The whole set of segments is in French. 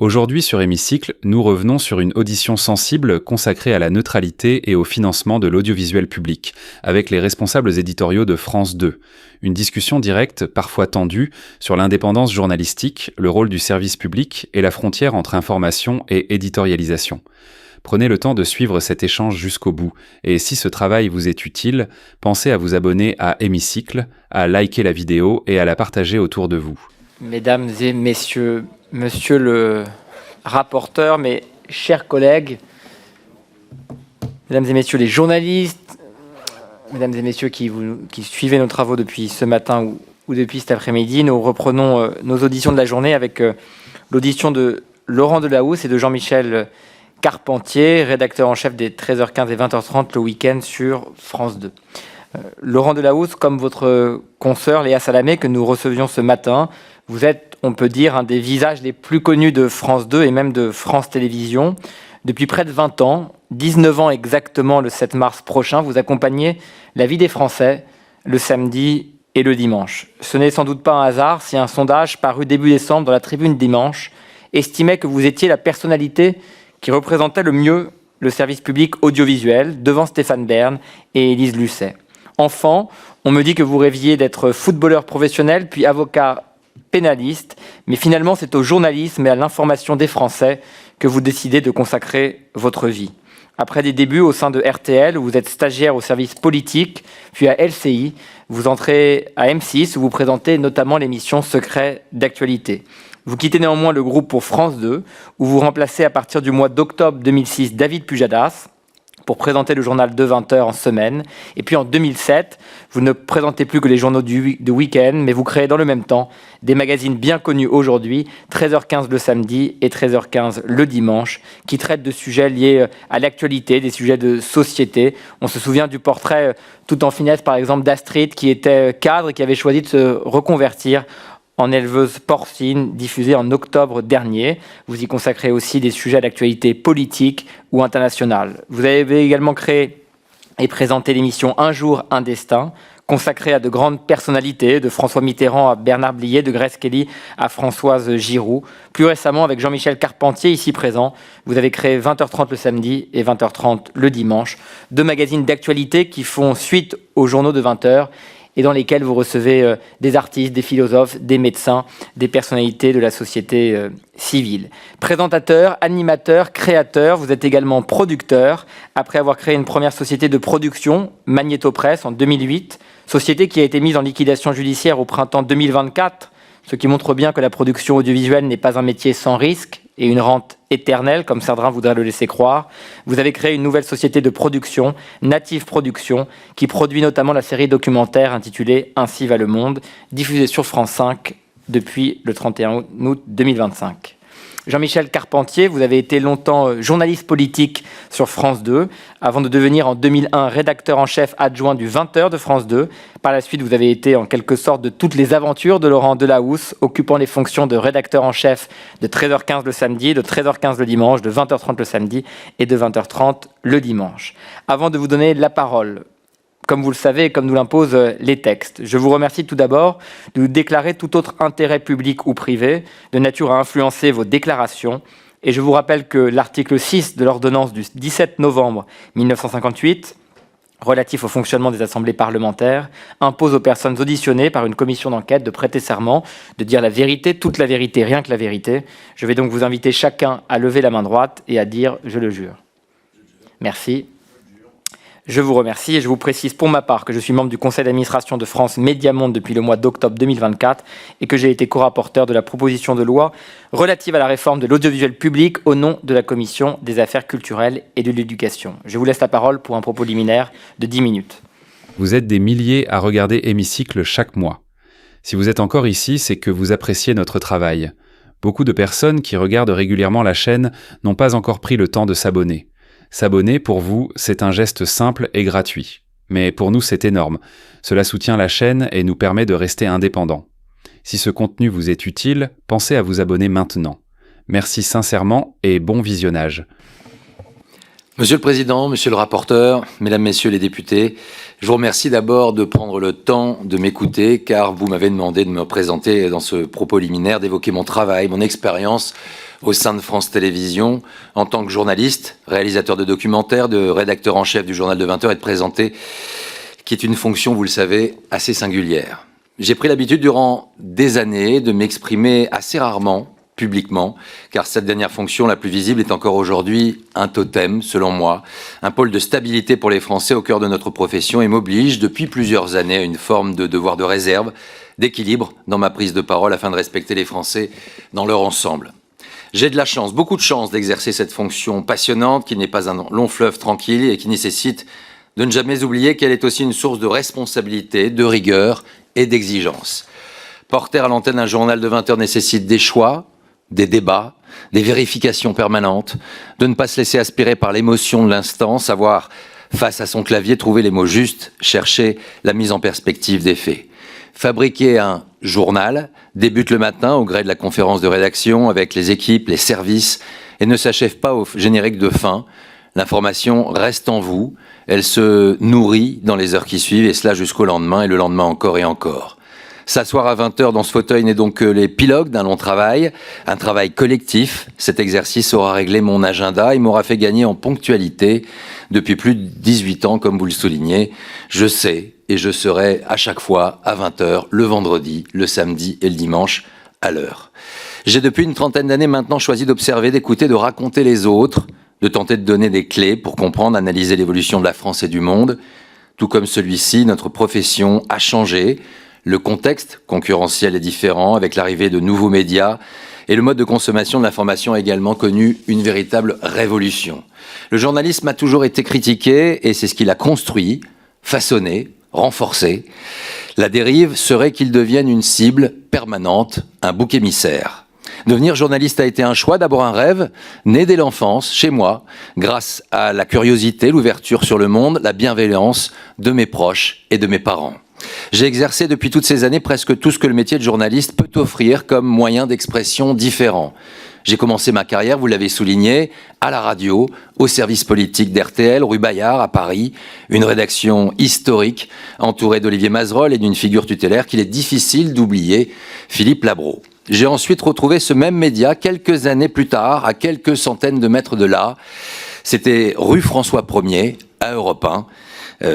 Aujourd'hui sur Hémicycle, nous revenons sur une audition sensible consacrée à la neutralité et au financement de l'audiovisuel public, avec les responsables éditoriaux de France 2. Une discussion directe, parfois tendue, sur l'indépendance journalistique, le rôle du service public et la frontière entre information et éditorialisation. Prenez le temps de suivre cet échange jusqu'au bout, et si ce travail vous est utile, pensez à vous abonner à Hémicycle, à liker la vidéo et à la partager autour de vous. Mesdames et messieurs, monsieur le rapporteur, mes chers collègues, mesdames et messieurs les journalistes, mesdames et messieurs qui suivez nos travaux depuis ce matin ou depuis cet après-midi, nous reprenons nos auditions de la journée avec l'audition de Laurent Delahousse et de Jean-Michel Carpentier, rédacteur en chef des 13h15 et 20h30 le week-end sur France 2. Laurent Delahousse, comme votre consoeur Léa Salamé que nous recevions ce matin, vous êtes, on peut dire, un des visages les plus connus de France 2 et même de France Télévisions. Depuis près de 20 ans, 19 ans exactement le 7 mars prochain, vous accompagnez la vie des Français le samedi et le dimanche. Ce n'est sans doute pas un hasard si un sondage paru début décembre dans la Tribune Dimanche estimait que vous étiez la personnalité qui représentait le mieux le service public audiovisuel devant Stéphane Bern et Élise Lucet. Enfant, on me dit que vous rêviez d'être footballeur professionnel puis avocat pénaliste, mais finalement c'est au journalisme et à l'information des Français que vous décidez de consacrer votre vie. Après des débuts au sein de RTL, où vous êtes stagiaire au service politique, puis à LCI, vous entrez à M6, où vous présentez notamment l'émission Secret d'actualité. Vous quittez néanmoins le groupe pour France 2, où vous remplacez à partir du mois d'octobre 2006 David Pujadas, pour présenter le journal de 20h en semaine. Et puis en 2007, vous ne présentez plus que les journaux du week-end, mais vous créez dans le même temps des magazines bien connus aujourd'hui, 13h15 le samedi et 13h15 le dimanche, qui traitent de sujets liés à l'actualité, des sujets de société. On se souvient du portrait tout en finesse, par exemple, d'Astrid, qui était cadre et qui avait choisi de se reconvertir en éleveuse porcine, diffusée en octobre dernier. Vous y consacrez aussi des sujets d'actualité politique ou internationale. Vous avez également créé et présenté l'émission Un jour, un destin, consacrée à de grandes personnalités, de François Mitterrand à Bernard Blier, de Grace Kelly à Françoise Giroud. Plus récemment, avec Jean-Michel Carpentier, ici présent, vous avez créé 20h30 le samedi et 20h30 le dimanche, deux magazines d'actualité qui font suite aux journaux de 20h, et dans lesquels vous recevez des artistes, des philosophes, des médecins, des personnalités de la société civile. Présentateur, animateur, créateur, vous êtes également producteur, après avoir créé une première société de production, Magnétopresse, en 2008, société qui a été mise en liquidation judiciaire au printemps 2024, ce qui montre bien que la production audiovisuelle n'est pas un métier sans risque et une rente éternelle, comme certains voudraient le laisser croire. Vous avez créé une nouvelle société de production, Native Production, qui produit notamment la série documentaire intitulée « Ainsi va le monde », diffusée sur France 5 depuis le 31 août 2025. Jean-Michel Carpentier, vous avez été longtemps journaliste politique sur France 2, avant de devenir en 2001 rédacteur en chef adjoint du 20h de France 2. Par la suite, vous avez été en quelque sorte de toutes les aventures de Laurent Delahousse, occupant les fonctions de rédacteur en chef de 13h15 le samedi, de 13h15 le dimanche, de 20h30 le samedi et de 20h30 le dimanche. Avant de vous donner la parole, comme vous le savez, comme nous l'imposent les textes. Je vous remercie tout d'abord de déclarer tout autre intérêt public ou privé de nature à influencer vos déclarations. Et je vous rappelle que l'article 6 de l'ordonnance du 17 novembre 1958, relatif au fonctionnement des assemblées parlementaires, impose aux personnes auditionnées par une commission d'enquête de prêter serment, de dire la vérité, toute la vérité, rien que la vérité. Je vais donc vous inviter chacun à lever la main droite et à dire « je le jure ». Merci. Je vous remercie et je vous précise pour ma part que je suis membre du conseil d'administration de France Médiamonde depuis le mois d'octobre 2024 et que j'ai été co-rapporteur de la proposition de loi relative à la réforme de l'audiovisuel public au nom de la commission des affaires culturelles et de l'éducation. Je vous laisse la parole pour un propos liminaire de 10 minutes. Vous êtes des milliers à regarder Hémicycle chaque mois. Si vous êtes encore ici, c'est que vous appréciez notre travail. Beaucoup de personnes qui regardent régulièrement la chaîne n'ont pas encore pris le temps de s'abonner. S'abonner, pour vous, c'est un geste simple et gratuit. Mais pour nous, c'est énorme. Cela soutient la chaîne et nous permet de rester indépendants. Si ce contenu vous est utile, pensez à vous abonner maintenant. Merci sincèrement et bon visionnage. Monsieur le Président, Monsieur le rapporteur, Mesdames, Messieurs les députés, Je vous remercie d'abord de prendre le temps de m'écouter, car vous m'avez demandé de me présenter dans ce propos liminaire, d'évoquer mon travail, mon expérience au sein de France Télévisions, en tant que journaliste, réalisateur de documentaires, de rédacteur en chef du journal de 20h et de présenter, qui est une fonction, vous le savez, assez singulière. J'ai pris l'habitude durant des années de m'exprimer assez rarement, publiquement, car cette dernière fonction, la plus visible, est encore aujourd'hui un totem, selon moi, un pôle de stabilité pour les Français au cœur de notre profession et m'oblige depuis plusieurs années à une forme de devoir de réserve, d'équilibre dans ma prise de parole afin de respecter les Français dans leur ensemble. J'ai de la chance, beaucoup de chance d'exercer cette fonction passionnante qui n'est pas un long fleuve tranquille et qui nécessite de ne jamais oublier qu'elle est aussi une source de responsabilité, de rigueur et d'exigence. Porter à l'antenne un journal de 20h nécessite des choix, des débats, des vérifications permanentes, de ne pas se laisser aspirer par l'émotion de l'instant, savoir, face à son clavier, trouver les mots justes, chercher la mise en perspective des faits. Fabriquer un journal débute le matin au gré de la conférence de rédaction avec les équipes, les services, et ne s'achève pas au générique de fin. L'information reste en vous, elle se nourrit dans les heures qui suivent, et cela jusqu'au lendemain, et le lendemain encore et encore. S'asseoir à 20h dans ce fauteuil n'est donc que l'épilogue d'un long travail, un travail collectif. Cet exercice aura réglé mon agenda et m'aura fait gagner en ponctualité depuis plus de 18 ans, comme vous le soulignez. Je sais et je serai à chaque fois à 20h, le vendredi, le samedi et le dimanche, à l'heure. J'ai depuis une trentaine d'années maintenant choisi d'observer, d'écouter, de raconter les autres, de tenter de donner des clés pour comprendre, analyser l'évolution de la France et du monde. Tout comme celui-ci, notre profession a changé. Le contexte concurrentiel est différent avec l'arrivée de nouveaux médias et le mode de consommation de l'information a également connu une véritable révolution. Le journalisme a toujours été critiqué et c'est ce qu'il a construit, façonné, renforcé. La dérive serait qu'il devienne une cible permanente, un bouc émissaire. Devenir journaliste a été un choix, d'abord un rêve, né dès l'enfance, chez moi, grâce à la curiosité, l'ouverture sur le monde, la bienveillance de mes proches et de mes parents. J'ai exercé depuis toutes ces années presque tout ce que le métier de journaliste peut offrir comme moyen d'expression différent. J'ai commencé ma carrière, vous l'avez souligné, à la radio, au service politique d'RTL, rue Bayard, à Paris, une rédaction historique entourée d'Olivier Mazerolle et d'une figure tutélaire qu'il est difficile d'oublier, Philippe Labro. J'ai ensuite retrouvé ce même média quelques années plus tard, à quelques centaines de mètres de là. C'était rue François 1er, à Europe 1.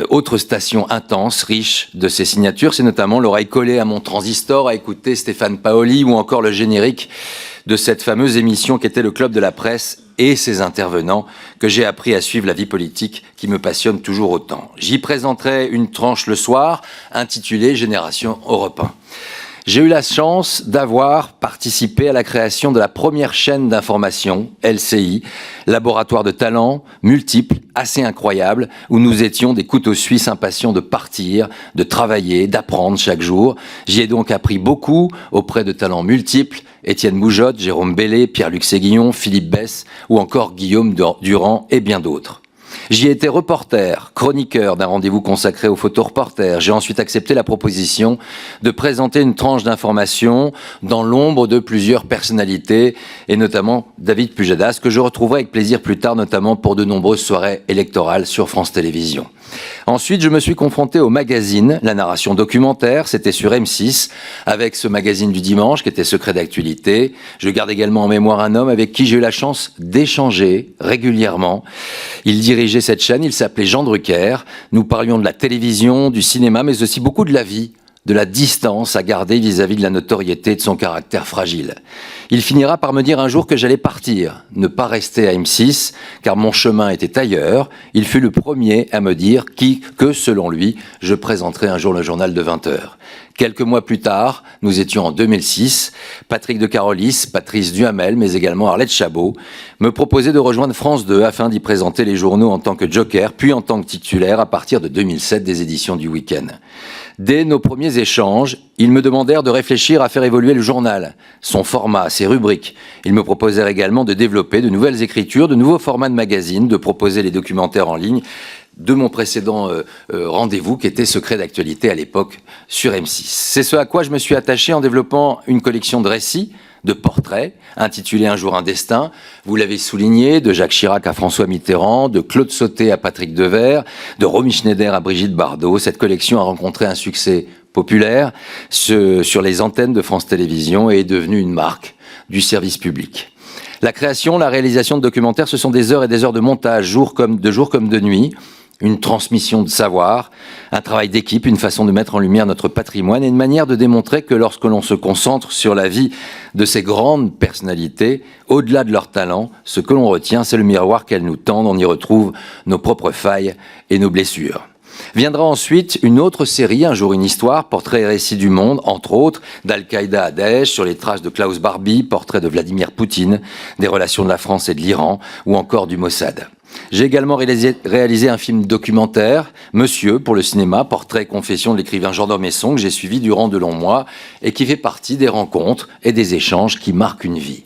Autre station intense, riche de ses signatures, c'est notamment l'oreille collée à mon transistor à écouter Stéphane Paoli ou encore le générique de cette fameuse émission qui était le Club de la Presse et ses intervenants que j'ai appris à suivre la vie politique qui me passionne toujours autant. J'y présenterai une tranche le soir intitulée Génération Europe 1. J'ai eu la chance d'avoir participé à la création de la première chaîne d'information, LCI, laboratoire de talents multiples, assez incroyables, où nous étions des couteaux suisses impatients de partir, de travailler, d'apprendre chaque jour. J'y ai donc appris beaucoup auprès de talents multiples, Étienne Boujotte, Jérôme Bellé, Pierre-Luc Séguillon, Philippe Besse ou encore Guillaume Durand et bien d'autres. J'y ai été reporter, chroniqueur d'un rendez-vous consacré aux photoreporters. J'ai ensuite accepté la proposition de présenter une tranche d'information dans l'ombre de plusieurs personnalités, et notamment David Pujadas, que je retrouverai avec plaisir plus tard, notamment pour de nombreuses soirées électorales sur France Télévisions. Ensuite, je me suis confronté au magazine, la narration documentaire, c'était sur M6, avec ce magazine du dimanche qui était Secret d'actualité. Je garde également en mémoire un homme avec qui j'ai eu la chance d'échanger régulièrement. Il dirigeait cette chaîne, il s'appelait Jean Drucker. Nous parlions de la télévision, du cinéma, mais aussi beaucoup de la vie, de la distance à garder vis-à-vis de la notoriété et de son caractère fragile. Il finira par me dire un jour que j'allais partir, ne pas rester à M6, car mon chemin était ailleurs. Il fut le premier à me dire que, selon lui, je présenterais un jour le journal de 20h. Quelques mois plus tard, nous étions en 2006, Patrick de Carolis, Patrice Duhamel, mais également Arlette Chabot, me proposaient de rejoindre France 2 afin d'y présenter les journaux en tant que joker, puis en tant que titulaire à partir de 2007 des éditions du Week-end. Dès nos premiers échanges, ils me demandèrent de réfléchir à faire évoluer le journal, son format, ses rubriques. Ils me proposèrent également de développer de nouvelles écritures, de nouveaux formats de magazines, de proposer les documentaires en ligne de mon précédent rendez-vous qui était Secret d'actualité à l'époque sur M6. C'est ce à quoi je me suis attaché en développant une collection de récits, de portraits, intitulés Un jour un destin. Vous l'avez souligné, de Jacques Chirac à François Mitterrand, de Claude Sautet à Patrick Devers, de Romy Schneider à Brigitte Bardot. Cette collection a rencontré un succès populaire sur les antennes de France Télévisions et est devenue une marque du service public. La création, la réalisation de documentaires, ce sont des heures et des heures de montage, jour comme de nuit, une transmission de savoir, un travail d'équipe, une façon de mettre en lumière notre patrimoine et une manière de démontrer que lorsque l'on se concentre sur la vie de ces grandes personnalités, au-delà de leur talent, ce que l'on retient, c'est le miroir qu'elles nous tendent, on y retrouve nos propres failles et nos blessures. Viendra ensuite une autre série, Un jour une histoire, portrait et récit du monde, entre autres, d'Al-Qaïda à Daesh, sur les traces de Klaus Barbie, portrait de Vladimir Poutine, des relations de la France et de l'Iran, ou encore du Mossad. J'ai également réalisé un film documentaire, Monsieur, pour le cinéma, portrait et confession de l'écrivain Jean d'Ormesson, que j'ai suivi durant de longs mois, et qui fait partie des rencontres et des échanges qui marquent une vie.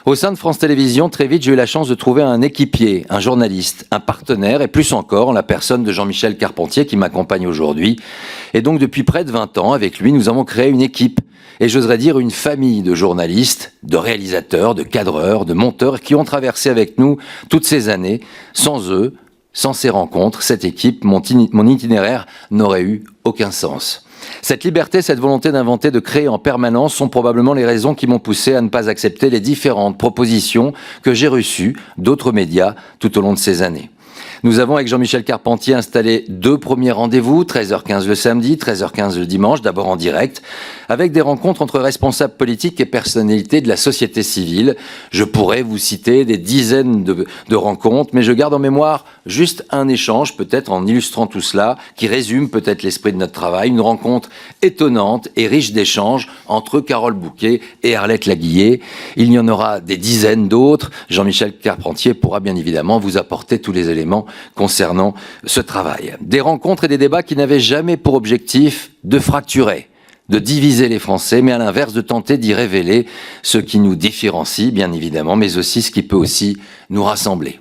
Au sein de France Télévisions, très vite, j'ai eu la chance de trouver un équipier, un journaliste, un partenaire, et plus encore, en la personne de Jean-Michel Carpentier, qui m'accompagne aujourd'hui. Et donc, depuis près de 20 ans, avec lui, nous avons créé une équipe, et j'oserais dire une famille de journalistes, de réalisateurs, de cadreurs, de monteurs, qui ont traversé avec nous toutes ces années. Sans eux, sans ces rencontres, cette équipe, mon itinéraire n'aurait eu aucun sens. Cette liberté, cette volonté d'inventer, de créer en permanence sont probablement les raisons qui m'ont poussé à ne pas accepter les différentes propositions que j'ai reçues d'autres médias tout au long de ces années. Nous avons, avec Jean-Michel Carpentier, installé 2 premiers rendez-vous, 13h15 le samedi, 13h15 le dimanche, d'abord en direct, avec des rencontres entre responsables politiques et personnalités de la société civile. Je pourrais vous citer des dizaines de rencontres, mais je garde en mémoire juste un échange, peut-être en illustrant tout cela, qui résume peut-être l'esprit de notre travail, une rencontre étonnante et riche d'échanges entre Carole Bouquet et Arlette Laguillet. Il y en aura des dizaines d'autres. Jean-Michel Carpentier pourra bien évidemment vous apporter tous les éléments concernant ce travail. Des rencontres et des débats qui n'avaient jamais pour objectif de fracturer, de diviser les Français, mais à l'inverse de tenter d'y révéler ce qui nous différencie, bien évidemment, mais aussi ce qui peut aussi nous rassembler.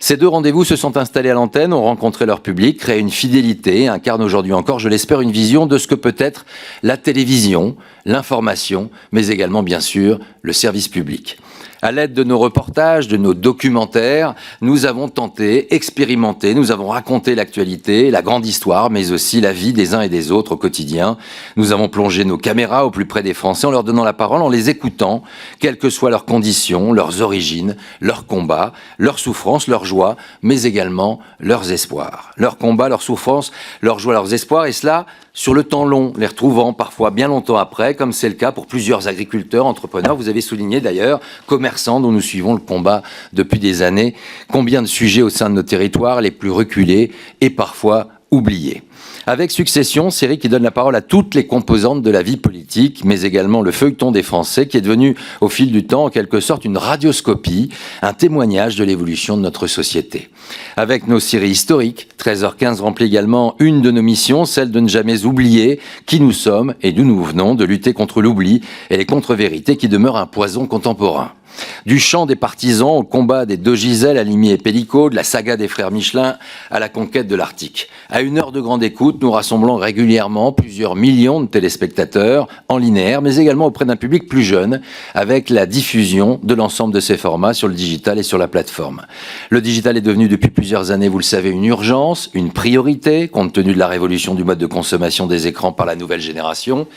Ces 2 rendez-vous se sont installés à l'antenne, ont rencontré leur public, créé une fidélité, incarnent aujourd'hui encore, je l'espère, une vision de ce que peut être la télévision, l'information, mais également, bien sûr, le service public. À l'aide de nos reportages, de nos documentaires, nous avons tenté, expérimenté, nous avons raconté l'actualité, la grande histoire, mais aussi la vie des uns et des autres au quotidien. Nous avons plongé nos caméras au plus près des Français en leur donnant la parole, en les écoutant, quelles que soient leurs conditions, leurs origines, leurs combats, leurs souffrances, leurs joies, mais également leurs espoirs. Leurs combats, leurs souffrances, leurs joies, leurs espoirs, et cela sur le temps long, les retrouvant parfois bien longtemps après, comme c'est le cas pour plusieurs agriculteurs, entrepreneurs. Vous avez souligné d'ailleurs, commerçants dont nous suivons le combat depuis des années. Combien de sujets au sein de nos territoires, les plus reculés et parfois oubliés. Avec Succession, série qui donne la parole à toutes les composantes de la vie politique, mais également le feuilleton des Français, qui est devenu au fil du temps en quelque sorte une radioscopie, un témoignage de l'évolution de notre société. Avec nos séries historiques, 13h15 remplit également une de nos missions, celle de ne jamais oublier qui nous sommes et d'où nous venons, de lutter contre l'oubli et les contre-vérités qui demeurent un poison contemporain. Du chant des partisans au combat des 2 Gisèle, Halimi et Pélicaud, de la saga des frères Michelin à la conquête de l'Arctique. À 1 heure de grande écoute, nous rassemblons régulièrement plusieurs millions de téléspectateurs en linéaire, mais également auprès d'un public plus jeune, avec la diffusion de l'ensemble de ces formats sur le digital et sur la plateforme. Le digital est devenu depuis plusieurs années, vous le savez, une urgence, une priorité, compte tenu de la révolution du mode de consommation des écrans par la nouvelle génération.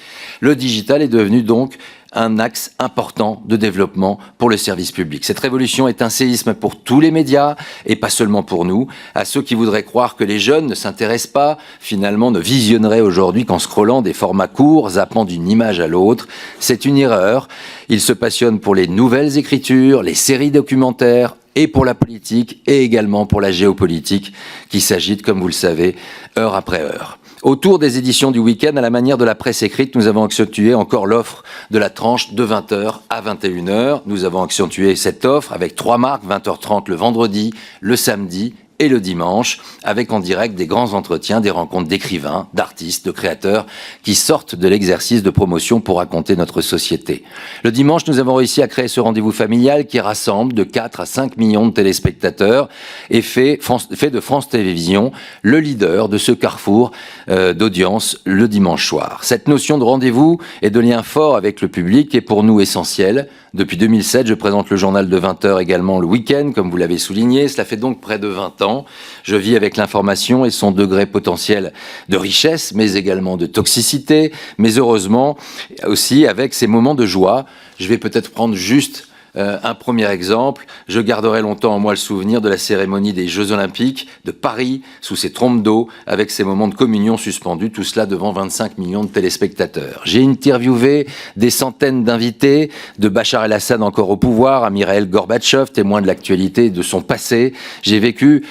Le digital est devenu donc un axe important de développement pour le service public. Cette révolution est un séisme pour tous les médias et pas seulement pour nous. À ceux qui voudraient croire que les jeunes ne s'intéressent pas, finalement ne visionneraient aujourd'hui qu'en scrollant des formats courts, zappant d'une image à l'autre, c'est une erreur. Ils se passionnent pour les nouvelles écritures, les séries documentaires, et pour la politique et également pour la géopolitique qui s'agite, comme vous le savez, heure après heure. Autour des éditions du week-end, à la manière de la presse écrite, nous avons accentué encore l'offre de la tranche de 20h à 21h. Nous avons accentué cette offre avec 3 marques, 20h30 le vendredi, le samedi et le dimanche, avec en direct des grands entretiens, des rencontres d'écrivains, d'artistes, de créateurs qui sortent de l'exercice de promotion pour raconter notre société. Le dimanche, nous avons réussi à créer ce rendez-vous familial qui rassemble de 4 à 5 millions de téléspectateurs et fait de France Télévisions le leader de ce carrefour d'audience le dimanche soir. Cette notion de rendez-vous et de lien fort avec le public est pour nous essentielle. Depuis 2007, je présente le journal de 20h également le week-end, comme vous l'avez souligné. Cela fait donc près de 20 ans. Je vis avec l'information et son degré potentiel de richesse, mais également de toxicité, mais heureusement aussi avec ses moments de joie. Je vais peut-être prendre juste un premier exemple. Je garderai longtemps en moi le souvenir de la cérémonie des Jeux Olympiques de Paris, sous ces trompes d'eau, avec ces moments de communion suspendus, tout cela devant 25 millions de téléspectateurs. J'ai interviewé des centaines d'invités, de Bachar el-Assad encore au pouvoir, à Mikhaïl Gorbatchev, témoin de l'actualité et de son passé. J'ai vécu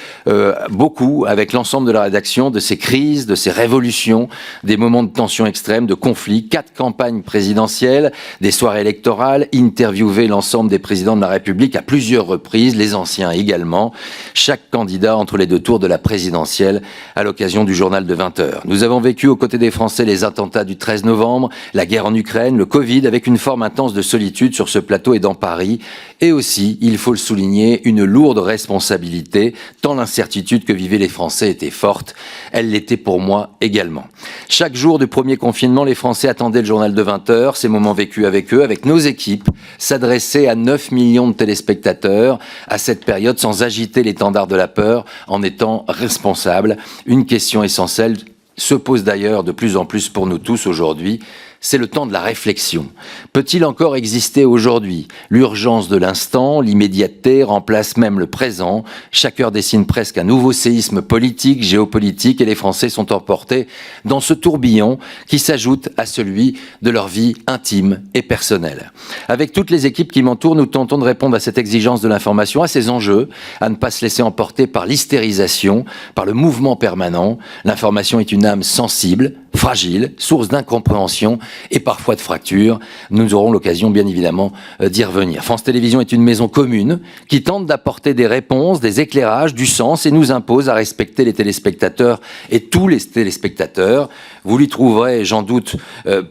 beaucoup avec l'ensemble de la rédaction de ces crises, de ces révolutions, des moments de tension extrême, de conflits, 4 campagnes présidentielles, des soirées électorales, interviewé l'ensemble des présidents de la République à plusieurs reprises, les anciens également, chaque candidat entre les 2 tours de la présidentielle à l'occasion du journal de 20h. Nous avons vécu aux côtés des Français les attentats du 13 novembre, la guerre en Ukraine, le Covid, avec une forme intense de solitude sur ce plateau et dans Paris, et aussi, il faut le souligner, une lourde responsabilité, tant l'incertitude que vivaient les Français était forte, elle l'était pour moi également. Chaque jour du premier confinement, les Français attendaient le journal de 20h, ces moments vécus avec eux, avec nos équipes, s'adressaient à 9 millions de téléspectateurs à cette période sans agiter l'étendard de la peur, en étant responsable. Une question essentielle se pose d'ailleurs de plus en plus pour nous tous aujourd'hui. C'est le temps de la réflexion. Peut-il encore exister aujourd'hui? L'urgence de l'instant, l'immédiateté remplace même le présent. Chaque heure dessine presque un nouveau séisme politique, géopolitique, et les Français sont emportés dans ce tourbillon qui s'ajoute à celui de leur vie intime et personnelle. Avec toutes les équipes qui m'entourent, nous tentons de répondre à cette exigence de l'information, à ces enjeux, à ne pas se laisser emporter par l'hystérisation, par le mouvement permanent. L'information est une âme sensible, fragile, source d'incompréhension et parfois de fractures. Nous aurons l'occasion, bien évidemment, d'y revenir. France Télévisions est une maison commune qui tente d'apporter des réponses, des éclairages, du sens et nous impose à respecter les téléspectateurs et tous les téléspectateurs. Vous lui trouverez, j'en doute,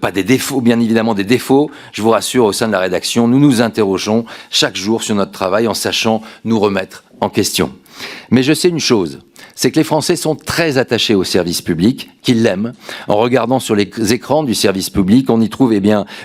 pas des défauts, bien évidemment des défauts. Je vous rassure, au sein de la rédaction, nous nous interrogeons chaque jour sur notre travail en sachant nous remettre en question. Mais je sais une chose, c'est que les Français sont très attachés au service public, qu'ils l'aiment. En regardant sur les écrans du service public, on y trouve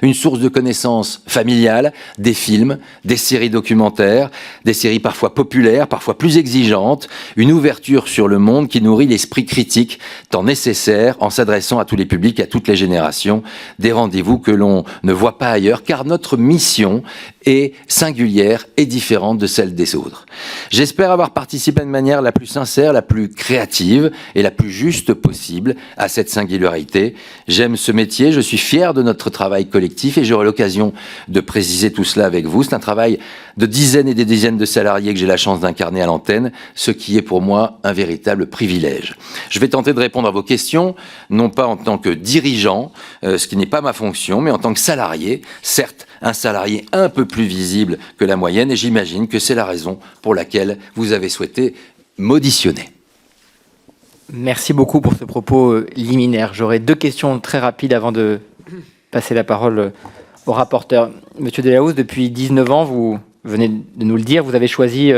une source de connaissances familiales, des films, des séries documentaires, des séries parfois populaires, parfois plus exigeantes, une ouverture sur le monde qui nourrit l'esprit critique, tant nécessaire en s'adressant à tous les publics, à toutes les générations, des rendez-vous que l'on ne voit pas ailleurs, car notre mission est singulière et différente de celle des autres. J'espère avoir participé de manière la plus sincère, la plus créative et la plus juste possible à cette singularité. J'aime ce métier, je suis fier de notre travail collectif et j'aurai l'occasion de préciser tout cela avec vous. C'est un travail de dizaines et des dizaines de salariés que j'ai la chance d'incarner à l'antenne, ce qui est pour moi un véritable privilège. Je vais tenter de répondre à vos questions, non pas en tant que dirigeant, ce qui n'est pas ma fonction, mais en tant que salarié, certes, un salarié un peu plus visible que la moyenne, et j'imagine que c'est la raison pour laquelle vous avez souhaité m'auditionner. Merci beaucoup pour ce propos liminaire. J'aurais 2 questions très rapides avant de passer la parole au rapporteur. Monsieur Delahousse, depuis 19 ans, vous venez de nous le dire, vous avez choisi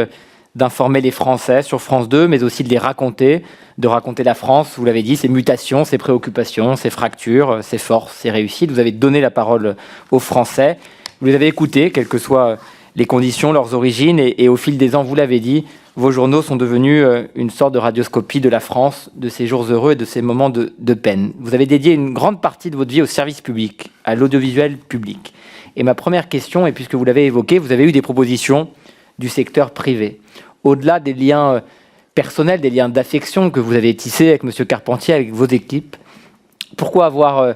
d'informer les Français sur France 2, mais aussi de raconter la France, vous l'avez dit, ses mutations, ses préoccupations, ses fractures, ses forces, ses réussites. Vous avez donné la parole aux Français, vous les avez écoutés, quelles que soient les conditions, leurs origines, et au fil des ans, vous l'avez dit, vos journaux sont devenus une sorte de radioscopie de la France, de ses jours heureux et de ses moments de peine. Vous avez dédié une grande partie de votre vie au service public, à l'audiovisuel public. Et ma première question, et puisque vous l'avez évoqué, vous avez eu des propositions du secteur privé. Au-delà des liens personnels, des liens d'affection que vous avez tissés avec M. Carpentier, avec vos équipes, pourquoi avoir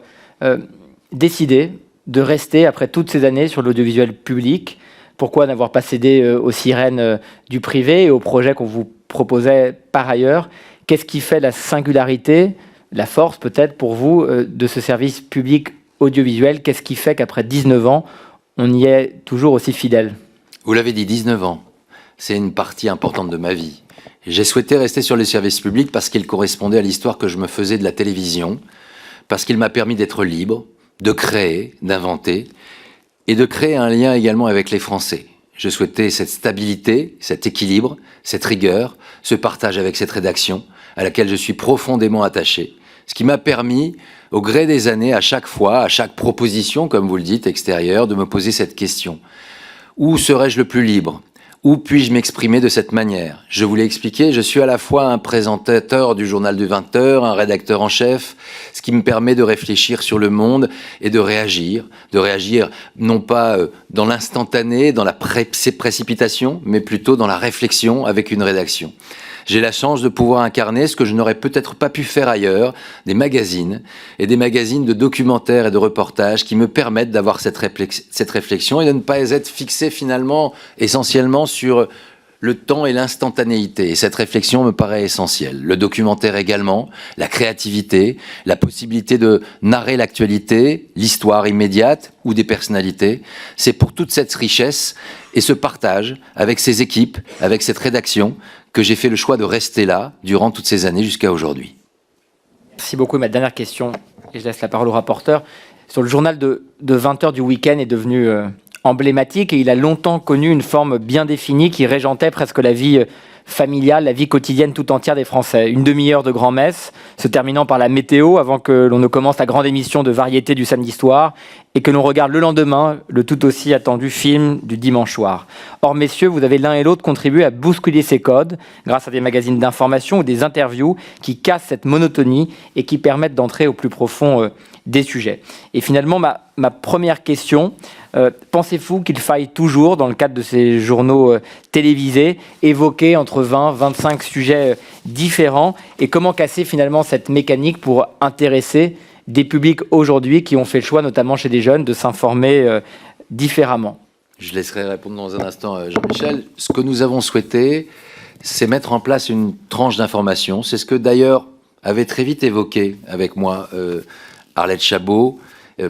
décidé de rester, après toutes ces années, sur l'audiovisuel public? Pourquoi n'avoir pas cédé aux sirènes du privé et aux projets qu'on vous proposait par ailleurs? Qu'est-ce qui fait la singularité, la force peut-être pour vous, de ce service public audiovisuel? Qu'est-ce qui fait qu'après 19 ans, on y est toujours aussi fidèle? Vous l'avez dit, 19 ans. c'est une partie importante de ma vie. J'ai souhaité rester sur le service public parce qu'il correspondait à l'histoire que je me faisais de la télévision, parce qu'il m'a permis d'être libre, de créer, d'inventer, et de créer un lien également avec les Français. Je souhaitais cette stabilité, cet équilibre, cette rigueur, ce partage avec cette rédaction, à laquelle je suis profondément attaché. Ce qui m'a permis, au gré des années, à chaque fois, à chaque proposition, comme vous le dites, extérieure, de me poser cette question. Où serais-je le plus libre ? Où puis-je m'exprimer de cette manière ? Je vous l'ai expliqué, je suis à la fois un présentateur du journal du 20h, un rédacteur en chef, ce qui me permet de réfléchir sur le monde et de réagir non pas dans l'instantané, dans la précipitation, mais plutôt dans la réflexion avec une rédaction. J'ai la chance de pouvoir incarner ce que je n'aurais peut-être pas pu faire ailleurs, des magazines de documentaires et de reportages qui me permettent d'avoir cette réflexion et de ne pas être fixé finalement essentiellement sur le temps et l'instantanéité. Et cette réflexion me paraît essentielle. Le documentaire également, la créativité, la possibilité de narrer l'actualité, l'histoire immédiate ou des personnalités. C'est pour toute cette richesse et ce partage avec ces équipes, avec cette rédaction, que j'ai fait le choix de rester là durant toutes ces années jusqu'à aujourd'hui. Merci beaucoup. Ma dernière question, et je laisse la parole au rapporteur. Sur le journal de 20h du week-end est devenu emblématique et il a longtemps connu une forme bien définie qui régentait presque la vie familiale, la vie quotidienne tout entière des Français. Une demi-heure de grand-messe, se terminant par la météo avant que l'on ne commence la grande émission de variété du samedi soir et que l'on regarde le lendemain le tout aussi attendu film du dimanche soir. Or, messieurs, vous avez l'un et l'autre contribué à bousculer ces codes grâce à des magazines d'information ou des interviews qui cassent cette monotonie et qui permettent d'entrer au plus profond des sujets. Et finalement, ma première question, pensez-vous qu'il faille toujours, dans le cadre de ces journaux télévisés, évoquer entre 20 et 25 sujets différents et comment casser finalement cette mécanique pour intéresser des publics aujourd'hui qui ont fait le choix, notamment chez des jeunes, de s'informer différemment? Je laisserai répondre dans un instant Jean-Michel. Ce que nous avons souhaité, c'est mettre en place une tranche d'information. C'est ce que d'ailleurs avait très vite évoqué avec moi Arlette Chabot,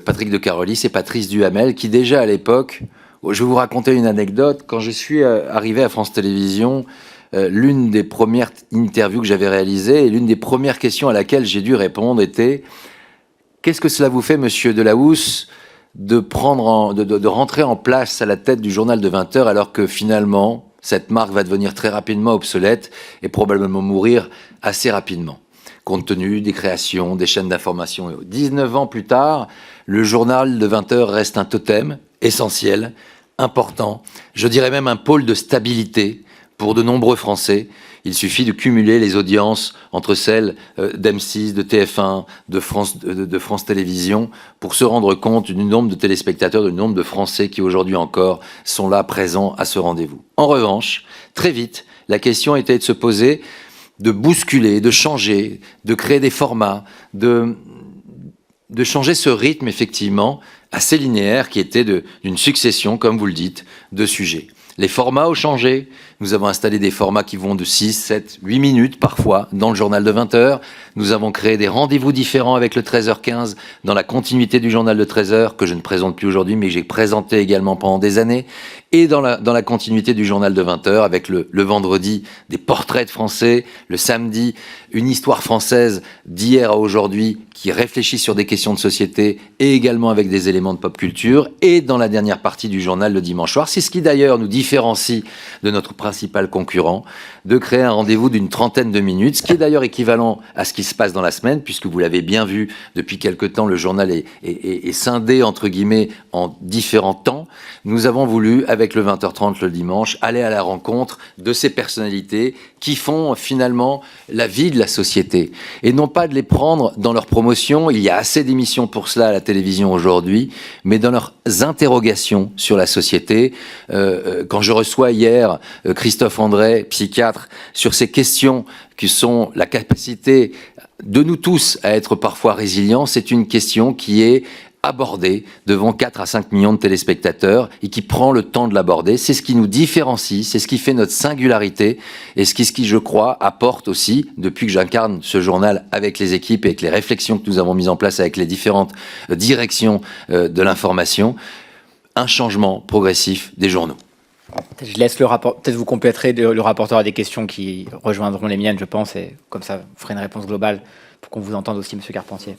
Patrick de Carolis et Patrice Duhamel, qui déjà à l'époque, je vais vous raconter une anecdote, quand je suis arrivé à France Télévisions, l'une des premières interviews que j'avais réalisées et l'une des premières questions à laquelle j'ai dû répondre était « Qu'est-ce que cela vous fait, monsieur Delahousse, de rentrer en place à la tête du journal de 20h alors que finalement, cette marque va devenir très rapidement obsolète et probablement mourir assez rapidement ?» compte tenu des créations, des chaînes d'information. 19 ans plus tard, le journal de 20h reste un totem essentiel, important, je dirais même un pôle de stabilité pour de nombreux Français. Il suffit de cumuler les audiences entre celles d'M6, de TF1, de France Télévisions pour se rendre compte du nombre de téléspectateurs, du nombre de Français qui aujourd'hui encore sont là, présents à ce rendez-vous. En revanche, très vite, la question était de se poser de bousculer, de changer, de créer des formats, de changer ce rythme, effectivement, assez linéaire qui était d'une succession, comme vous le dites, de sujets. Les formats ont changé. Nous avons installé des formats qui vont de 6, 7, 8 minutes parfois dans le journal de 20h. Nous avons créé des rendez-vous différents avec le 13h15 dans la continuité du journal de 13h que je ne présente plus aujourd'hui mais que j'ai présenté également pendant des années. Et dans la continuité du journal de 20h avec le vendredi des portraits de Français, le samedi une histoire française d'hier à aujourd'hui qui réfléchit sur des questions de société et également avec des éléments de pop culture. Et dans la dernière partie du journal le dimanche soir, c'est ce qui d'ailleurs nous différencie de notre principal concurrent, de créer un rendez-vous d'une trentaine de minutes, ce qui est d'ailleurs équivalent à ce qui se passe dans la semaine, puisque vous l'avez bien vu, depuis quelque temps, le journal est scindé, entre guillemets, en différents temps. Nous avons voulu, avec le 20h30 le dimanche, aller à la rencontre de ces personnalités qui font finalement la vie de la société. Et non pas de les prendre dans leur promotion, il y a assez d'émissions pour cela à la télévision aujourd'hui, mais dans leurs interrogations sur la société. Quand je reçois hier Christophe André, psychiatre, sur ces questions qui sont la capacité de nous tous à être parfois résilients, c'est une question qui est abordée devant 4 à 5 millions de téléspectateurs et qui prend le temps de l'aborder. C'est ce qui nous différencie, c'est ce qui fait notre singularité et ce qui, je crois, apporte aussi, depuis que j'incarne ce journal avec les équipes et avec les réflexions que nous avons mises en place avec les différentes directions de l'information, un changement progressif des journaux. Je laisse le rapport. Peut-être vous compléterez le rapporteur à des questions qui rejoindront les miennes, je pense, et comme ça, vous ferez une réponse globale pour qu'on vous entende aussi, Monsieur Carpentier.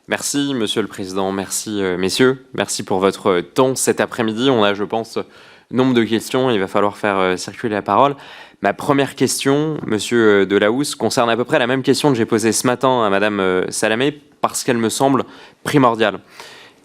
Merci, Monsieur le Président. Merci, messieurs. Merci pour votre temps cet après-midi. On a, je pense, nombre de questions. Il va falloir faire circuler la parole. Ma première question, Monsieur Delahousse, concerne à peu près la même question que j'ai posée ce matin à Madame Salamé, parce qu'elle me semble primordiale.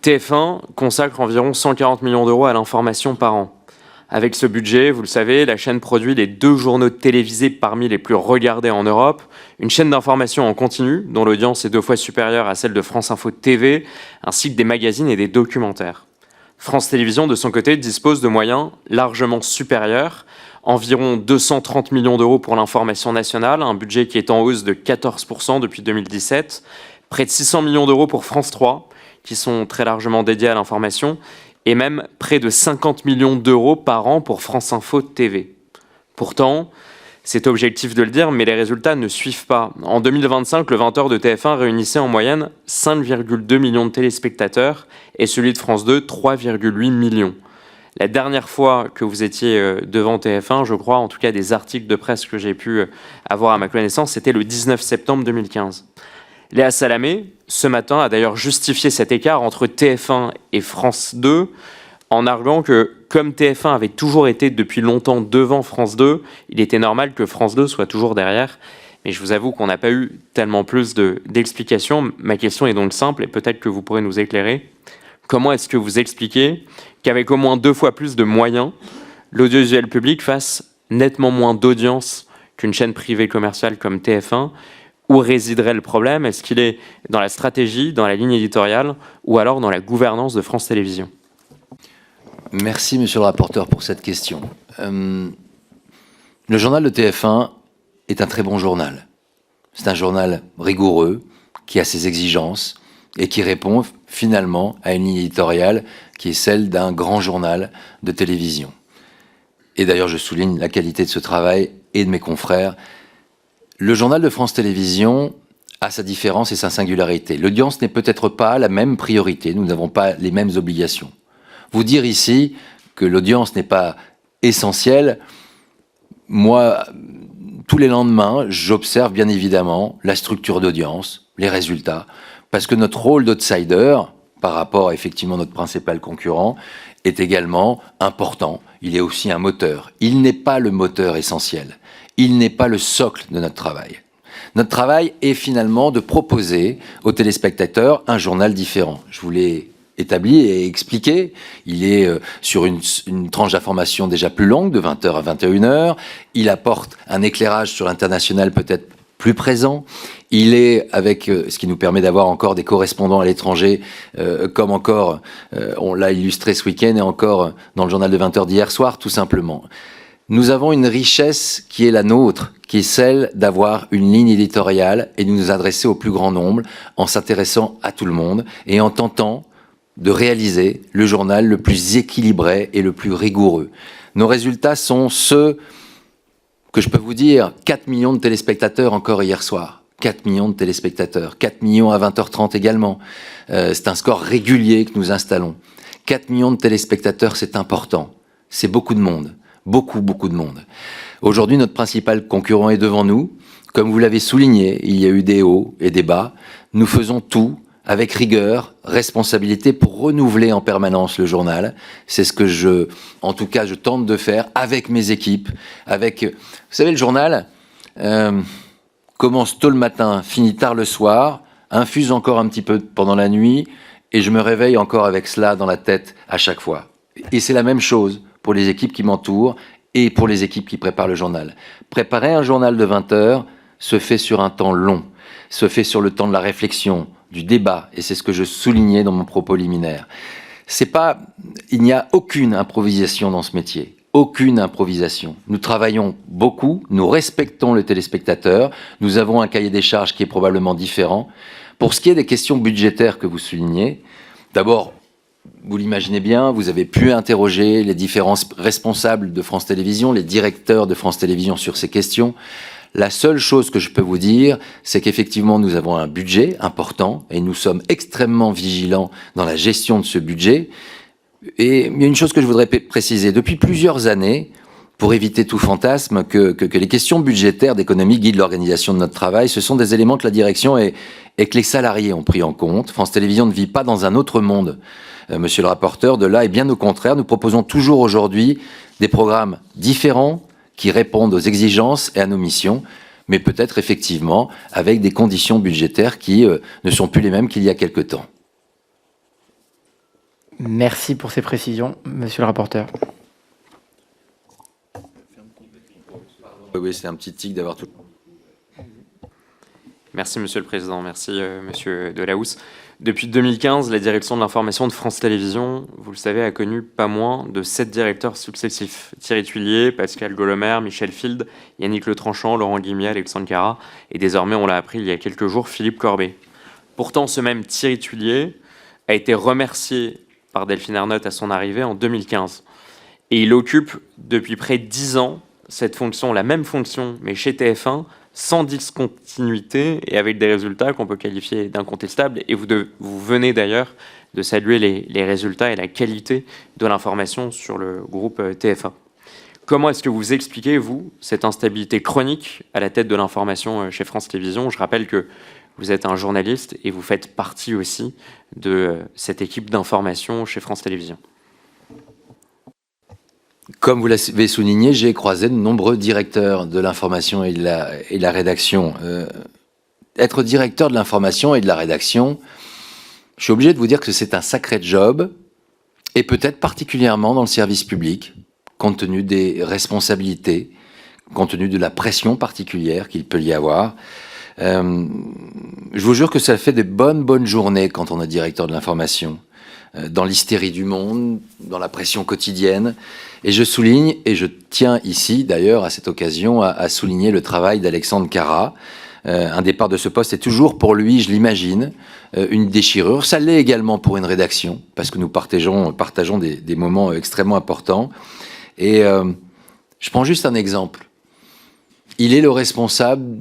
TF1 consacre environ 140 millions d'euros à l'information par an. Avec ce budget, vous le savez, la chaîne produit les 2 journaux télévisés parmi les plus regardés en Europe, une chaîne d'information en continu, dont l'audience est 2 fois supérieure à celle de France Info TV, ainsi que des magazines et des documentaires. France Télévisions, de son côté, dispose de moyens largement supérieurs, environ 230 millions d'euros pour l'information nationale, un budget qui est en hausse de 14% depuis 2017, près de 600 millions d'euros pour France 3, qui sont très largement dédiés à l'information, et même près de 50 millions d'euros par an pour France Info TV. Pourtant, c'est objectif de le dire, mais les résultats ne suivent pas. En 2025, le 20h de TF1 réunissait en moyenne 5,2 millions de téléspectateurs et celui de France 2, 3,8 millions. La dernière fois que vous étiez devant TF1, je crois, en tout cas des articles de presse que j'ai pu avoir à ma connaissance, c'était le 19 septembre 2015. Léa Salamé, ce matin, a d'ailleurs justifié cet écart entre TF1 et France 2 en arguant que, comme TF1 avait toujours été depuis longtemps devant France 2, il était normal que France 2 soit toujours derrière. Mais je vous avoue qu'on n'a pas eu tellement plus d'explications. Ma question est donc simple, et peut-être que vous pourrez nous éclairer. Comment est-ce que vous expliquez qu'avec au moins 2 fois plus de moyens, l'audiovisuel public fasse nettement moins d'audience qu'une chaîne privée commerciale comme TF1 ? Où résiderait le problème? Est-ce qu'il est dans la stratégie, dans la ligne éditoriale ou alors dans la gouvernance de France Télévisions? Merci, monsieur le rapporteur, pour cette question. Le journal de TF1 est un très bon journal. C'est un journal rigoureux, qui a ses exigences et qui répond finalement à une ligne éditoriale qui est celle d'un grand journal de télévision. Et d'ailleurs, je souligne la qualité de ce travail et de mes confrères. Le journal de France Télévisions a sa différence et sa singularité. L'audience n'est peut-être pas la même priorité, nous n'avons pas les mêmes obligations. Vous dire ici que l'audience n'est pas essentielle, moi, tous les lendemains, j'observe bien évidemment la structure d'audience, les résultats, parce que notre rôle d'outsider, par rapport à effectivement notre principal concurrent, est également important. Il est aussi un moteur. Il n'est pas le moteur essentiel. Il n'est pas le socle de notre travail. Notre travail est finalement de proposer aux téléspectateurs un journal différent. Je vous l'ai établi et expliqué. Il est sur une tranche d'information déjà plus longue, de 20h à 21h. Il apporte un éclairage sur l'international peut-être plus présent. Il est avec ce qui nous permet d'avoir encore des correspondants à l'étranger, comme encore on l'a illustré ce week-end et encore dans le journal de 20h d'hier soir, tout simplement. Nous avons une richesse qui est la nôtre, qui est celle d'avoir une ligne éditoriale et de nous adresser au plus grand nombre en s'intéressant à tout le monde et en tentant de réaliser le journal le plus équilibré et le plus rigoureux. Nos résultats sont ceux que je peux vous dire, 4 millions de téléspectateurs encore hier soir. 4 millions de téléspectateurs, 4 millions à 20h30 également. C'est un score régulier que nous installons. 4 millions de téléspectateurs, c'est important. C'est beaucoup de monde. Beaucoup de monde. Aujourd'hui, notre principal concurrent est devant nous. Comme vous l'avez souligné, il y a eu des hauts et des bas. Nous faisons tout avec rigueur, responsabilité pour renouveler en permanence le journal. C'est ce que je tente de faire avec mes équipes. Vous savez, le journal commence tôt le matin, finit tard le soir, infuse encore un petit peu pendant la nuit, et je me réveille encore avec cela dans la tête à chaque fois. Et c'est la même chose pour les équipes qui m'entourent et pour les équipes qui préparent le journal. Préparer un journal de 20 heures se fait sur un temps long, se fait sur le temps de la réflexion, du débat, et c'est ce que je soulignais dans mon propos liminaire. Il n'y a aucune improvisation dans ce métier, aucune improvisation. Nous travaillons beaucoup, nous respectons le téléspectateur, nous avons un cahier des charges qui est probablement différent. Pour ce qui est des questions budgétaires que vous soulignez, d'abord, vous l'imaginez bien, vous avez pu interroger les différents responsables de France Télévisions, les directeurs de France Télévisions sur ces questions. La seule chose que je peux vous dire, c'est qu'effectivement, nous avons un budget important et nous sommes extrêmement vigilants dans la gestion de ce budget. Et il y a une chose que je voudrais préciser. Depuis plusieurs années, pour éviter tout fantasme, que les questions budgétaires d'économie guident l'organisation de notre travail, ce sont des éléments que la direction et que les salariés ont pris en compte. France Télévisions ne vit pas dans un autre monde, monsieur le rapporteur, de là, et bien au contraire, nous proposons toujours aujourd'hui des programmes différents qui répondent aux exigences et à nos missions, mais peut-être effectivement avec des conditions budgétaires qui ne sont plus les mêmes qu'il y a quelque temps. Merci pour ces précisions, monsieur le rapporteur. Oui, c'est un petit tic d'avoir tout. Merci, Monsieur le Président. Merci, Monsieur Delahousse. Depuis 2015, la direction de l'information de France Télévisions, vous le savez, a connu pas moins de 7 directeurs successifs. Thierry Tuillier, Pascal Golomer, Michel Field, Yannick Letranchant, Laurent Guimier, Alexandre Cara, et désormais, on l'a appris il y a quelques jours, Philippe Corbet. Pourtant, ce même Thierry Tuillier a été remercié par Delphine Ernotte à son arrivée en 2015. Et il occupe depuis près de 10 ans cette fonction, la même fonction, mais chez TF1, sans discontinuité et avec des résultats qu'on peut qualifier d'incontestables. Et vous venez d'ailleurs de saluer les résultats et la qualité de l'information sur le groupe TF1. Comment est-ce que vous expliquez, vous, cette instabilité chronique à la tête de l'information chez France Télévisions? Je rappelle que vous êtes un journaliste et vous faites partie aussi de cette équipe d'information chez France Télévisions. Comme vous l'avez souligné, j'ai croisé de nombreux directeurs de l'information et de la rédaction. Être directeur de l'information et de la rédaction, je suis obligé de vous dire que c'est un sacré job, et peut-être particulièrement dans le service public, compte tenu des responsabilités, compte tenu de la pression particulière qu'il peut y avoir. Je vous jure que ça fait de bonnes journées quand on est directeur de l'information, dans l'hystérie du monde, dans la pression quotidienne. Et je souligne, et je tiens ici d'ailleurs à cette occasion à souligner le travail d'Alexandre Cara. Un départ de ce poste est toujours pour lui, je l'imagine, une déchirure. Ça l'est également pour une rédaction, parce que nous partageons des moments extrêmement importants. Et je prends juste un exemple. Il est le responsable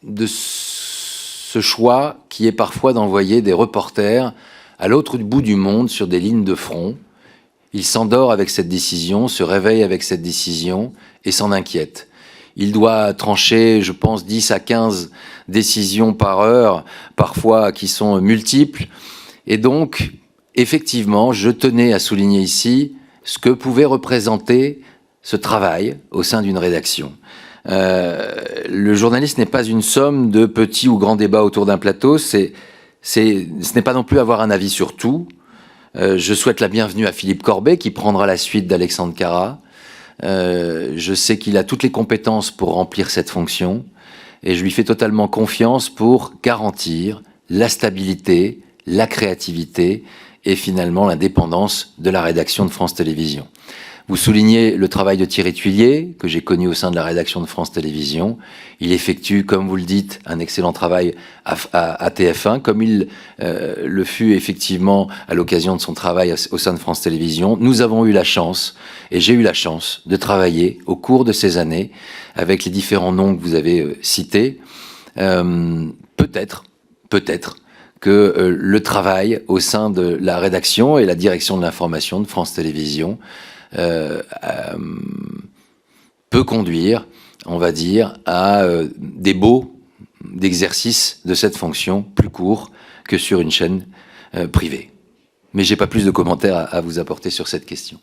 de ce choix qui est parfois d'envoyer des reporters à l'autre bout du monde sur des lignes de front. Il s'endort avec cette décision, se réveille avec cette décision et s'en inquiète. Il doit trancher, je pense, 10 à 15 décisions par heure, parfois qui sont multiples. Et donc, effectivement, je tenais à souligner ici ce que pouvait représenter ce travail au sein d'une rédaction. Le journaliste n'est pas une somme de petits ou grands débats autour d'un plateau, ce n'est pas non plus avoir un avis sur tout. Je souhaite la bienvenue à Philippe Corbet qui prendra la suite d'Alexandre Cara. Je sais qu'il a toutes les compétences pour remplir cette fonction et je lui fais totalement confiance pour garantir la stabilité, la créativité et finalement l'indépendance de la rédaction de France Télévisions. Vous soulignez le travail de Thierry Tuillier, que j'ai connu au sein de la rédaction de France Télévisions. Il effectue, comme vous le dites, un excellent travail à TF1, comme il le fut effectivement à l'occasion de son travail au sein de France Télévisions. Nous avons eu la chance, et j'ai eu la chance, de travailler au cours de ces années avec les différents noms que vous avez cités. Peut-être que le travail au sein de la rédaction et la direction de l'information de France Télévisions peut conduire, on va dire, à des baux d'exercice de cette fonction plus courts que sur une chaîne privée. Mais j'ai pas plus de commentaires à vous apporter sur cette question.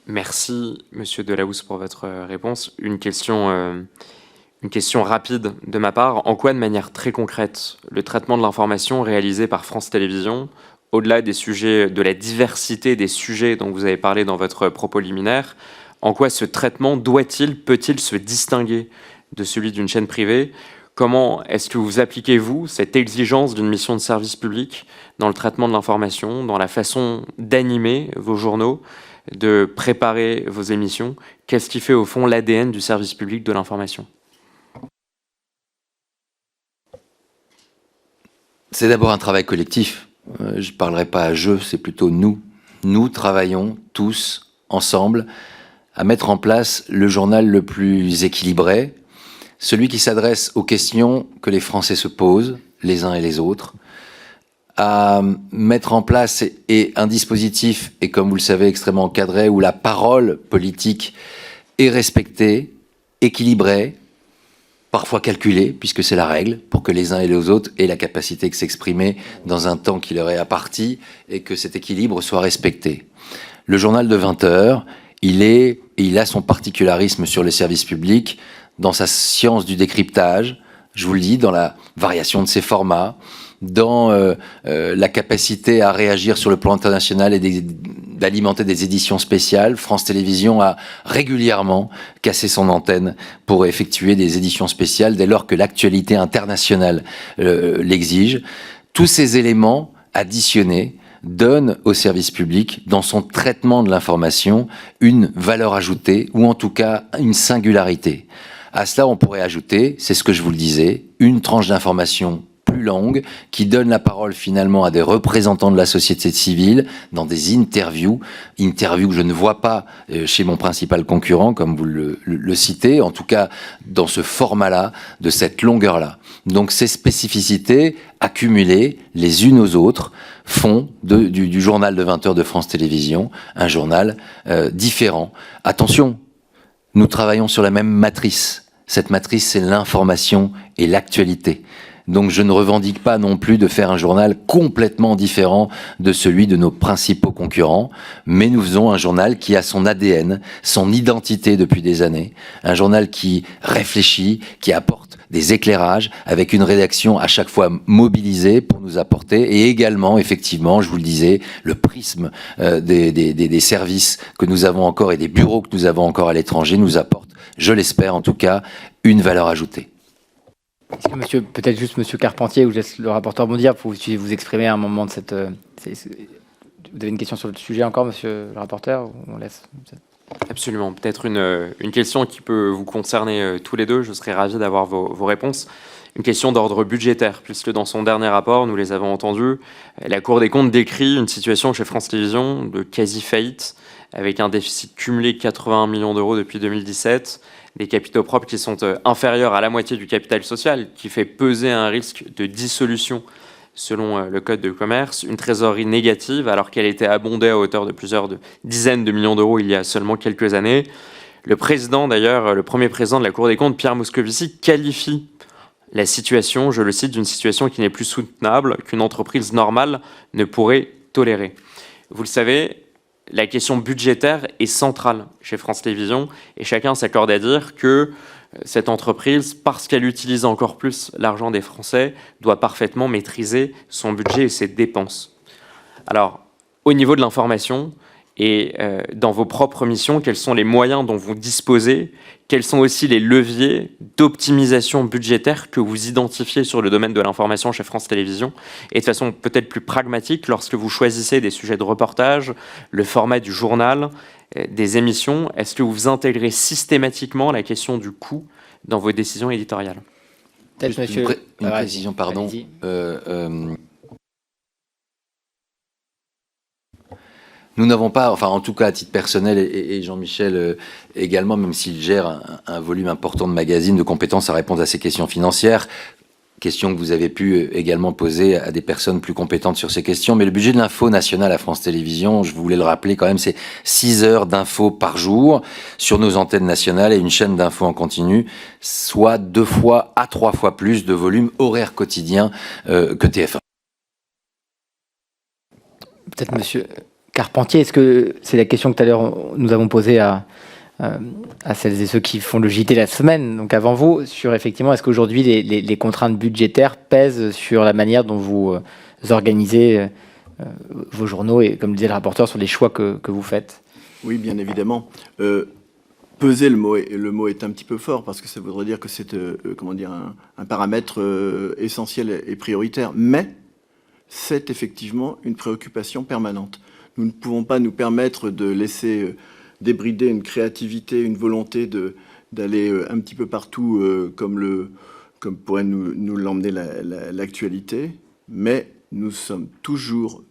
Merci, Monsieur Delahousse, pour votre réponse. Une question rapide de ma part. En quoi, de manière très concrète, le traitement de l'information réalisé par France Télévisions, au-delà des sujets, de la diversité des sujets dont vous avez parlé dans votre propos liminaire, en quoi ce traitement peut-il se distinguer de celui d'une chaîne privée? Comment est-ce que vous appliquez, vous, cette exigence d'une mission de service public dans le traitement de l'information, dans la façon d'animer vos journaux, de préparer vos émissions? Qu'est-ce qui fait, au fond, l'ADN du service public de l'information? C'est d'abord un travail collectif. Je ne parlerai pas à «je», c'est plutôt «nous». Nous travaillons tous ensemble à mettre en place le journal le plus équilibré, celui qui s'adresse aux questions que les Français se posent, les uns et les autres, à mettre en place un dispositif, et comme vous le savez, extrêmement encadré, où la parole politique est respectée, équilibrée, parfois calculée, puisque c'est la règle, pour que les uns et les autres aient la capacité de s'exprimer dans un temps qui leur est imparti, et que cet équilibre soit respecté. Le journal de 20 heures, il a son particularisme sur les services publics, dans sa science du décryptage, je vous le dis, dans la variation de ses formats, dans la capacité à réagir sur le plan international et d'alimenter des éditions spéciales. France Télévisions a régulièrement cassé son antenne pour effectuer des éditions spéciales dès lors que l'actualité internationale l'exige. Tous ces éléments additionnés donnent au service public, dans son traitement de l'information, une valeur ajoutée, ou en tout cas une singularité. À cela, on pourrait ajouter, c'est ce que je vous le disais, une tranche d'information plus longue, qui donne la parole finalement à des représentants de la société civile dans des interviews que je ne vois pas chez mon principal concurrent, comme vous le citez, en tout cas dans ce format-là, de cette longueur-là. Donc ces spécificités accumulées les unes aux autres font du journal de 20 heures de France Télévisions un journal différent. Attention, nous travaillons sur la même matrice. Cette matrice, c'est l'information et l'actualité. Donc je ne revendique pas non plus de faire un journal complètement différent de celui de nos principaux concurrents, mais nous faisons un journal qui a son ADN, son identité depuis des années, un journal qui réfléchit, qui apporte des éclairages, avec une rédaction à chaque fois mobilisée pour nous apporter, et également, effectivement, je vous le disais, le prisme des services que nous avons encore et des bureaux que nous avons encore à l'étranger nous apporte, je l'espère en tout cas, une valeur ajoutée. Est-ce que peut-être juste Monsieur Carpentier, ou je laisse le rapporteur bondir, pour vous exprimer à un moment de cette... vous avez une question sur le sujet encore, Monsieur le rapporteur, ou on laisse... Absolument. Peut-être une question qui peut vous concerner tous les deux. Je serais ravi d'avoir vos réponses. Une question d'ordre budgétaire, puisque dans son dernier rapport, nous les avons entendus, la Cour des comptes décrit une situation chez France Télévisions de quasi-faillite, avec un déficit cumulé de 81 millions d'euros depuis 2017, des capitaux propres qui sont inférieurs à la moitié du capital social, qui fait peser un risque de dissolution selon le Code de commerce, une trésorerie négative alors qu'elle était abondée à hauteur de plusieurs dizaines de millions d'euros il y a seulement quelques années. Le président, d'ailleurs, le premier président de la Cour des comptes, Pierre Moscovici, qualifie la situation, je le cite, d'une situation qui n'est plus soutenable, qu'une entreprise normale ne pourrait tolérer. Vous le savez, la question budgétaire est centrale chez France Télévisions et chacun s'accorde à dire que cette entreprise, parce qu'elle utilise encore plus l'argent des Français, doit parfaitement maîtriser son budget et ses dépenses. Alors, au niveau de l'information et dans vos propres missions, quels sont les moyens dont vous disposez? Quels sont aussi les leviers d'optimisation budgétaire que vous identifiez sur le domaine de l'information chez France Télévisions? Et de façon peut-être plus pragmatique, lorsque vous choisissez des sujets de reportage, le format du journal, des émissions, est-ce que vous intégrez systématiquement la question du coût dans vos décisions éditoriales? Peut-être, monsieur... Une précision, pardon. Nous n'avons pas, enfin en tout cas à titre personnel et Jean-Michel également, même s'il gère un volume important de magazines, de compétences à répondre à ces questions financières, questions que vous avez pu également poser à des personnes plus compétentes sur ces questions. Mais le budget de l'info nationale à France Télévisions, je voulais le rappeler quand même, c'est 6 heures d'infos par jour sur nos antennes nationales et une chaîne d'infos en continu, soit 2 fois à 3 fois plus de volume horaire quotidien que TF1. Peut-être monsieur Carpentier, est-ce que c'est la question que tout à l'heure nous avons posée à celles et ceux qui font le JT la semaine, donc avant vous, sur effectivement, est-ce qu'aujourd'hui les contraintes budgétaires pèsent sur la manière dont vous organisez vos journaux et, comme disait le rapporteur, sur les choix que vous faites? Oui, bien évidemment. Peser, le mot est un petit peu fort, parce que ça voudrait dire que c'est un paramètre essentiel et prioritaire, mais c'est effectivement une préoccupation permanente. Nous ne pouvons pas nous permettre de laisser débrider une créativité, une volonté d'aller un petit peu partout comme pourrait nous l'emmener l'actualité, mais nous sommes toujours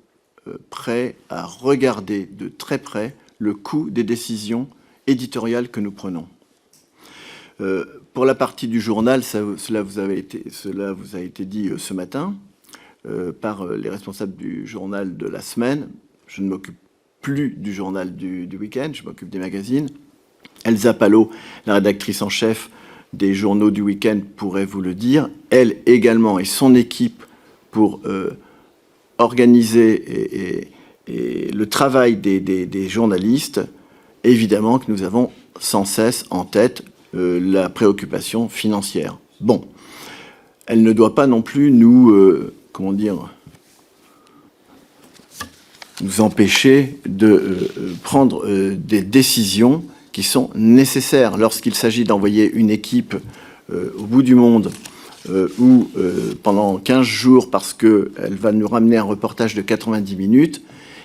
prêts à regarder de très près le coût des décisions éditoriales que nous prenons. Pour la partie du journal, cela vous a été dit ce matin. par les responsables du journal de la semaine. Je ne m'occupe plus du journal du week-end, je m'occupe des magazines. Elsa Palot, la rédactrice en chef des journaux du week-end, pourrait vous le dire. Elle également et son équipe pour organiser et le travail des journalistes. Évidemment que nous avons sans cesse en tête la préoccupation financière. Bon, elle ne doit pas non plus nous, nous empêcher de prendre des décisions qui sont nécessaires lorsqu'il s'agit d'envoyer une équipe au bout du monde ou pendant 15 jours parce qu'elle va nous ramener un reportage de 90 minutes.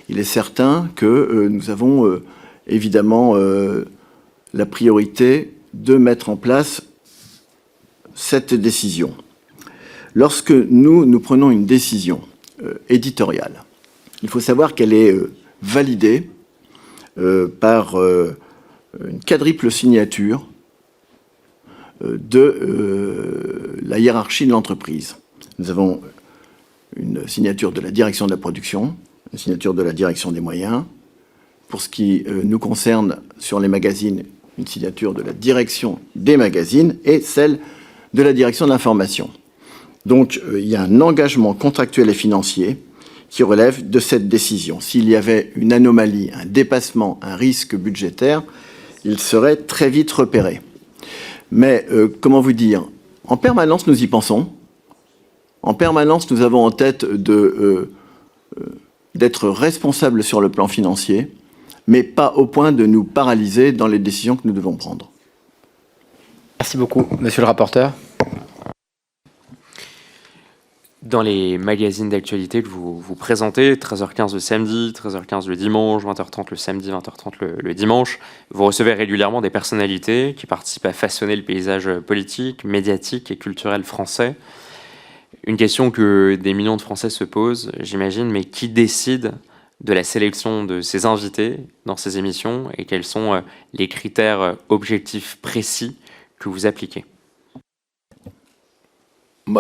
Il est certain que nous avons évidemment la priorité de mettre en place cette décision. Lorsque nous prenons une décision éditoriale, il faut savoir qu'elle est validée par une quadruple signature de la hiérarchie de l'entreprise. Nous avons une signature de la direction de la production, une signature de la direction des moyens. Pour ce qui nous concerne sur les magazines, une signature de la direction des magazines et celle de la direction de l'information. Donc il y a un engagement contractuel et financier qui relève de cette décision. S'il y avait une anomalie, un dépassement, un risque budgétaire, il serait très vite repéré. Mais, comment vous dire, en permanence, nous y pensons. En permanence, nous avons en tête d'être responsables sur le plan financier, mais pas au point de nous paralyser dans les décisions que nous devons prendre. Merci beaucoup, monsieur le rapporteur. Dans les magazines d'actualité que vous présentez, 13h15 le samedi, 13h15 le dimanche, 20h30 le samedi, 20h30 le dimanche, vous recevez régulièrement des personnalités qui participent à façonner le paysage politique, médiatique et culturel français. Une question que des millions de Français se posent, j'imagine, mais qui décide de la sélection de ces invités dans ces émissions et quels sont les critères objectifs précis que vous appliquez?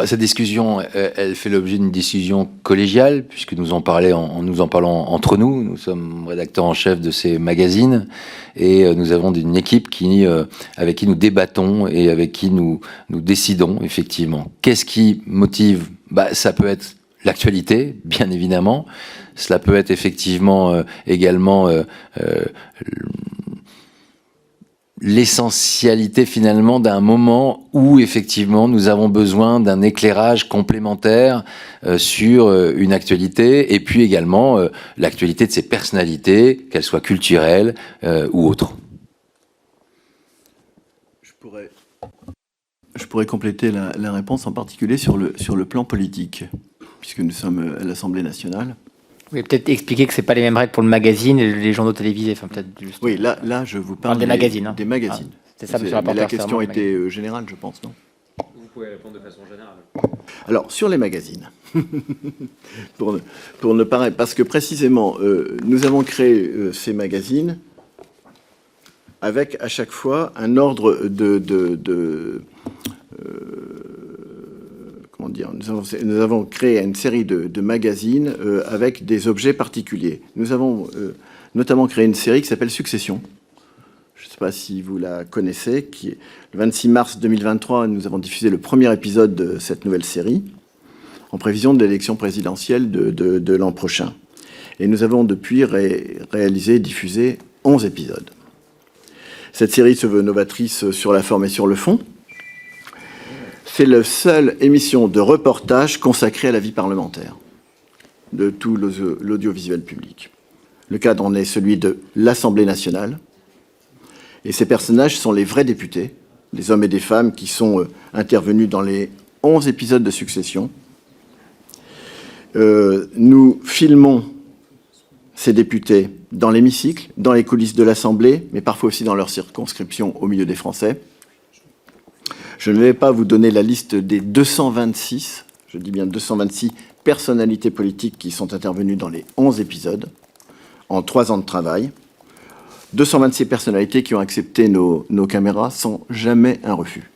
Cette discussion, elle fait l'objet d'une décision collégiale, puisque nous en parlons entre nous. Nous sommes rédacteurs en chef de ces magazines et nous avons une équipe avec qui nous débattons et avec qui nous décidons, effectivement. Qu'est-ce qui motive? Ça peut être l'actualité, bien évidemment. Cela peut être effectivement également l'essentialité finalement d'un moment où effectivement nous avons besoin d'un éclairage complémentaire sur une actualité et puis également l'actualité de ces personnalités, qu'elles soient culturelles ou autres. Je pourrais compléter la réponse en particulier sur le plan politique, puisque nous sommes à l'Assemblée nationale. Vous pouvez peut-être expliquer que ce n'est pas les mêmes règles pour le magazine et les journaux télévisés. Enfin, peut-être juste... Oui, là, je vous parle des magazines. Des magazines. C'est ça, monsieur le mais rapporteur. la question était générale, je pense, non? Vous pouvez répondre de façon générale. Alors, sur les magazines, pour ne pas... Parce que précisément, nous avons créé ces magazines avec, à chaque fois, un ordre comment dire, nous avons créé une série de magazines avec des objets particuliers. Nous avons notamment créé une série qui s'appelle Succession. Je ne sais pas si vous la connaissez. Le 26 mars 2023, nous avons diffusé le premier épisode de cette nouvelle série, en prévision de l'élection présidentielle de l'an prochain. Et nous avons depuis réalisé et diffusé 11 épisodes. Cette série se veut novatrice sur la forme et sur le fond. C'est la seule émission de reportage consacrée à la vie parlementaire de tout l'audiovisuel public. Le cadre en est celui de l'Assemblée nationale. Et ces personnages sont les vrais députés, les hommes et des femmes qui sont intervenus dans les 11 épisodes de Succession. Nous filmons ces députés dans l'hémicycle, dans les coulisses de l'Assemblée, mais parfois aussi dans leur circonscription au milieu des Français. Je ne vais pas vous donner la liste des 226, je dis bien 226 personnalités politiques qui sont intervenues dans les 11 épisodes, en 3 ans de travail. 226 personnalités qui ont accepté nos caméras sans jamais un refus.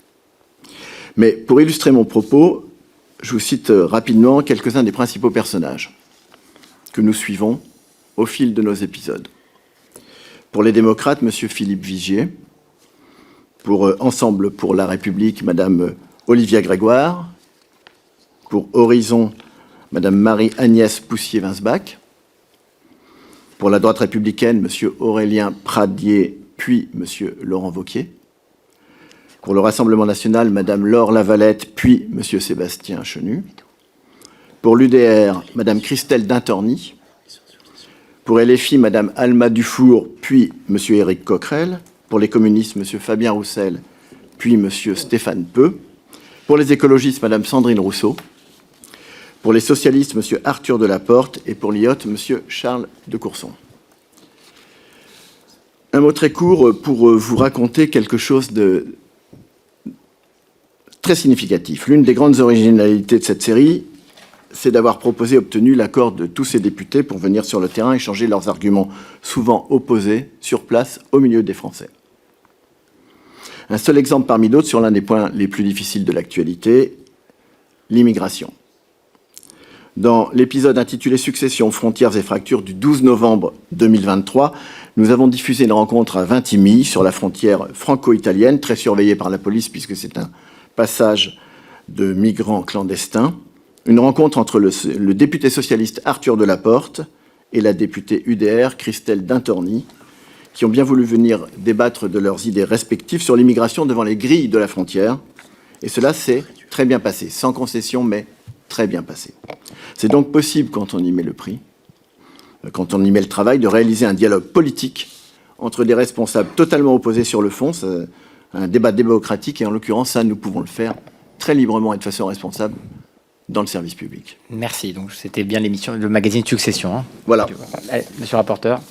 Mais pour illustrer mon propos, je vous cite rapidement quelques-uns des principaux personnages que nous suivons au fil de nos épisodes. Pour les démocrates, M. Philippe Vigier. Pour Ensemble pour la République, Mme Olivia Grégoire. Pour Horizon, Mme Marie-Agnès Poussier-Winsbach. Pour la droite républicaine, M. Aurélien Pradier, puis M. Laurent Wauquiez. Pour le Rassemblement national, Mme Laure Lavalette, puis M. Sébastien Chenu. Pour l'UDR, Mme Christelle Dintorni. Pour LFI, Mme Alma Dufour, puis M. Éric Coquerel. Pour les communistes, M. Fabien Roussel, puis M. Stéphane Peu. Pour les écologistes, Mme Sandrine Rousseau. Pour les socialistes, M. Arthur Delaporte. Et pour l'IOT, M. Charles de Courson. Un mot très court pour vous raconter quelque chose de très significatif. L'une des grandes originalités de cette série, c'est d'avoir proposé et obtenu l'accord de tous ces députés pour venir sur le terrain échanger leurs arguments, souvent opposés, sur place, au milieu des Français. Un seul exemple parmi d'autres sur l'un des points les plus difficiles de l'actualité, l'immigration. Dans l'épisode intitulé « Succession, frontières et fractures » du 12 novembre 2023, nous avons diffusé une rencontre à Vintimille, sur la frontière franco-italienne, très surveillée par la police puisque c'est un passage de migrants clandestins. Une rencontre entre le député socialiste Arthur Delaporte et la députée UDR Christelle Dintorni, qui ont bien voulu venir débattre de leurs idées respectives sur l'immigration devant les grilles de la frontière. Et cela s'est très bien passé, sans concession, mais très bien passé. C'est donc possible, quand on y met le prix, quand on y met le travail, de réaliser un dialogue politique entre des responsables totalement opposés sur le fond, un débat démocratique, et en l'occurrence, ça, nous pouvons le faire très librement et de façon responsable dans le service public. Merci. Donc, c'était bien l'émission, le magazine Succession. Hein. Voilà. Allez, monsieur le rapporteur.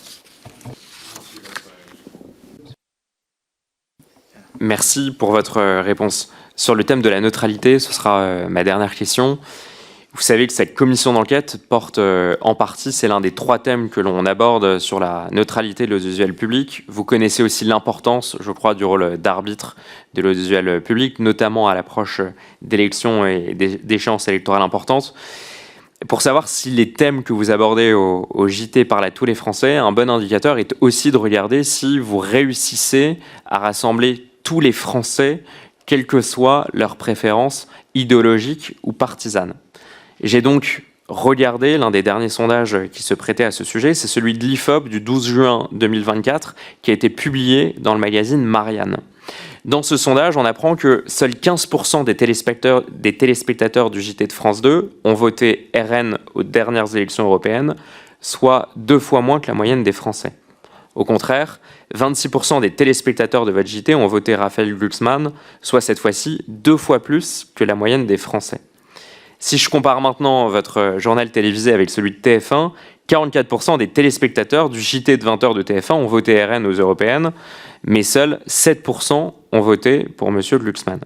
Merci pour votre réponse. Sur le thème de la neutralité, ce sera ma dernière question. Vous savez que cette commission d'enquête porte en partie, c'est l'un des 3 thèmes que l'on aborde sur la neutralité de l'audiovisuel public. Vous connaissez aussi l'importance, je crois, du rôle d'arbitre de l'audiovisuel public, notamment à l'approche d'élections et d'échéances électorales importantes. Pour savoir si les thèmes que vous abordez au JT parlent à tous les Français, un bon indicateur est aussi de regarder si vous réussissez à rassembler tous les Français, quelles que soient leurs préférences idéologiques ou partisanes. J'ai donc regardé l'un des derniers sondages qui se prêtait à ce sujet, c'est celui de l'IFOP du 12 juin 2024, qui a été publié dans le magazine Marianne. Dans ce sondage, on apprend que seuls 15% des téléspectateurs du JT de France 2 ont voté RN aux dernières élections européennes, soit 2 fois moins que la moyenne des Français. Au contraire, 26% des téléspectateurs de votre JT ont voté Raphaël Glucksmann, soit cette fois-ci 2 fois plus que la moyenne des Français. Si je compare maintenant votre journal télévisé avec celui de TF1, 44% des téléspectateurs du JT de 20h de TF1 ont voté RN aux européennes, mais seuls 7% ont voté pour M. Glucksmann.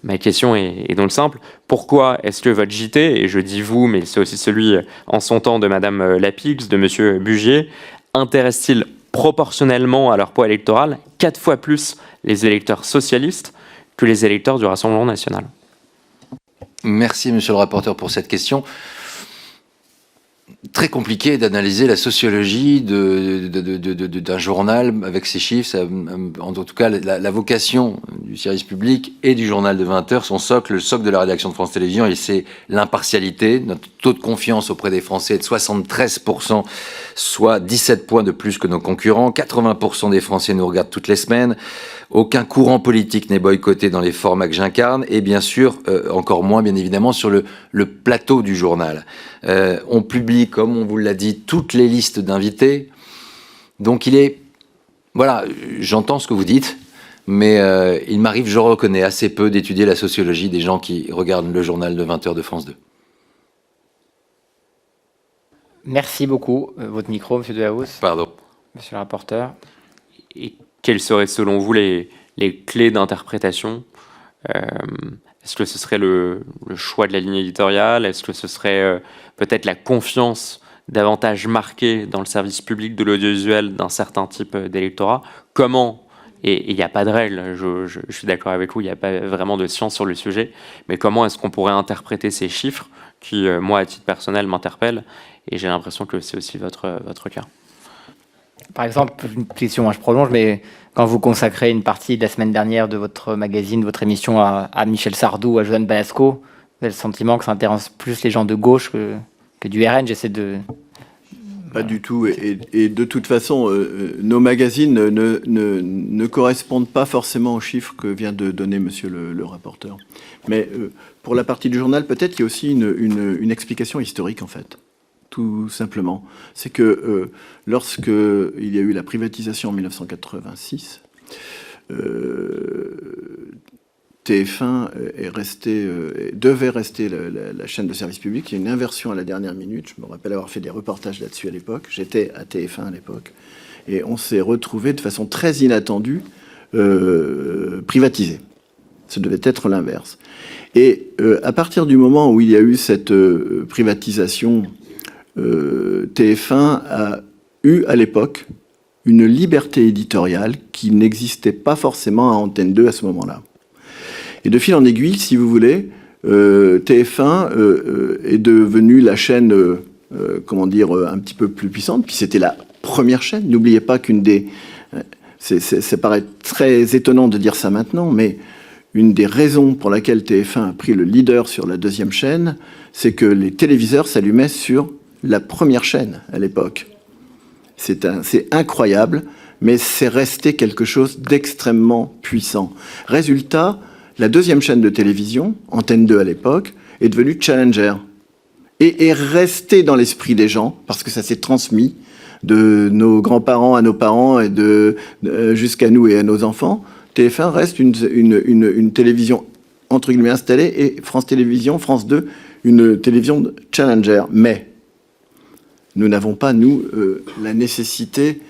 Ma question est donc simple. Pourquoi est-ce que votre JT, et je dis vous, mais c'est aussi celui en son temps de Mme Lapix, de M. Bugier, intéresse-t-il proportionnellement à leur poids électoral 4 fois plus les électeurs socialistes que les électeurs du Rassemblement national? Merci, monsieur le rapporteur, pour cette question. Très compliqué d'analyser la sociologie d'un journal avec ces chiffres. En tout cas, la vocation du service public et du journal de 20 heures, son socle, le socle de la rédaction de France Télévisions, et c'est l'impartialité. Notre taux de confiance auprès des Français est de 73%, soit 17 points de plus que nos concurrents. 80% des Français nous regardent toutes les semaines. Aucun courant politique n'est boycotté dans les formats que j'incarne, et bien sûr, encore moins, bien évidemment, sur le plateau du journal. On publie, comme on vous l'a dit, toutes les listes d'invités. Donc voilà, j'entends ce que vous dites, mais il m'arrive, je reconnais assez peu d'étudier la sociologie des gens qui regardent le journal de 20 heures de France 2. Merci beaucoup. Votre micro, M. Delahousse. Pardon. Monsieur le rapporteur. Et quelles seraient selon vous les clés d'interprétation? Est-ce que ce serait le choix de la ligne éditoriale? Est-ce que ce serait peut-être la confiance davantage marquée dans le service public de l'audiovisuel d'un certain type d'électorat? Comment Et il n'y a pas de règle, je suis d'accord avec vous, il n'y a pas vraiment de science sur le sujet, mais comment est-ce qu'on pourrait interpréter ces chiffres qui, moi, à titre personnel, m'interpellent, et j'ai l'impression que c'est aussi votre cas. Par exemple, une question, je prolonge, mais quand vous consacrez une partie de la semaine dernière de votre magazine, de votre émission à Michel Sardou, à Joanne Balasco, vous avez le sentiment que ça intéresse plus les gens de gauche que du RN. J'essaie de... Pas du tout. Et de toute façon, nos magazines ne correspondent pas forcément aux chiffres que vient de donner monsieur le rapporteur. Mais pour la partie du journal, peut-être qu'il y a aussi une explication historique, en fait. Tout simplement. C'est que lorsque il y a eu la privatisation en 1986, TF1 devait rester la chaîne de service public. Il y a une inversion à la dernière minute. Je me rappelle avoir fait des reportages là-dessus à l'époque. J'étais à TF1 à l'époque. Et on s'est retrouvé de façon très inattendue privatisé. Ça devait être l'inverse. Et à partir du moment où il y a eu cette privatisation, TF1 a eu à l'époque une liberté éditoriale qui n'existait pas forcément à Antenne 2 à ce moment-là. Et de fil en aiguille, si vous voulez, TF1 est devenue la chaîne, un petit peu plus puissante. Puis c'était la première chaîne. N'oubliez pas qu'une des... ça paraît très étonnant de dire ça maintenant, mais une des raisons pour laquelle TF1 a pris le leader sur la deuxième chaîne, c'est que les téléviseurs s'allumaient sur la première chaîne à l'époque. C'est incroyable, mais c'est resté quelque chose d'extrêmement puissant. Résultat, la deuxième chaîne de télévision, Antenne 2 à l'époque, est devenue Challenger. Et est restée dans l'esprit des gens, parce que ça s'est transmis de nos grands-parents à nos parents et jusqu'à nous et à nos enfants. TF1 reste une télévision entre guillemets installée et France Télévisions, France 2, une télévision de Challenger. Mais nous n'avons pas, nous, la nécessité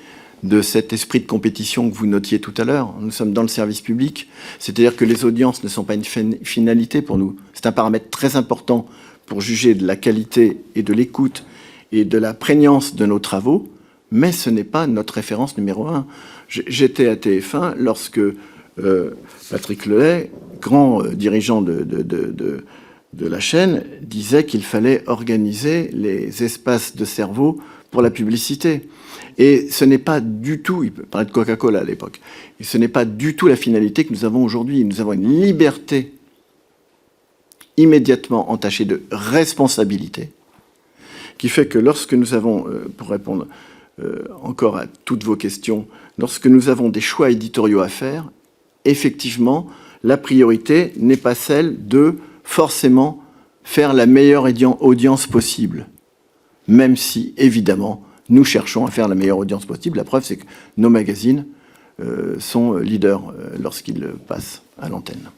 de cet esprit de compétition que vous notiez tout à l'heure. Nous sommes dans le service public, c'est-à-dire que les audiences ne sont pas une finalité pour nous. C'est un paramètre très important pour juger de la qualité et de l'écoute et de la prégnance de nos travaux, mais ce n'est pas notre référence numéro un. J'étais à TF1 lorsque Patrick Lelay, grand dirigeant de la chaîne, disait qu'il fallait organiser les espaces de cerveau pour la publicité. Et ce n'est pas du tout, il parlait de Coca-Cola à l'époque, et ce n'est pas du tout la finalité que nous avons aujourd'hui. Nous avons une liberté immédiatement entachée de responsabilité, qui fait que lorsque nous avons, pour répondre encore à toutes vos questions, lorsque nous avons des choix éditoriaux à faire, effectivement, la priorité n'est pas celle de forcément faire la meilleure audience possible, même si, évidemment, nous cherchons à faire la meilleure audience possible. La preuve, c'est que nos magazines sont leaders lorsqu'ils passent à l'antenne.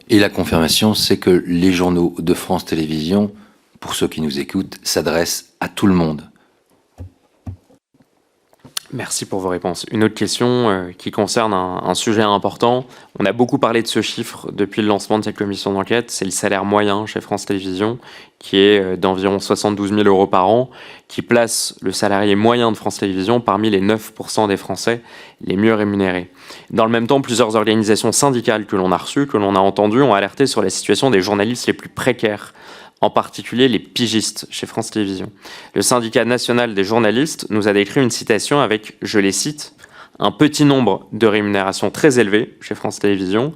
Et la confirmation, c'est que les journaux de France Télévisions, pour ceux qui nous écoutent, s'adressent à tout le monde. Merci pour vos réponses. Une autre question qui concerne un sujet important. On a beaucoup parlé de ce chiffre depuis le lancement de cette commission d'enquête. C'est le salaire moyen chez France Télévisions, qui est d'environ 72 000 € par an, qui place le salarié moyen de France Télévisions parmi les 9% des Français les mieux rémunérés. Dans le même temps, plusieurs organisations syndicales que l'on a reçues, que l'on a entendues, ont alerté sur la situation des journalistes les plus précaires, en particulier les pigistes chez France Télévisions. Le syndicat national des journalistes nous a décrit une citation avec, je les cite, « un petit nombre de rémunérations très élevées chez France Télévisions ».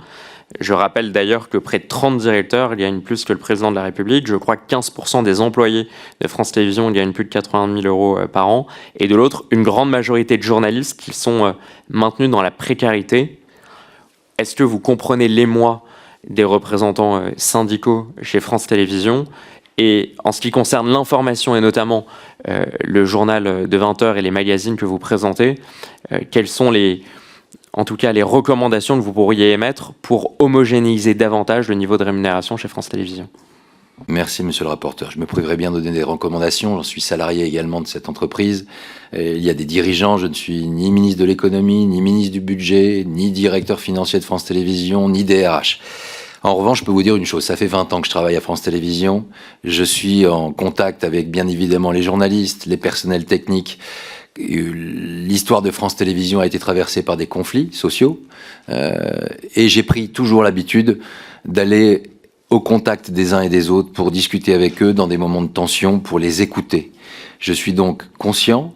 Je rappelle d'ailleurs que près de 30 directeurs gagnent plus que le président de la République. Je crois que 15% des employés de France Télévisions gagnent plus de 80 000 € par an. Et de l'autre, une grande majorité de journalistes qui sont maintenus dans la précarité. Est-ce que vous comprenez l'émoi des représentants syndicaux chez France Télévisions? Et en ce qui concerne l'information et notamment le journal de 20h et les magazines que vous présentez, quelles sont les recommandations que vous pourriez émettre pour homogénéiser davantage le niveau de rémunération chez France Télévisions? Merci, monsieur le rapporteur. Je me priverai bien de donner des recommandations. J'en suis salarié également de cette entreprise. Il y a des dirigeants. Je ne suis ni ministre de l'économie, ni ministre du budget, ni directeur financier de France Télévisions, ni DRH. En revanche, je peux vous dire une chose. Ça fait 20 ans que je travaille à France Télévisions. Je suis en contact avec, bien évidemment, les journalistes, les personnels techniques. L'histoire de France Télévisions a été traversée par des conflits sociaux et j'ai pris toujours l'habitude d'aller au contact des uns et des autres pour discuter avec eux dans des moments de tension, pour les écouter. Je suis donc conscient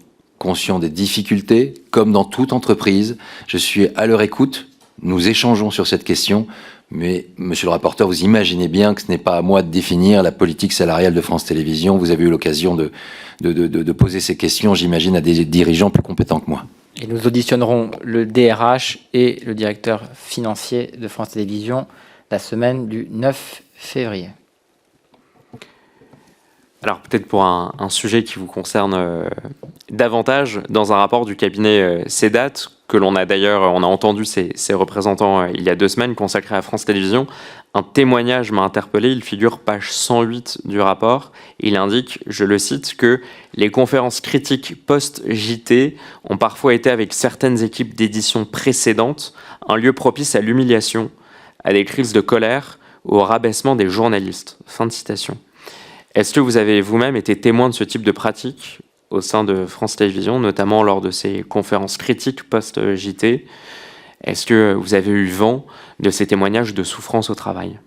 des difficultés, comme dans toute entreprise. Je suis à leur écoute, nous échangeons sur cette question, mais monsieur le rapporteur, vous imaginez bien que ce n'est pas à moi de définir la politique salariale de France Télévisions. Vous avez eu l'occasion de poser ces questions, j'imagine, à des dirigeants plus compétents que moi. Et nous auditionnerons le DRH et le directeur financier de France Télévisions la semaine du 9 février. Alors peut-être pour un sujet qui vous concerne davantage, dans un rapport du cabinet CEDAT, que l'on a d'ailleurs, on a entendu ses représentants il y a 2 semaines, consacré à France Télévisions, un témoignage m'a interpellé, il figure page 108 du rapport, il indique, je le cite, que les conférences critiques post-JT ont parfois été, avec certaines équipes d'édition précédentes, un lieu propice à l'humiliation, à des crises de colère ou au rabaissement des journalistes. Fin de citation. Est-ce que vous avez vous-même été témoin de ce type de pratique au sein de France Télévisions, notamment lors de ces conférences critiques post-JT? Est-ce que vous avez eu vent de ces témoignages de souffrance au travail?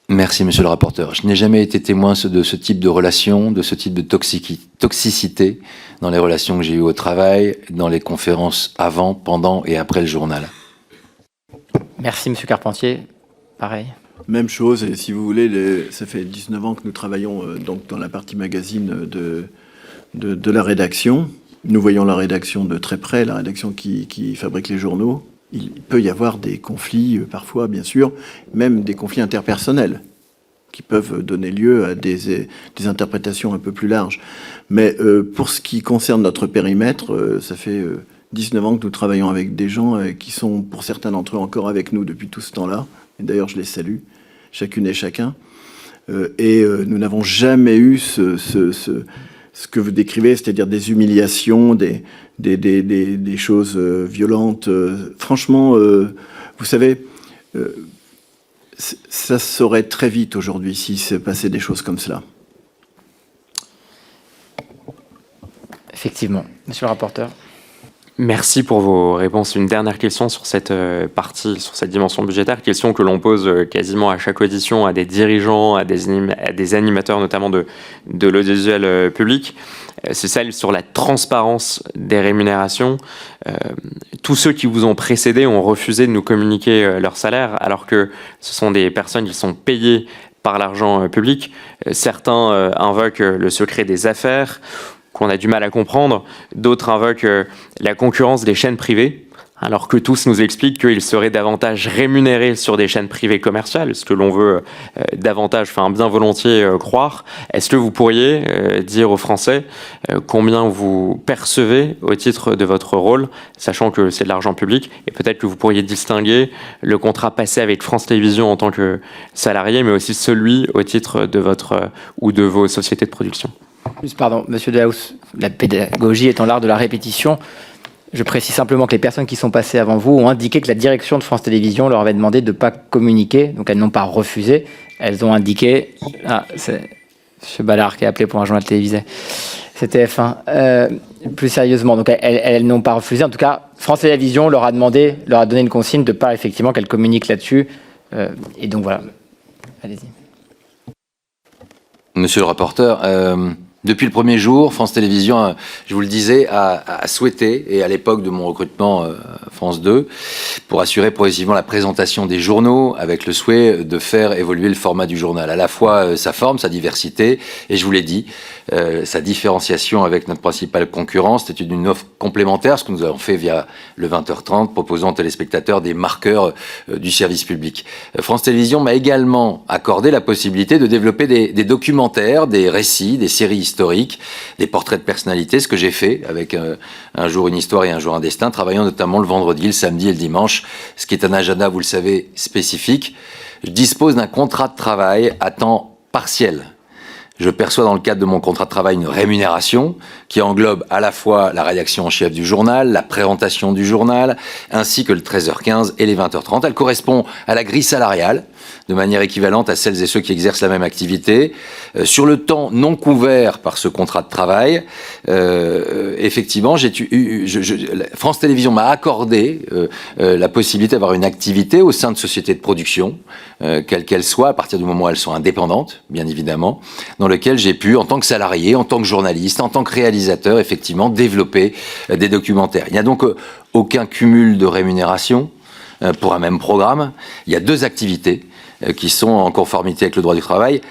Merci, monsieur le rapporteur. Je n'ai jamais été témoin de ce type de relation, de ce type de toxicité dans les relations que j'ai eues au travail, dans les conférences avant, pendant et après le journal. Merci, monsieur Carpentier. Pareil. Même chose, et si vous voulez, ça fait 19 ans que nous travaillons donc dans la partie magazine de la rédaction. Nous voyons la rédaction de très près, la rédaction qui fabrique les journaux. Il peut y avoir des conflits, parfois, bien sûr, même des conflits interpersonnels, qui peuvent donner lieu à des interprétations un peu plus larges. Mais pour ce qui concerne notre périmètre, ça fait 19 ans que nous travaillons avec des gens qui sont, pour certains d'entre eux, encore avec nous depuis tout ce temps-là. Et d'ailleurs, je les salue, chacune et chacun. Nous n'avons jamais eu ce que vous décrivez, c'est-à-dire des humiliations, des choses violentes. Franchement, vous savez, ça se saurait très vite aujourd'hui s'il se passait des choses comme cela. Effectivement. Monsieur le rapporteur. Merci pour vos réponses. Une dernière question sur cette partie, sur cette dimension budgétaire, question que l'on pose quasiment à chaque audition à des dirigeants, à des animateurs notamment de l'audiovisuel public. C'est celle sur la transparence des rémunérations. Tous ceux qui vous ont précédé ont refusé de nous communiquer leur salaire, alors que ce sont des personnes qui sont payées par l'argent public. Certains invoquent le secret des affaires, qu'on a du mal à comprendre. D'autres invoquent la concurrence des chaînes privées, alors que tous nous expliquent qu'ils seraient davantage rémunérés sur des chaînes privées commerciales, ce que l'on veut davantage, enfin bien volontiers croire. Est-ce que vous pourriez dire aux Français combien vous percevez au titre de votre rôle, sachant que c'est de l'argent public, et peut-être que vous pourriez distinguer le contrat passé avec France Télévisions en tant que salarié, mais aussi celui au titre de votre ou de vos sociétés de production? Pardon, monsieur Dehaus, la pédagogie étant l'art de la répétition, je précise simplement que les personnes qui sont passées avant vous ont indiqué que la direction de France Télévisions leur avait demandé de ne pas communiquer, donc elles n'ont pas refusé, elles ont indiqué... Ah, c'est M. Ballard qui a appelé pour un journal télévisé, c'était F1. Plus sérieusement, donc elles n'ont pas refusé, en tout cas, France Télévisions leur a donné une consigne de ne pas effectivement qu'elles communiquent là-dessus, et donc voilà, allez-y. Monsieur le rapporteur, depuis le premier jour, France Télévisions, je vous le disais, a souhaité, et à l'époque de mon recrutement France 2, pour assurer progressivement la présentation des journaux, avec le souhait de faire évoluer le format du journal, à la fois sa forme, sa diversité, et je vous l'ai dit, sa différenciation avec notre principale concurrence. C'était une offre complémentaire, ce que nous avons fait via le 20h30, proposant aux téléspectateurs des marqueurs du service public. France Télévisions m'a également accordé la possibilité de développer des documentaires, des récits, des séries historiques, des portraits de personnalités, ce que j'ai fait avec Un jour une histoire et Un jour un destin, travaillant notamment le vendredi, le samedi et le dimanche, ce qui est un agenda, vous le savez, spécifique. Je dispose d'un contrat de travail à temps partiel. Je perçois dans le cadre de mon contrat de travail une rémunération qui englobe à la fois la rédaction en chef du journal, la présentation du journal, ainsi que le 13h15 et les 20h30. Elle correspond à la grille salariale de manière équivalente à celles et ceux qui exercent la même activité. Sur le temps non couvert par ce contrat de travail, effectivement, France Télévisions m'a accordé la possibilité d'avoir une activité au sein de sociétés de production, quelle qu'elle soit, à partir du moment où elles sont indépendantes, bien évidemment, dans lequel j'ai pu, en tant que salarié, en tant que journaliste, en tant que réalisateur, effectivement, développer des documentaires. Il n'y a donc aucun cumul de rémunération pour un même programme. Il y a 2 activités qui sont en conformité avec le droit du travail.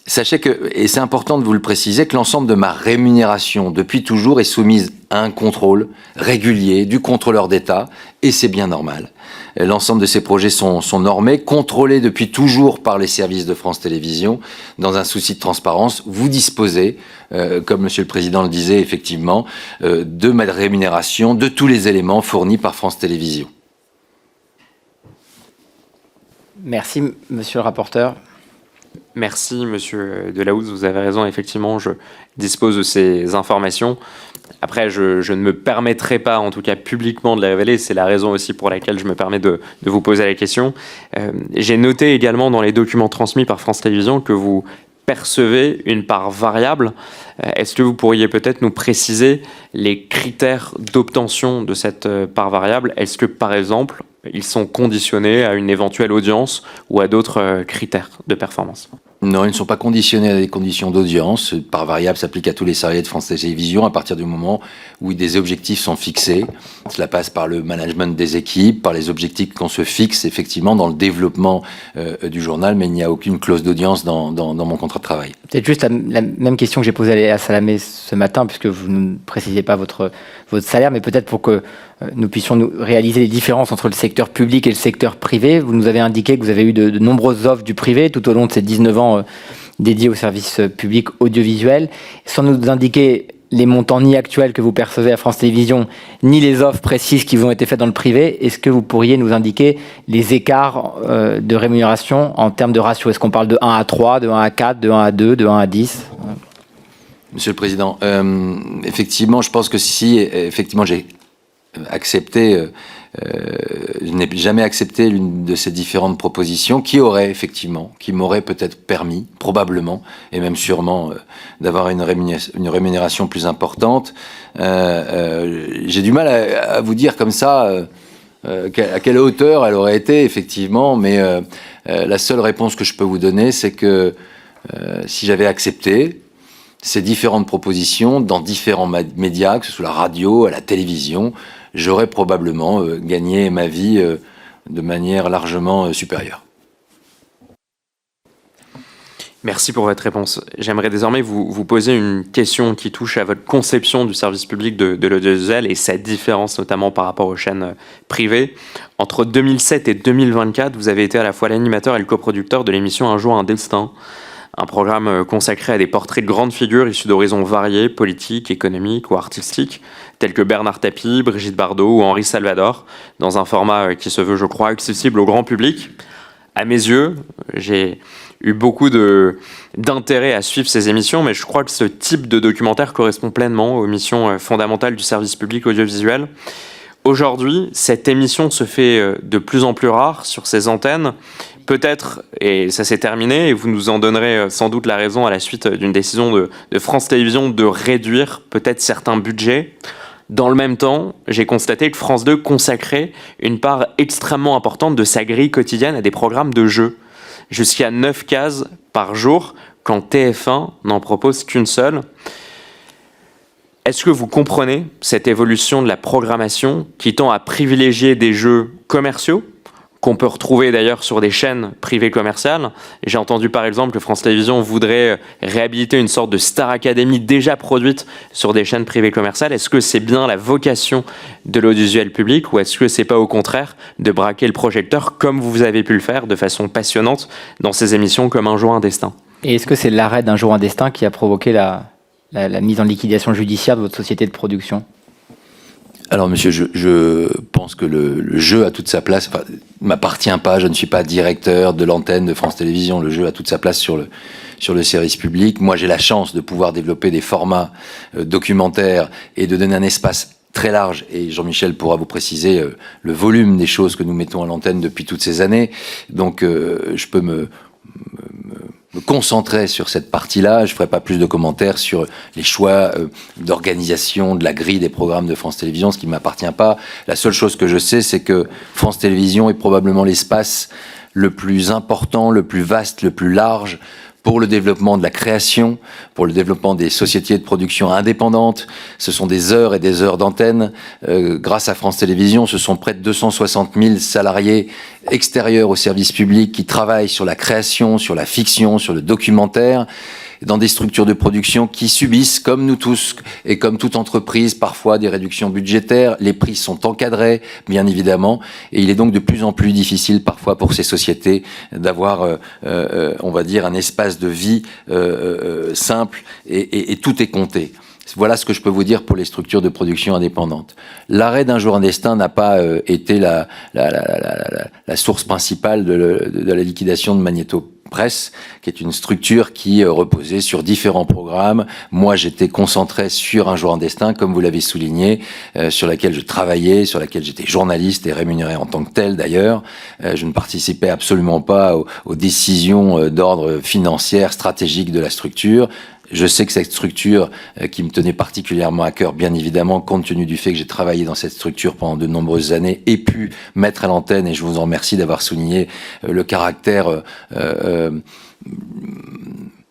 Sachez que, et c'est important de vous le préciser, que l'ensemble de ma rémunération, depuis toujours, est soumise à un contrôle régulier du contrôleur d'État, et c'est bien normal. L'ensemble de ces projets sont normés, contrôlés depuis toujours par les services de France Télévisions. Dans un souci de transparence, vous disposez, comme Monsieur le Président le disait effectivement, de ma rémunération, de tous les éléments fournis par France Télévisions. Merci, monsieur le rapporteur. Merci, monsieur Delahousse, vous avez raison, effectivement, je dispose de ces informations. Après, je ne me permettrai pas, en tout cas publiquement, de les révéler. C'est la raison aussi pour laquelle je me permets de vous poser la question. J'ai noté également dans les documents transmis par France Télévisions que vous percevez une part variable. Est-ce que vous pourriez peut-être nous préciser les critères d'obtention de cette part variable? Est-ce que, par exemple, ils sont conditionnés à une éventuelle audience ou à d'autres critères de performance? Non, ils ne sont pas conditionnés à des conditions d'audience. Part variable s'applique à tous les salariés de France Télévisions à partir du moment où des objectifs sont fixés. Cela passe par le management des équipes, par les objectifs qu'on se fixe effectivement dans le développement du journal, mais il n'y a aucune clause d'audience dans mon contrat de travail. Peut-être juste la même question que j'ai posée à Léa Salamé ce matin, puisque vous ne précisiez pas votre salaire, mais peut-être pour que nous puissions nous réaliser les différences entre le secteur public et le secteur privé. Vous nous avez indiqué que vous avez eu de nombreuses offres du privé tout au long de ces 19 ans dédiés au service public audiovisuel, sans nous indiquer les montants ni actuels que vous percevez à France Télévisions, ni les offres précises qui vous ont été faites dans le privé. Est-ce que vous pourriez nous indiquer les écarts de rémunération en termes de ratio? Est-ce qu'on parle de 1 à 3, de 1 à 4, de 1 à 2, de 1 à 10? Monsieur le Président, effectivement, je pense que si effectivement j'ai accepté, je n'ai jamais accepté l'une de ces différentes propositions qui m'aurait peut-être permis, probablement, et même sûrement, d'avoir une rémunération plus importante. J'ai du mal à vous dire comme ça à quelle hauteur elle aurait été, effectivement, mais la seule réponse que je peux vous donner, c'est que si j'avais accepté ces différentes propositions dans différents médias, que ce soit la radio, à la télévision, j'aurais probablement gagné ma vie de manière largement supérieure. Merci pour votre réponse. J'aimerais désormais vous poser une question qui touche à votre conception du service public de l'audiovisuel et sa différence notamment par rapport aux chaînes privées. Entre 2007 et 2024, vous avez été à la fois l'animateur et le coproducteur de l'émission Un jour un destin, un programme consacré à des portraits de grandes figures issus d'horizons variés, politiques, économiques ou artistiques, tels que Bernard Tapie, Brigitte Bardot ou Henri Salvador, dans un format qui se veut, je crois, accessible au grand public. À mes yeux, j'ai eu beaucoup d'intérêt à suivre ces émissions, mais je crois que ce type de documentaire correspond pleinement aux missions fondamentales du service public audiovisuel. Aujourd'hui, cette émission se fait de plus en plus rare sur ces antennes. Peut-être, et ça s'est terminé, et vous nous en donnerez sans doute la raison à la suite d'une décision de France Télévisions de réduire peut-être certains budgets. Dans le même temps, j'ai constaté que France 2 consacrait une part extrêmement importante de sa grille quotidienne à des programmes de jeux, jusqu'à 9 cases par jour, quand TF1 n'en propose qu'une seule. Est-ce que vous comprenez cette évolution de la programmation qui tend à privilégier des jeux commerciaux, qu'on peut retrouver d'ailleurs sur des chaînes privées commerciales? J'ai entendu par exemple que France Télévisions voudrait réhabiliter une sorte de Star Academy déjà produite sur des chaînes privées commerciales. Est-ce que c'est bien la vocation de l'audiovisuel public ou est-ce que c'est pas au contraire de braquer le projecteur comme vous avez pu le faire de façon passionnante dans ces émissions comme Un jour un destin? Et est-ce que c'est l'arrêt d'Un jour un destin qui a provoqué la mise en liquidation judiciaire de votre société de production? Alors, monsieur, je pense que le jeu a toute sa place. Enfin, m'appartient pas. Je ne suis pas directeur de l'antenne de France Télévisions. Le jeu a toute sa place sur le service public. Moi, j'ai la chance de pouvoir développer des formats documentaires et de donner un espace très large, et Jean-Michel pourra vous préciser le volume des choses que nous mettons à l'antenne depuis toutes ces années. Donc je peux me concentrer sur cette partie-là. Je ne ferai pas plus de commentaires sur les choix d'organisation de la grille des programmes de France Télévisions, ce qui ne m'appartient pas. La seule chose que je sais, c'est que France Télévisions est probablement l'espace le plus important, le plus vaste, le plus large pour le développement de la création, pour le développement des sociétés de production indépendantes. Ce sont des heures et des heures d'antenne. Grâce à France Télévisions, ce sont près de 260 000 salariés extérieurs au service public qui travaillent sur la création, sur la fiction, sur le documentaire, dans des structures de production qui subissent, comme nous tous, et comme toute entreprise, parfois des réductions budgétaires. Les prix sont encadrés, bien évidemment, et il est donc de plus en plus difficile parfois pour ces sociétés d'avoir, on va dire, un espace de vie simple, et tout est compté. Voilà ce que je peux vous dire pour les structures de production indépendantes. L'arrêt d'Un jour un destin n'a pas été la source principale de la liquidation de Magnéto Presse, qui est une structure qui reposait sur différents programmes. Moi, j'étais concentré sur Un jour un destin, comme vous l'avez souligné, sur laquelle je travaillais, sur laquelle j'étais journaliste et rémunéré en tant que tel d'ailleurs. Je ne participais absolument pas aux décisions d'ordre financier, stratégique de la structure. Je sais que cette structure, qui me tenait particulièrement à cœur, bien évidemment, compte tenu du fait que j'ai travaillé dans cette structure pendant de nombreuses années, et pu mettre à l'antenne, et je vous en remercie d'avoir souligné le caractère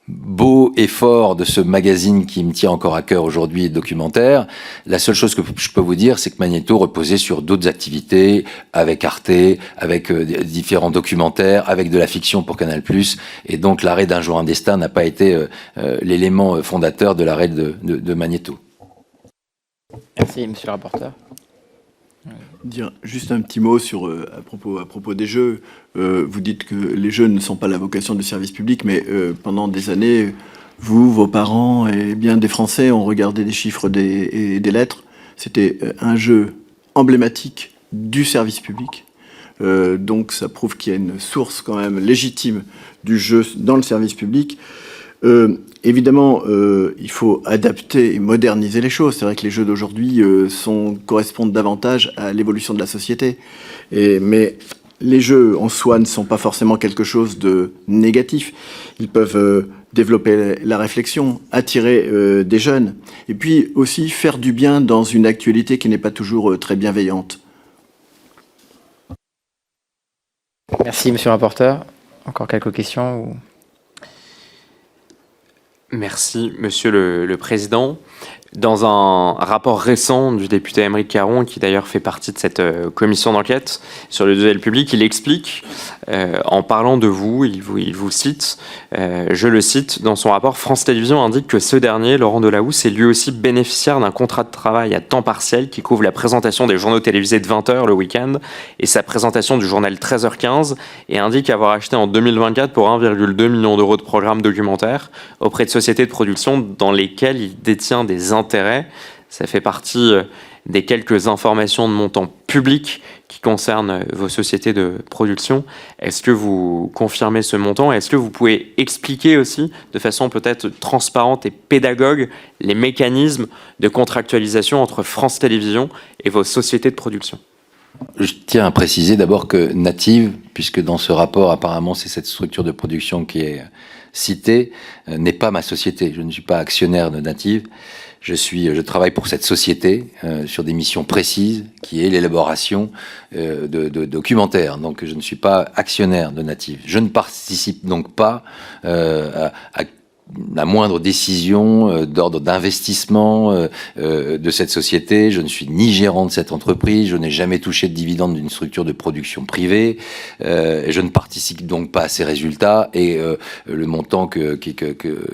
beau et fort de ce magazine qui me tient encore à cœur aujourd'hui, documentaire. La seule chose que je peux vous dire, c'est que Magnéto reposait sur d'autres activités, avec Arte, avec différents documentaires, avec de la fiction pour Canal+, et donc l'arrêt d'Un jour un destin n'a pas été l'élément fondateur de l'arrêt de Magnéto. Merci, monsieur le rapporteur. Dire juste un petit mot sur, à propos des jeux. Vous dites que les jeux ne sont pas la vocation du service public, mais pendant des années, vous, vos parents et bien des Français ont regardé des chiffres et des lettres. C'était un jeu emblématique du service public. Donc ça prouve qu'il y a une source quand même légitime du jeu dans le service public. Évidemment, il faut adapter et moderniser les choses. C'est vrai que les jeux d'aujourd'hui correspondent davantage à l'évolution de la société. Mais les jeux en soi ne sont pas forcément quelque chose de négatif. Ils peuvent développer la réflexion, attirer des jeunes, et puis aussi faire du bien dans une actualité qui n'est pas toujours très bienveillante. Merci, monsieur le rapporteur. Encore quelques questions ou... Merci, Monsieur le Président. Dans un rapport récent du député Aymeric Caron, qui d'ailleurs fait partie de cette commission d'enquête sur le duel public, il explique, en parlant de vous, il vous cite, je le cite, dans son rapport, France Télévisions indique que ce dernier, Laurent Delahousse, est lui aussi bénéficiaire d'un contrat de travail à temps partiel qui couvre la présentation des journaux télévisés de 20h le week-end et sa présentation du journal 13h15, et indique avoir acheté en 2024 pour 1,2 million d'euros de programmes documentaires auprès de sociétés de production dans lesquelles il détient des intérêts. Ça fait partie des quelques informations de montant public qui concernent vos sociétés de production. Est-ce que vous confirmez ce montant? Est-ce que vous pouvez expliquer aussi, de façon peut-être transparente et pédagogue, les mécanismes de contractualisation entre France Télévisions et vos sociétés de production? Je tiens à préciser d'abord que Native, puisque dans ce rapport apparemment c'est cette structure de production qui est citée, n'est pas ma société. Je ne suis pas actionnaire de Native. Je travaille pour cette société sur des missions précises, qui est l'élaboration de documentaires. Donc je ne suis pas actionnaire de Native. Je ne participe donc pas à la moindre décision d'ordre d'investissement de cette société. Je ne suis ni gérant de cette entreprise, je n'ai jamais touché de dividende d'une structure de production privée, je ne participe donc pas à ces résultats, et le montant que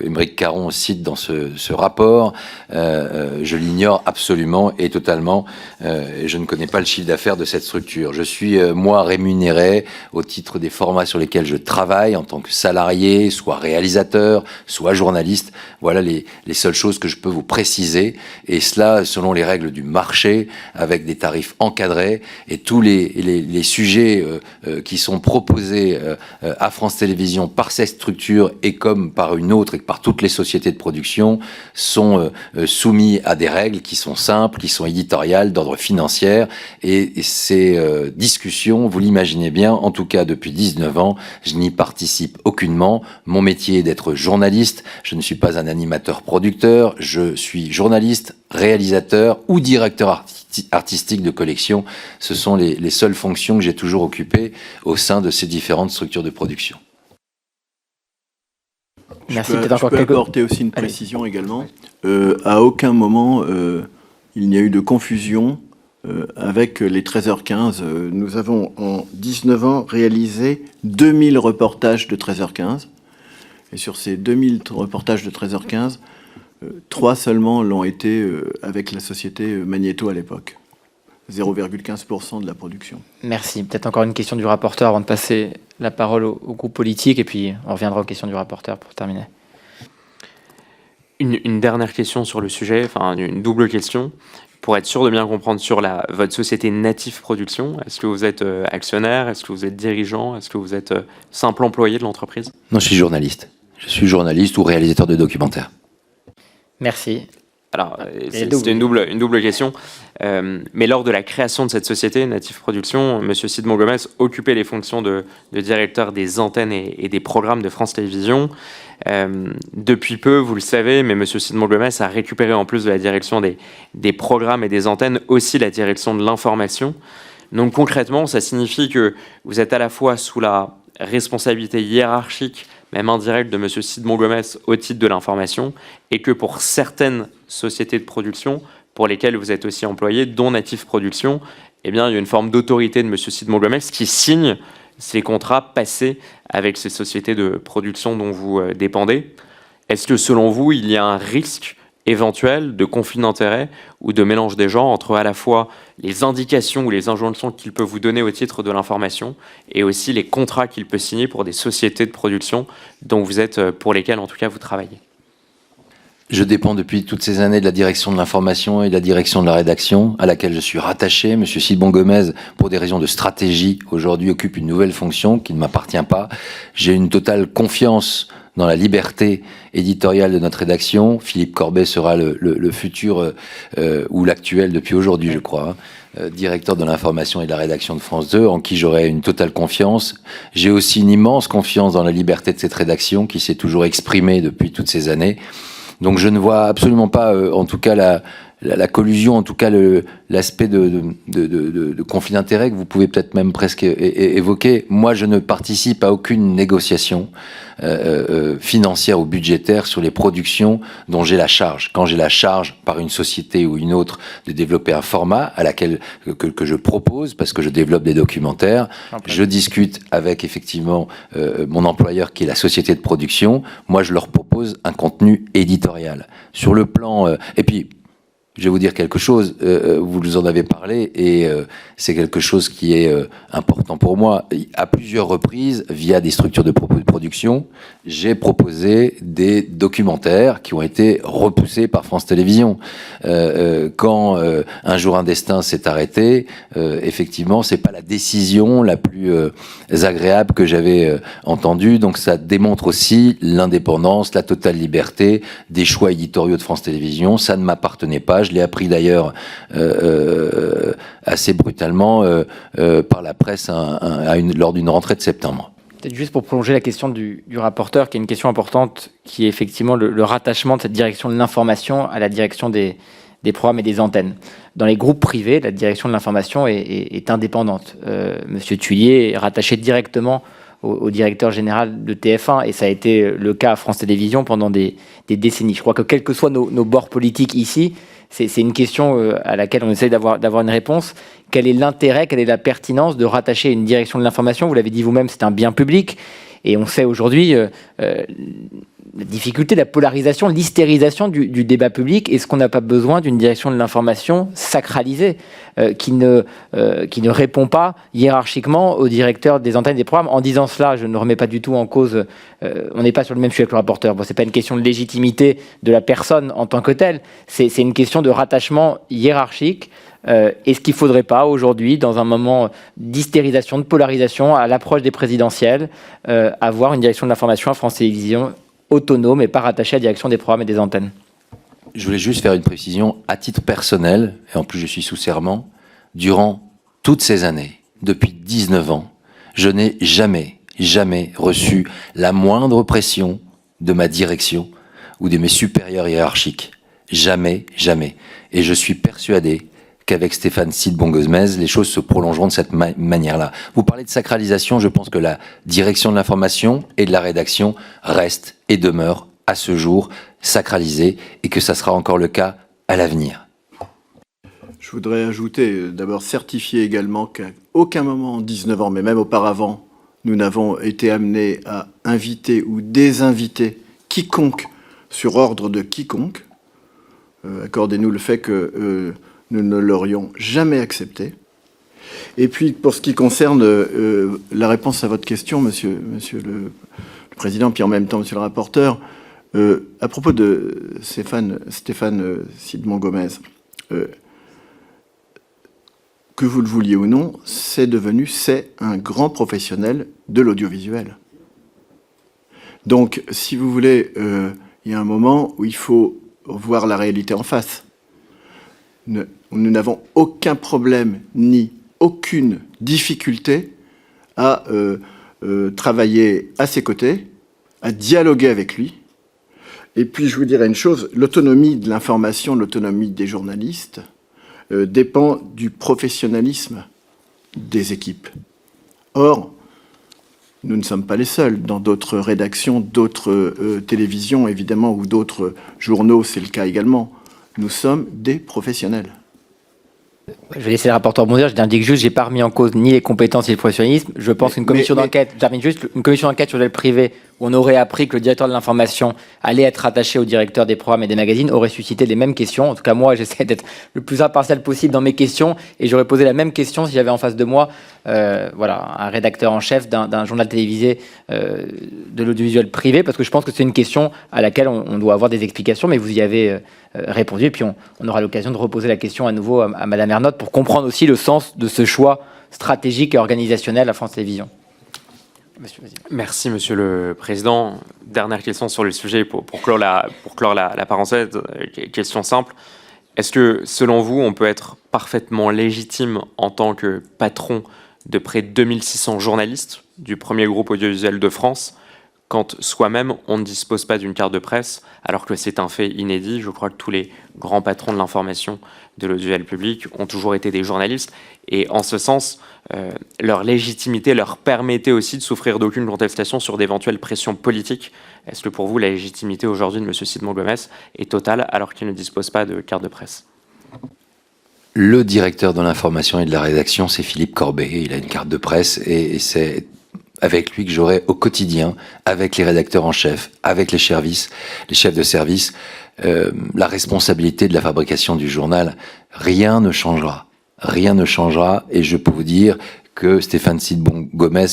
Aymeric Caron cite dans ce rapport, je l'ignore absolument et totalement. Je ne connais pas le chiffre d'affaires de cette structure. Je suis, moi, rémunéré au titre des formats sur lesquels je travaille en tant que salarié, soit réalisateur, soit soit journaliste. Voilà les seules choses que je peux vous préciser. Et cela selon les règles du marché, avec des tarifs encadrés. Et tous les sujets qui sont proposés à France Télévisions par cette structure et comme par une autre et par toutes les sociétés de production sont soumis à des règles qui sont simples, qui sont éditoriales, d'ordre financier. Et ces discussions, vous l'imaginez bien, en tout cas depuis 19 ans, je n'y participe aucunement. Mon métier est d'être journaliste. Je ne suis pas un animateur-producteur. Je suis journaliste, réalisateur ou directeur artistique de collection. Ce sont les seules fonctions que j'ai toujours occupées au sein de ces différentes structures de production. Merci. Je peux apporter aussi une précision également. À aucun moment, il n'y a eu de confusion avec les 13h15. Nous avons, en 19 ans, réalisé 2000 reportages de 13h15. Et sur ces 2000 reportages de 13h15, 3 seulement l'ont été avec la société Magnéto à l'époque. 0,15% de la production. Merci. Peut-être encore une question du rapporteur avant de passer la parole au groupe politique, et puis on reviendra aux questions du rapporteur pour terminer. Une dernière question sur le sujet, enfin une double question, pour être sûr de bien comprendre sur votre société Natif Production. Est-ce que vous êtes actionnaire? Est-ce que vous êtes dirigeant? Est-ce que vous êtes simple employé de l'entreprise? Non, je suis journaliste. Je suis journaliste ou réalisateur de documentaires. Merci. Alors, c'est une double question. Mais lors de la création de cette société, Natif Production, M. Sidmon Gomez occupait les fonctions de directeur des antennes et des programmes de France Télévisions. Depuis peu, vous le savez, mais M. Sidmon Gomez a récupéré, en plus de la direction des programmes et des antennes, aussi la direction de l'information. Donc concrètement, ça signifie que vous êtes à la fois sous la responsabilité hiérarchique, même indirecte, de M. Sidmon Gomez au titre de l'information, et que pour certaines sociétés de production, pour lesquelles vous êtes aussi employé, dont Natif Production, eh bien, il y a une forme d'autorité de M. Sidmon Gomez qui signe ces contrats passés avec ces sociétés de production dont vous dépendez. Est-ce que, selon vous, il y a un risque éventuel de conflit d'intérêts ou de mélange des genres entre à la fois les indications ou les injonctions qu'il peut vous donner au titre de l'information et aussi les contrats qu'il peut signer pour des sociétés de production dont vous êtes, pour lesquelles en tout cas vous travaillez? Je dépends depuis toutes ces années de la direction de l'information et de la direction de la rédaction à laquelle je suis rattaché. Monsieur Sidmon Gomez, pour des raisons de stratégie, aujourd'hui occupe une nouvelle fonction qui ne m'appartient pas. J'ai une totale confiance dans la liberté éditoriale de notre rédaction. Philippe Corbet sera le futur, ou l'actuel depuis aujourd'hui, je crois, directeur de l'information et de la rédaction de France 2, en qui j'aurai une totale confiance. J'ai aussi une immense confiance dans la liberté de cette rédaction qui s'est toujours exprimée depuis toutes ces années. Donc je ne vois absolument pas, en tout cas, la collusion, en tout cas l'aspect de conflit d'intérêts que vous pouvez peut-être même presque évoquer. Moi, je ne participe à aucune négociation financière ou budgétaire sur les productions dont j'ai la charge. Quand j'ai la charge par une société ou une autre de développer un format à laquelle que je propose, parce que je développe des documentaires, je discute avec effectivement mon employeur qui est la société de production. Moi, je leur propose un contenu éditorial. Sur le plan... et puis, je vais vous dire quelque chose, vous nous en avez parlé, et c'est quelque chose qui est important pour moi. À plusieurs reprises, via des structures de production, j'ai proposé des documentaires qui ont été repoussés par France Télévisions. Quand Un jour un destin s'est arrêté, effectivement, c'est pas la décision la plus agréable que j'avais entendue. Donc ça démontre aussi l'indépendance, la totale liberté des choix éditoriaux de France Télévisions. Ça ne m'appartenait pas. Je l'ai appris d'ailleurs assez brutalement par la presse lors d'une rentrée de septembre. Peut-être juste pour prolonger la question du rapporteur, qui est une question importante, qui est effectivement le rattachement de cette direction de l'information à la direction des programmes et des antennes. Dans les groupes privés, la direction de l'information est indépendante. Monsieur Thuillier est rattaché directement au directeur général de TF1, et ça a été le cas à France Télévisions pendant des décennies. Je crois que quels que soient nos bords politiques ici, c'est une question à laquelle on essaie d'avoir une réponse. Quel est l'intérêt, quelle est la pertinence de rattacher une direction de l'information? Vous l'avez dit vous-même, c'est un bien public. Et on sait aujourd'hui, difficulté, la polarisation, l'hystérisation du débat public. Est-ce qu'on n'a pas besoin d'une direction de l'information sacralisée qui ne répond pas hiérarchiquement au directeur des antennes des programmes? En disant cela, je ne remets pas du tout en cause, on n'est pas sur le même sujet que le rapporteur. Bon, c'est pas une question de légitimité de la personne en tant que telle, c'est une question de rattachement hiérarchique. Est-ce qu'il ne faudrait pas aujourd'hui, dans un moment d'hystérisation, de polarisation, à l'approche des présidentielles, avoir une direction de l'information à France Télévisions autonome et pas rattachée à la direction des programmes et des antennes? Je voulais juste faire une précision à titre personnel, et en plus je suis sous serment. Durant toutes ces années, depuis 19 ans, je n'ai jamais reçu la moindre pression de ma direction ou de mes supérieurs hiérarchiques. Jamais. Et je suis persuadé qu'avec Stéphane Sidbon-Gomez, les choses se prolongeront de cette manière-là. Vous parlez de sacralisation, je pense que la direction de l'information et de la rédaction reste et demeure à ce jour sacralisée et que ça sera encore le cas à l'avenir. Je voudrais ajouter, d'abord certifier également qu'à aucun moment en 19 ans, mais même auparavant, nous n'avons été amenés à inviter ou désinviter quiconque sur ordre de quiconque. Accordez-nous le fait que nous ne l'aurions jamais accepté. Et puis, pour ce qui concerne la réponse à votre question, monsieur le Président, puis en même temps, monsieur le rapporteur, à propos de Stéphane Sidbon-Gomez, que vous le vouliez ou non, c'est un grand professionnel de l'audiovisuel. Donc, si vous voulez, il y a un moment où il faut voir la réalité en face. Nous n'avons aucun problème ni aucune difficulté à travailler à ses côtés, à dialoguer avec lui. Et puis, je vous dirais une chose, l'autonomie de l'information, l'autonomie des journalistes dépend du professionnalisme des équipes. Or, nous ne sommes pas les seuls. Dans d'autres rédactions, d'autres télévisions, évidemment, ou d'autres journaux, c'est le cas également. Nous sommes des professionnels. Je vais laisser le rapporteur bondir. Je dis que juste, j'ai pas remis en cause ni les compétences ni le professionnalisme. Je pense qu'une commission d'enquête, j'arrive juste, une commission d'enquête sur le privé, où on aurait appris que le directeur de l'information allait être rattaché au directeur des programmes et des magazines, aurait suscité les mêmes questions. En tout cas, moi, j'essaie d'être le plus impartial possible dans mes questions, et j'aurais posé la même question si j'avais en face de moi, un rédacteur en chef d'un journal télévisé de l'audiovisuel privé, parce que je pense que c'est une question à laquelle on doit avoir des explications, mais vous y avez répondu, et puis on aura l'occasion de reposer la question à nouveau à Madame Ernotte pour comprendre aussi le sens de ce choix stratégique et organisationnel à France Télévisions. Monsieur, merci, Monsieur le Président. Dernière question sur le sujet pour clore la parenthèse. Question simple. Est-ce que, selon vous, on peut être parfaitement légitime en tant que patron de près de 2600 journalistes du premier groupe audiovisuel de France quand soi-même on ne dispose pas d'une carte de presse, alors que c'est un fait inédit? Je crois que tous les grands patrons de l'information de l'audiovisuel public ont toujours été des journalistes, et en ce sens, leur légitimité leur permettait aussi de souffrir d'aucune contestation sur d'éventuelles pressions politiques. Est-ce que pour vous, la légitimité aujourd'hui de M. Sidbon-Gomez est totale alors qu'il ne dispose pas de carte de presse? Le directeur de l'information et de la rédaction, c'est Philippe Corbet. Il a une carte de presse et c'est avec lui que j'aurai au quotidien, avec les rédacteurs en chef, avec les chefs de service, la responsabilité de la fabrication du journal. Rien ne changera. Rien ne changera, et je peux vous dire que Stéphane Sidbon-Gomez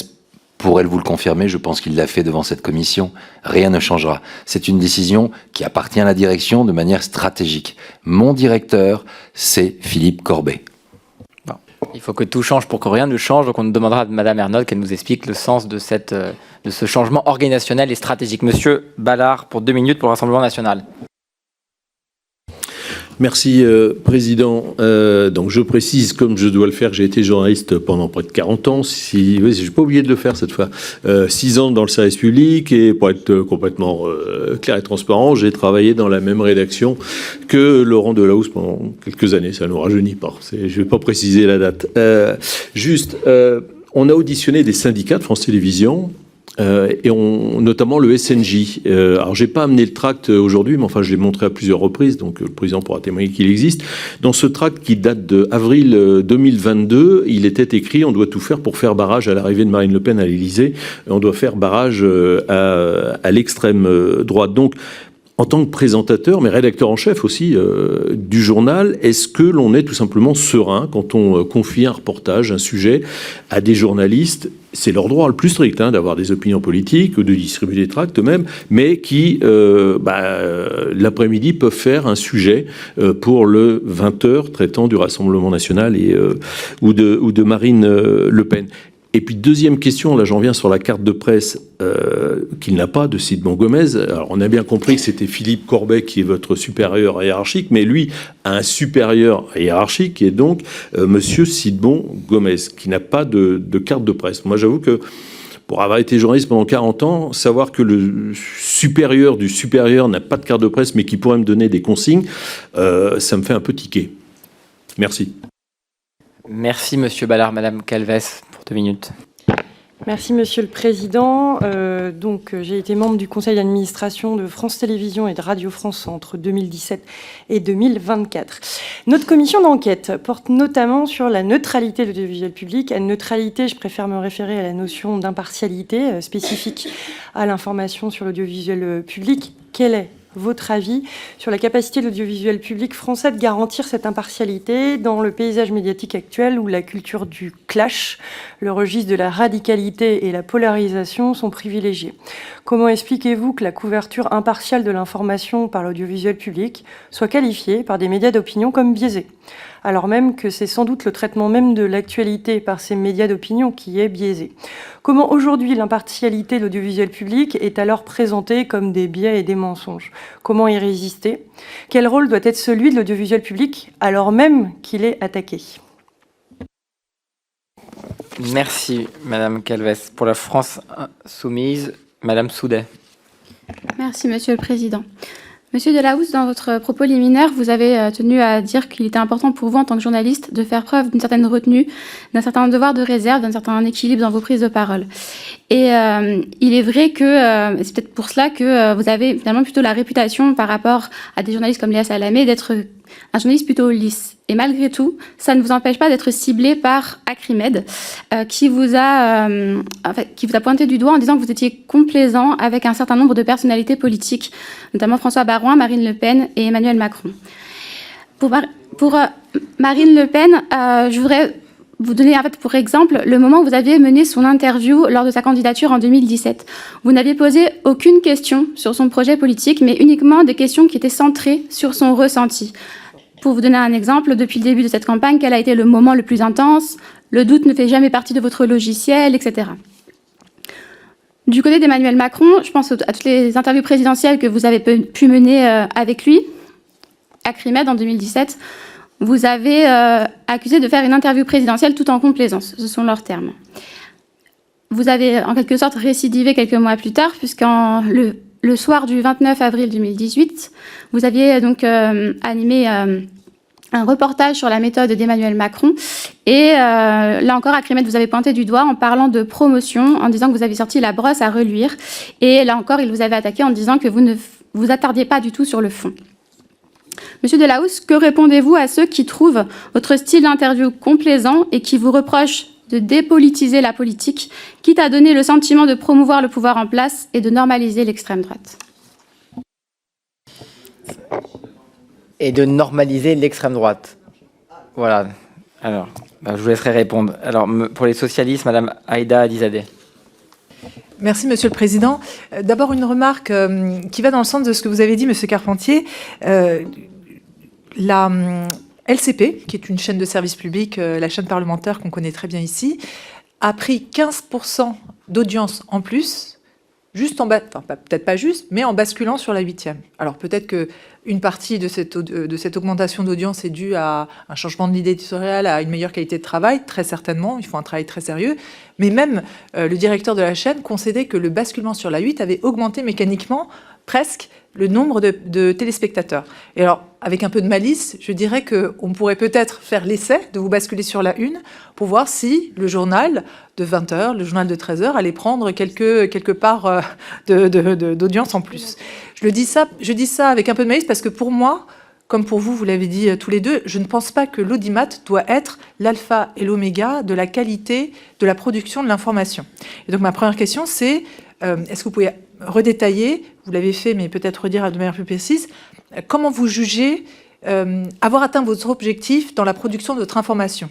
pourrait vous le confirmer, je pense qu'il l'a fait devant cette commission. Rien ne changera. C'est une décision qui appartient à la direction de manière stratégique. Mon directeur, c'est Philippe Corbet. Bon. Il faut que tout change pour que rien ne change, donc on demandera à Madame Ernotte qu'elle nous explique le sens de ce changement organisationnel et stratégique. Monsieur Ballard, pour 2 minutes pour le Rassemblement national. Merci, Président. Donc, je précise, comme je dois le faire, que j'ai été journaliste pendant près de 40 ans. Je n'ai pas oublié de le faire cette fois. 6 ans dans le service public, et pour être complètement clair et transparent, j'ai travaillé dans la même rédaction que Laurent Delahousse pendant quelques années. Ça ne nous rajeunit pas. Je ne vais pas préciser la date. On a auditionné des syndicats de France Télévisions et notamment le SNJ. Alors, j'ai pas amené le tract aujourd'hui, mais enfin, je l'ai montré à plusieurs reprises, donc le président pourra témoigner qu'il existe. Dans ce tract qui date d'avril 2022, il était écrit « On doit tout faire pour faire barrage à l'arrivée de Marine Le Pen à l'Élysée. On doit faire barrage à l'extrême droite. » Donc, en tant que présentateur, mais rédacteur en chef aussi du journal, est-ce que l'on est tout simplement serein quand on confie un reportage, un sujet à des journalistes? C'est leur droit le plus strict d'avoir des opinions politiques ou de distribuer des tracts même, mais qui, l'après-midi, peuvent faire un sujet pour le 20h traitant du Rassemblement national ou de Marine Le Pen. Et puis, deuxième question, là j'en viens sur la carte de presse qu'il n'a pas de Sidbon Gomez. Alors, on a bien compris que c'était Philippe Corbet qui est votre supérieur hiérarchique, mais lui a un supérieur hiérarchique qui est donc monsieur Sidbon Gomez, qui n'a pas de carte de presse. Moi, j'avoue que pour avoir été journaliste pendant 40 ans, savoir que le supérieur du supérieur n'a pas de carte de presse, mais qui pourrait me donner des consignes, ça me fait un peu tiquer. Merci. Merci, Monsieur Ballard. Madame Calves, pour 2 minutes. Merci, Monsieur le Président. J'ai été membre du conseil d'administration de France Télévisions et de Radio France entre 2017 et 2024. Notre commission d'enquête porte notamment sur la neutralité de l'audiovisuel public. À neutralité, je préfère me référer à la notion d'impartialité spécifique à l'information sur l'audiovisuel public. Quel est votre avis sur la capacité de l'audiovisuel public français de garantir cette impartialité dans le paysage médiatique actuel où la culture du clash, le registre de la radicalité et la polarisation sont privilégiés? Comment expliquez-vous que la couverture impartiale de l'information par l'audiovisuel public soit qualifiée par des médias d'opinion comme biaisée, alors même que c'est sans doute le traitement même de l'actualité par ces médias d'opinion qui est biaisé? Comment aujourd'hui l'impartialité de l'audiovisuel public est alors présentée comme des biais et des mensonges? Comment y résister? Quel rôle doit être celui de l'audiovisuel public alors même qu'il est attaqué? Merci, Madame Calves. Pour la France Insoumise, Madame Soudet. Merci, Monsieur le Président. Monsieur Delahousse, dans votre propos liminaire, vous avez tenu à dire qu'il était important pour vous, en tant que journaliste, de faire preuve d'une certaine retenue, d'un certain devoir de réserve, d'un certain équilibre dans vos prises de parole. Et il est vrai que c'est peut-être pour cela que vous avez finalement plutôt la réputation, par rapport à des journalistes comme Léa Salamé, d'être un journaliste plutôt lisse. Et malgré tout, ça ne vous empêche pas d'être ciblé par Acrimed, qui vous a pointé du doigt en disant que vous étiez complaisant avec un certain nombre de personnalités politiques, notamment François Baroin, Marine Le Pen et Emmanuel Macron. Pour Marine Le Pen, je voudrais vous donner pour exemple le moment où vous aviez mené son interview lors de sa candidature en 2017. Vous n'aviez posé aucune question sur son projet politique, mais uniquement des questions qui étaient centrées sur son ressenti. Pour vous donner un exemple, depuis le début de cette campagne, quel a été le moment le plus intense? Le doute ne fait jamais partie de votre logiciel, etc. Du côté d'Emmanuel Macron, je pense à toutes les interviews présidentielles que vous avez pu mener avec lui. Acrimed, en 2017, vous avez accusé de faire une interview présidentielle tout en complaisance. Ce sont leurs termes. Vous avez en quelque sorte récidivé quelques mois plus tard, puisqu'en le soir du 29 avril 2018, vous aviez donc animé un reportage sur la méthode d'Emmanuel Macron. Et là encore, Acrimed vous avez pointé du doigt en parlant de promotion, en disant que vous avez sorti la brosse à reluire. Et là encore, il vous avait attaqué en disant que vous ne vous attardiez pas du tout sur le fond. Monsieur Delahousse, que répondez-vous à ceux qui trouvent votre style d'interview complaisant et qui vous reprochent de dépolitiser la politique, quitte à donner le sentiment de promouvoir le pouvoir en place et de normaliser l'extrême droite? Et de normaliser l'extrême droite. Voilà. Alors, je vous laisserai répondre. Alors, pour les socialistes, Madame Aïda Alizadeh. Merci, Monsieur le Président. D'abord, une remarque qui va dans le sens de ce que vous avez dit, Monsieur Carpentier. La LCP, qui est une chaîne de service public, la chaîne parlementaire qu'on connaît très bien ici, a pris 15% d'audience en plus, juste en peut-être pas juste, mais en basculant sur la 8e. Alors peut-être qu'une partie de cette augmentation d'audience est due à un changement de l'idée éditoriale, à une meilleure qualité de travail, très certainement, il faut un travail très sérieux, mais même le directeur de la chaîne concédait que le basculement sur la 8 avait augmenté mécaniquement presque le nombre de téléspectateurs. Et alors, avec un peu de malice, je dirais qu'on pourrait peut-être faire l'essai de vous basculer sur la une pour voir si le journal de 20h, le journal de 13h allait prendre quelque part d'audience en plus. Je dis ça avec un peu de malice parce que pour moi, comme pour vous, vous l'avez dit tous les deux, je ne pense pas que l'audimat doit être l'alpha et l'oméga de la qualité de la production de l'information. Et donc ma première question, c'est est-ce que vous pouvez redétailler, vous l'avez fait, mais peut-être redire de manière plus précise, comment vous jugez avoir atteint votre objectif dans la production de votre information ?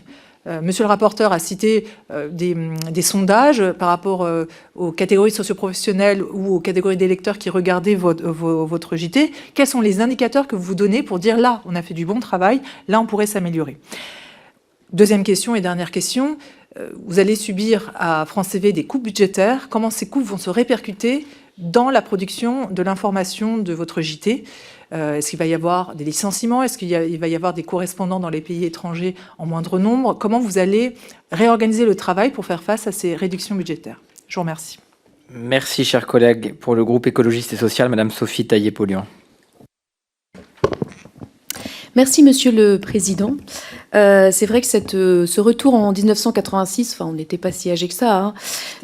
Monsieur le rapporteur a cité des sondages par rapport aux catégories socioprofessionnelles ou aux catégories d'électeurs qui regardaient votre JT. Quels sont les indicateurs que vous vous donnez pour dire là, on a fait du bon travail, là, on pourrait s'améliorer ? Deuxième question et dernière question. Vous allez subir à France TV des coupes budgétaires. Comment ces coupes vont se répercuter dans la production de l'information de votre JT ? Est-ce qu'il va y avoir des licenciements ? Est-ce qu'il va y avoir des correspondants dans les pays étrangers en moindre nombre ? Comment vous allez réorganiser le travail pour faire face à ces réductions budgétaires ? Je vous remercie. Merci, chers collègues. Pour le groupe écologiste et social, Madame Sophie Taillé-Polian. Merci, Monsieur le Président. C'est vrai que ce retour en 1986, enfin on n'était pas si âgés que ça, hein,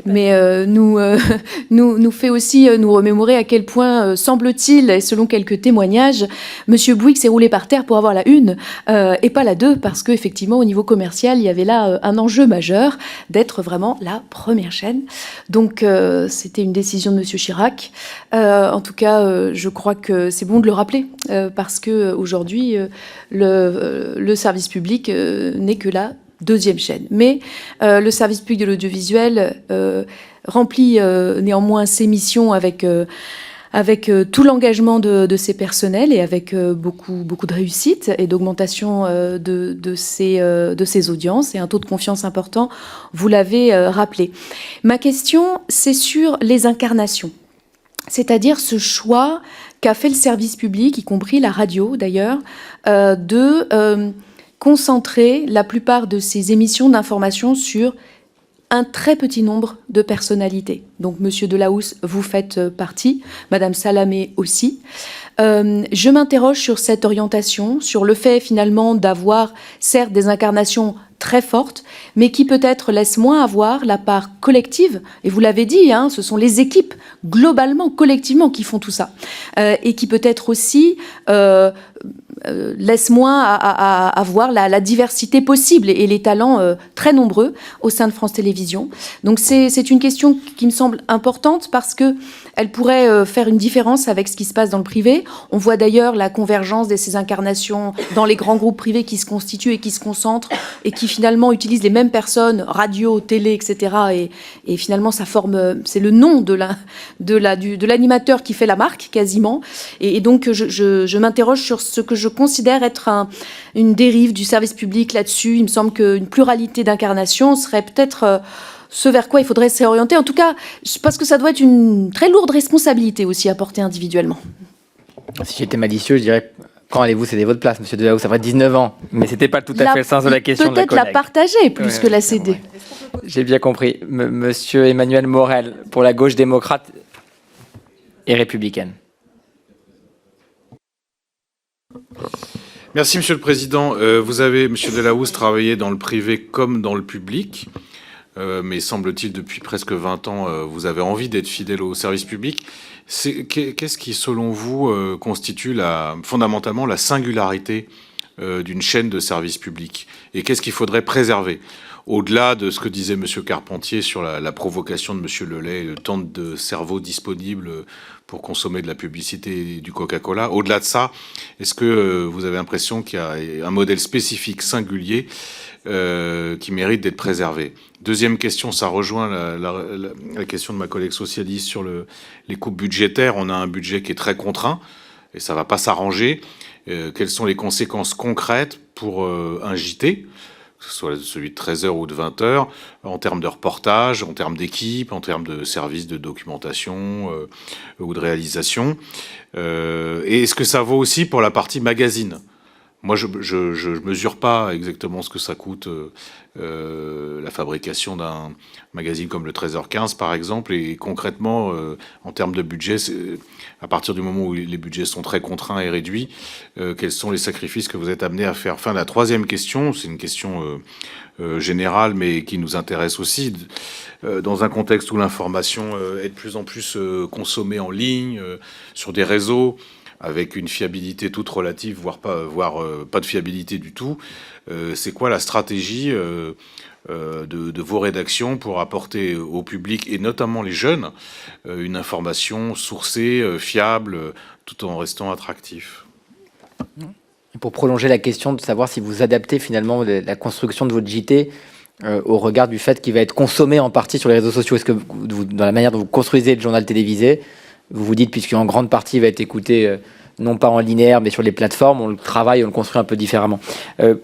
mais nous fait aussi nous remémorer à quel point, semble-t-il, et selon quelques témoignages, Monsieur Bouygues s'est roulé par terre pour avoir la une et pas la 2, parce qu'effectivement, au niveau commercial, il y avait là un enjeu majeur d'être vraiment la première chaîne. Donc c'était une décision de Monsieur Chirac. En tout cas, je crois que c'est bon de le rappeler, parce qu'aujourd'hui, le service public n'est que la deuxième chaîne. Mais le service public de l'audiovisuel remplit néanmoins ses missions avec tout l'engagement de ses personnels et avec beaucoup de réussite et d'augmentation de ses audiences et un taux de confiance important, vous l'avez rappelé. Ma question, c'est sur les incarnations, c'est-à-dire ce choix qu'a fait le service public, y compris la radio d'ailleurs, de concentrer la plupart de ces émissions d'information sur un très petit nombre de personnalités. Donc, Monsieur Delahousse, vous faites partie, Madame Salamé aussi. Je m'interroge sur cette orientation, sur le fait finalement d'avoir certes des incarnations très fortes, mais qui peut-être laissent moins avoir la part collective. Et vous l'avez dit, hein, ce sont les équipes globalement, collectivement, qui font tout ça, et qui peut-être aussi laisse moins à voir la diversité possible et les talents très nombreux au sein de France Télévisions. Donc c'est une question qui me semble importante parce que elle pourrait faire une différence avec ce qui se passe dans le privé. On voit d'ailleurs la convergence de ces incarnations dans les grands groupes privés qui se constituent et qui se concentrent et qui finalement utilisent les mêmes personnes, radio, télé, etc. Et finalement ça forme, c'est le nom de l'animateur qui fait la marque quasiment. Et donc je m'interroge sur ce que je considère être une dérive du service public là-dessus. Il me semble qu'une pluralité d'incarnations serait peut-être ce vers quoi il faudrait se réorienter. En tout cas, parce que ça doit être une très lourde responsabilité aussi à porter individuellement. Si j'étais malicieux, je dirais quand allez-vous céder votre place, Monsieur Delahousse? Ça ferait 19 ans. Mais c'était pas tout à fait le sens de la question de la collègue. Peut-être la partager plus que la céder. J'ai bien compris. Monsieur Emmanuel Morel, pour la gauche démocrate et républicaine. Merci, Monsieur le Président. Vous avez, Monsieur Delahousse, travaillé dans le privé comme dans le public. Mais semble-t-il, depuis presque 20 ans, vous avez envie d'être fidèle au service public. Qu'est-ce qui, selon vous, constitue fondamentalement la singularité d'une chaîne de service public? Et qu'est-ce qu'il faudrait préserver? Au-delà de ce que disait Monsieur Carpentier sur la provocation de Monsieur Lelay, le temps de cerveau disponible pour consommer de la publicité et du Coca-Cola, au-delà de ça, est-ce que vous avez l'impression qu'il y a un modèle spécifique, singulier, qui mérite d'être préservé? Deuxième question, ça rejoint la question de ma collègue socialiste sur les coupes budgétaires. On a un budget qui est très contraint et ça va pas s'arranger. Quelles sont les conséquences concrètes pour un JT, que ce soit celui de 13h ou de 20h, en termes de reportage, en termes d'équipe, en termes de services de documentation ou de réalisation? Et est-ce que ça vaut aussi pour la partie magazine? Moi, je mesure pas exactement ce que ça coûte la fabrication d'un magazine comme le 13h15, par exemple, et concrètement, en termes de budget, à partir du moment où les budgets sont très contraints et réduits, quels sont les sacrifices que vous êtes amenés à faire? Enfin, la troisième question, c'est une question générale, mais qui nous intéresse aussi, dans un contexte où l'information est de plus en plus consommée en ligne, sur des réseaux, avec une fiabilité toute relative, voire pas de fiabilité du tout. C'est quoi la stratégie de vos rédactions pour apporter au public, et notamment les jeunes, une information sourcée, fiable, tout en restant attractif? Pour prolonger la question de savoir si vous adaptez finalement la construction de votre JT au regard du fait qu'il va être consommé en partie sur les réseaux sociaux. Est-ce que dans la manière dont vous construisez le journal télévisé, vous vous dites, puisqu'en grande partie il va être écouté non pas en linéaire, mais sur les plateformes, on le travaille, on le construit un peu différemment.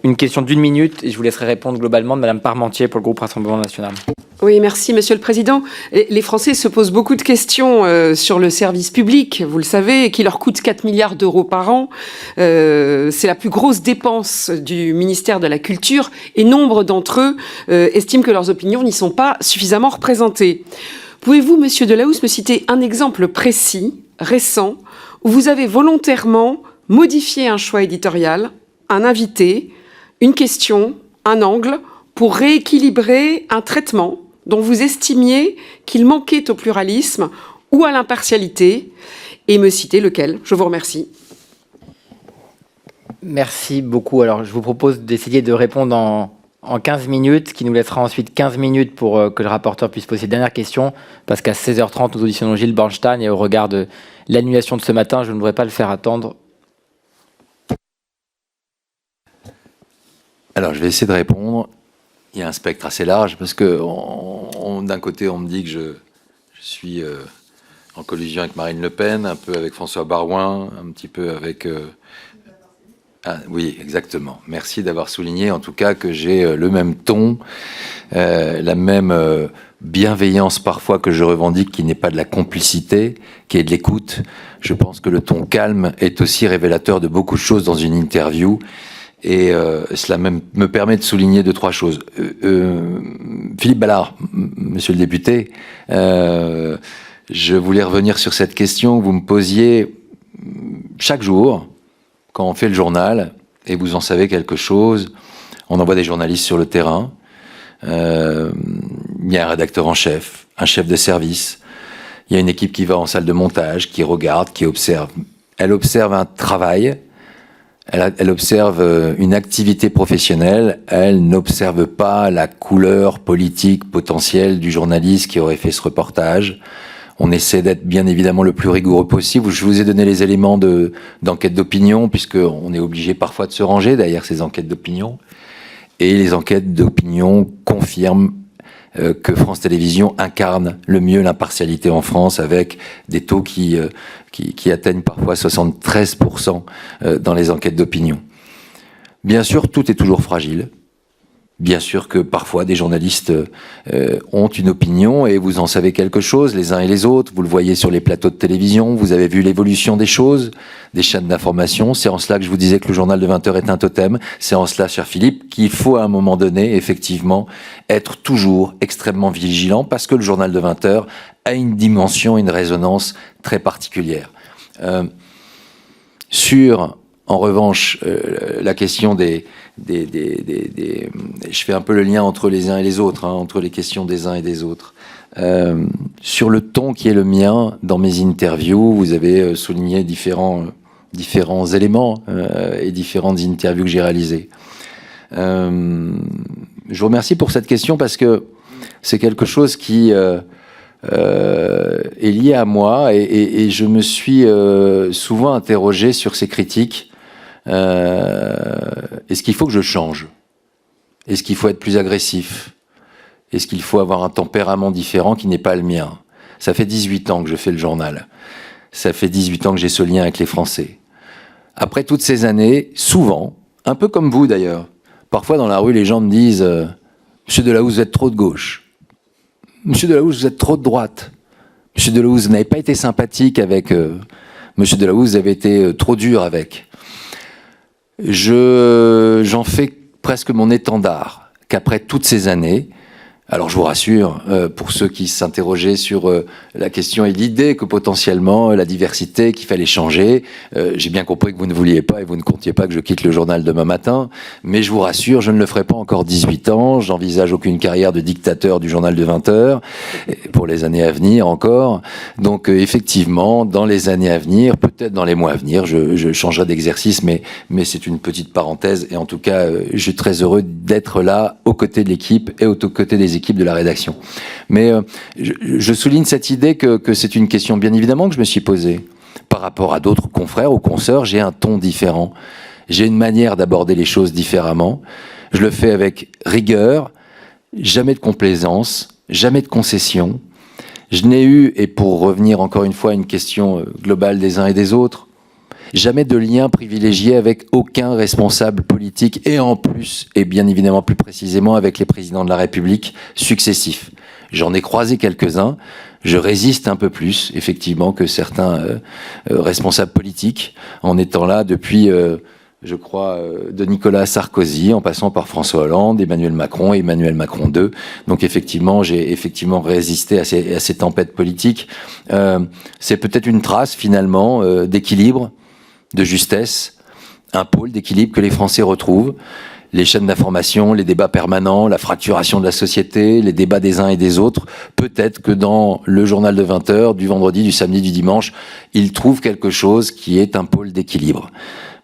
Une question d'1 minute, et je vous laisserai répondre globalement de Madame Parmentier pour le groupe Rassemblement National. Oui, merci Monsieur le Président. Les Français se posent beaucoup de questions sur le service public, vous le savez, qui leur coûte 4 milliards d'euros par an. C'est la plus grosse dépense du ministère de la Culture, et nombre d'entre eux estiment que leurs opinions n'y sont pas suffisamment représentées. Pouvez-vous, Monsieur Delahousse, me citer un exemple précis, récent, où vous avez volontairement modifié un choix éditorial, un invité, une question, un angle, pour rééquilibrer un traitement dont vous estimiez qu'il manquait au pluralisme ou à l'impartialité, et me citer lequel? Je vous remercie. Merci beaucoup. Alors, je vous propose d'essayer de répondre en 15 minutes, ce qui nous laissera ensuite 15 minutes pour que le rapporteur puisse poser une dernière question, parce qu'à 16h30, nous auditionnons Gilles Bornstein, et au regard de l'annulation de ce matin, je ne voudrais pas le faire attendre. Alors, je vais essayer de répondre. Il y a un spectre assez large, parce que d'un côté, on me dit que je suis en collusion avec Marine Le Pen, un peu avec François Baroin, un petit peu avec... Ah, oui, exactement. Merci d'avoir souligné, en tout cas, que j'ai le même ton, la même bienveillance parfois que je revendique, qui n'est pas de la complicité, qui est de l'écoute. Je pense que le ton calme est aussi révélateur de beaucoup de choses dans une interview. Et cela même me permet de souligner 2-3 choses. Philippe Ballard, monsieur le député, je voulais revenir sur cette question que vous me posiez chaque jour, quand on fait le journal, et vous en savez quelque chose, on envoie des journalistes sur le terrain, il y a un rédacteur en chef, un chef de service, il y a une équipe qui va en salle de montage, qui regarde, qui observe. Elle observe un travail, elle observe une activité professionnelle, elle n'observe pas la couleur politique potentielle du journaliste qui aurait fait ce reportage. On essaie d'être bien évidemment le plus rigoureux possible. Je vous ai donné les éléments d'enquête d'opinion, puisqu'on est obligé parfois de se ranger derrière ces enquêtes d'opinion. Et les enquêtes d'opinion confirment que France Télévisions incarne le mieux l'impartialité en France, avec des taux qui atteignent parfois 73% dans les enquêtes d'opinion. Bien sûr, tout est toujours fragile. Bien sûr que parfois des journalistes ont une opinion, et vous en savez quelque chose les uns et les autres. Vous le voyez sur les plateaux de télévision, vous avez vu l'évolution des choses, des chaînes d'information. C'est en cela que je vous disais que le journal de 20h est un totem. C'est en cela, cher Philippe, qu'il faut à un moment donné, effectivement, être toujours extrêmement vigilant, parce que le journal de 20h a une dimension, une résonance très particulière. En revanche, la question je fais un peu le lien entre les uns et les autres, entre les questions des uns et des autres. Sur le ton qui est le mien dans mes interviews, vous avez souligné différents éléments et différentes interviews que j'ai réalisées. Je vous remercie pour cette question, parce que c'est quelque chose qui est lié à moi, et je me suis souvent interrogé sur ces critiques. Est-ce qu'il faut que je change? Est-ce qu'il faut être plus agressif? Est-ce qu'il faut avoir un tempérament différent qui n'est pas le mien? Ça fait 18 ans que je fais le journal. Ça fait 18 ans que j'ai ce lien avec les Français. Après toutes ces années, souvent, un peu comme vous d'ailleurs, parfois dans la rue, les gens me disent « Monsieur Delahousse, vous êtes trop de gauche. Monsieur Delahousse, vous êtes trop de droite. Monsieur Delahousse, vous n'avez pas été sympathique avec... Monsieur Delahousse, vous avez été trop dur avec... » j'en fais presque mon étendard, qu'après toutes ces années, alors je vous rassure, pour ceux qui s'interrogeaient sur la question et l'idée que potentiellement la diversité, qu'il fallait changer, j'ai bien compris que vous ne vouliez pas et vous ne comptiez pas que je quitte le journal demain matin, mais je vous rassure, je ne le ferai pas encore 18 ans, j'envisage aucune carrière de dictateur du journal de 20 heures, pour les années à venir encore, donc effectivement, dans les années à venir, peut-être dans les mois à venir, je changerai d'exercice, mais c'est une petite parenthèse, et en tout cas, je suis très heureux d'être là, aux côtés de l'équipe et aux côtés des équipes de la rédaction. Mais je souligne cette idée que c'est une question bien évidemment que je me suis posée. Par rapport à d'autres confrères ou consoeurs, j'ai un ton différent. J'ai une manière d'aborder les choses différemment. Je le fais avec rigueur, jamais de complaisance, jamais de concession. Je n'ai eu, et pour revenir encore une fois à une question globale des uns et des autres, jamais de lien privilégié avec aucun responsable politique et en plus, et bien évidemment plus précisément avec les présidents de la République successifs. J'en ai croisé quelques-uns, je résiste un peu plus effectivement que certains responsables politiques en étant là depuis, je crois, de Nicolas Sarkozy en passant par François Hollande, Emmanuel Macron et Emmanuel Macron II. Donc effectivement, j'ai effectivement résisté à ces tempêtes politiques. C'est peut-être une trace finalement d'équilibre, de justesse, un pôle d'équilibre que les Français retrouvent. Les chaînes d'information, les débats permanents, la fracturation de la société, les débats des uns et des autres. Peut-être que dans le journal de 20 heures, du vendredi, du samedi, du dimanche, ils trouvent quelque chose qui est un pôle d'équilibre.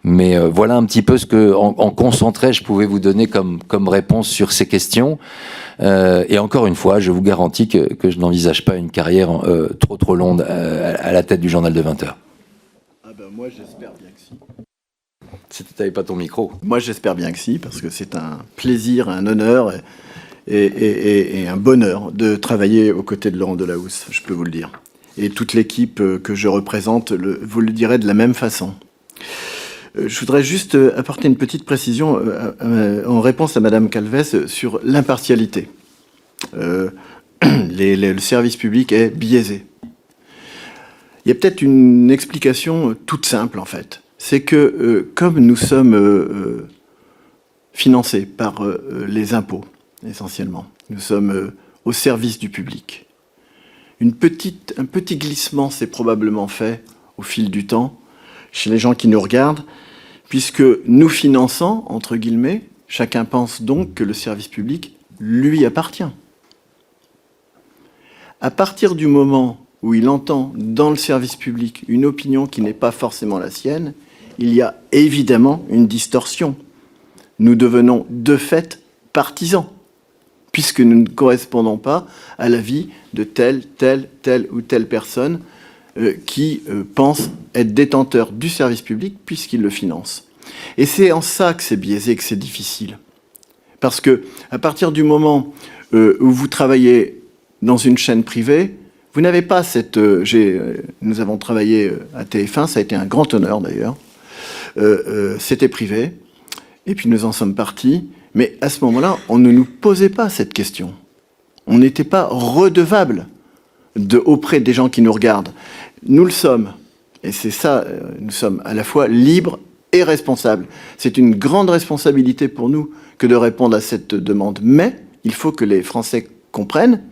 Mais voilà un petit peu ce que, en concentré, je pouvais vous donner comme réponse sur ces questions. Et encore une fois, je vous garantis que je n'envisage pas une carrière trop longue à la tête du journal de 20 heures. Moi, j'espère bien que si. T'avais pas ton micro. Moi, j'espère bien que si, parce que c'est un plaisir, un honneur et un bonheur de travailler aux côtés de Laurent Delahousse, je peux vous le dire. Et toute l'équipe que je représente vous le dirait de la même façon. Je voudrais juste apporter une petite précision en réponse à Madame Calvez sur l'impartialité. Le service public est biaisé. Il y a peut-être une explication toute simple, en fait. C'est que, comme nous sommes financés par les impôts, essentiellement, nous sommes au service du public. Un petit glissement s'est probablement fait au fil du temps chez les gens qui nous regardent, puisque nous finançant, entre guillemets, chacun pense donc que le service public lui appartient. À partir du moment où il entend dans le service public une opinion qui n'est pas forcément la sienne, il y a évidemment une distorsion. Nous devenons de fait partisans, puisque nous ne correspondons pas à l'avis de telle ou telle personne qui pense être détenteur du service public puisqu'il le finance. Et c'est en ça que c'est biaisé, que c'est difficile. Parce que à partir du moment où vous travaillez dans une chaîne privée, vous n'avez pas cette... nous avons travaillé à TF1, ça a été un grand honneur d'ailleurs. C'était privé, et puis nous en sommes partis. Mais à ce moment-là, on ne nous posait pas cette question. On n'était pas redevable auprès des gens qui nous regardent. Nous le sommes. Et c'est ça, nous sommes à la fois libres et responsables. C'est une grande responsabilité pour nous que de répondre à cette demande. Mais il faut que les Français comprennent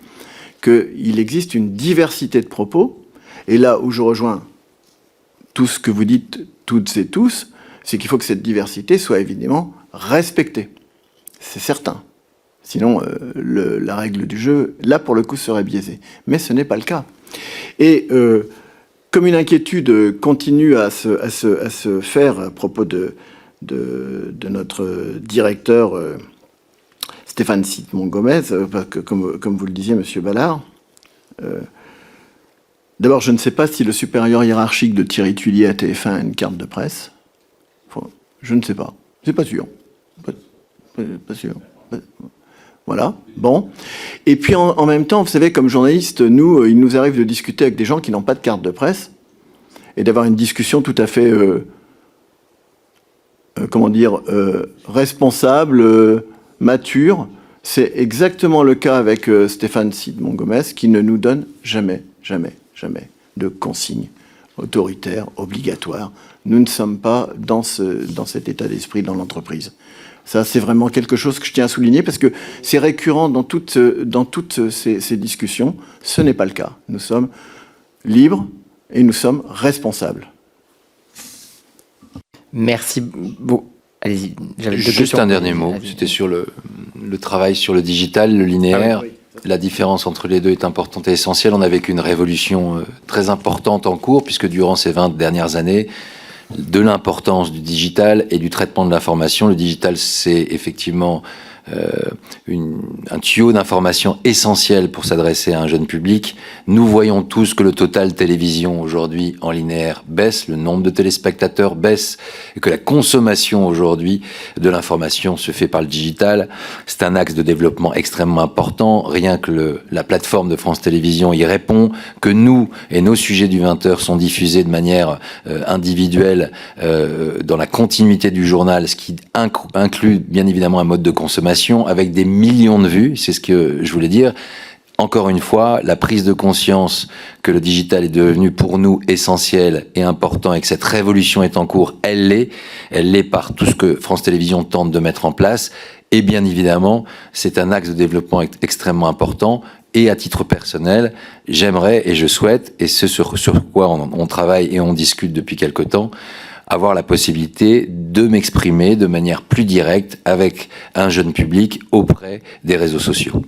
qu'il existe une diversité de propos. Et là où je rejoins tout ce que vous dites, toutes et tous, c'est qu'il faut que cette diversité soit évidemment respectée. C'est certain. Sinon, la règle du jeu, là, pour le coup, serait biaisée. Mais ce n'est pas le cas. Et comme une inquiétude continue à se faire à propos de notre directeur Stéphane Sidmon-Gomez, comme vous le disiez, Monsieur Ballard, d'abord, je ne sais pas si le supérieur hiérarchique de Thierry Tuillier à TF1 a une carte de presse. Je ne sais pas. C'est pas sûr. Pas sûr. Voilà, bon. Et puis en même temps, vous savez, comme journaliste, il nous arrive de discuter avec des gens qui n'ont pas de carte de presse et d'avoir une discussion tout à fait, responsable, mature. C'est exactement le cas avec Stéphane Sidmon-Gomez qui ne nous donne jamais de consignes autoritaire, obligatoire. Nous ne sommes pas dans cet état d'esprit dans l'entreprise. Ça, c'est vraiment quelque chose que je tiens à souligner parce que c'est récurrent dans toutes ces discussions. Ce n'est pas le cas. Nous sommes libres et nous sommes responsables. Merci beaucoup. Allez-y. Juste un dernier mot. C'était sur le travail sur le digital, le linéaire. Ah oui. La différence entre les deux est importante et essentielle. On a vécu une révolution très importante en cours, puisque durant ces 20 dernières années, de l'importance du digital et du traitement de l'information. Le digital, c'est effectivement un tuyau d'information essentiel pour s'adresser à un jeune public. Nous voyons tous que le total télévision aujourd'hui en linéaire baisse, le nombre de téléspectateurs baisse, et que la consommation aujourd'hui de l'information se fait par le digital. C'est un axe de développement extrêmement important. Rien que la plateforme de France Télévisions y répond, que nous et nos sujets du 20h sont diffusés de manière individuelle dans la continuité du journal, ce qui inclut bien évidemment un mode de consommation avec des millions de vues, c'est ce que je voulais dire. Encore une fois, la prise de conscience que le digital est devenu pour nous essentiel et important et que cette révolution est en cours, elle l'est par tout ce que France Télévisions tente de mettre en place. Et bien évidemment, c'est un axe de développement extrêmement important. Et à titre personnel, j'aimerais et je souhaite, et ce sur quoi on travaille et on discute depuis quelque temps, avoir la possibilité de m'exprimer de manière plus directe avec un jeune public auprès des réseaux sociaux.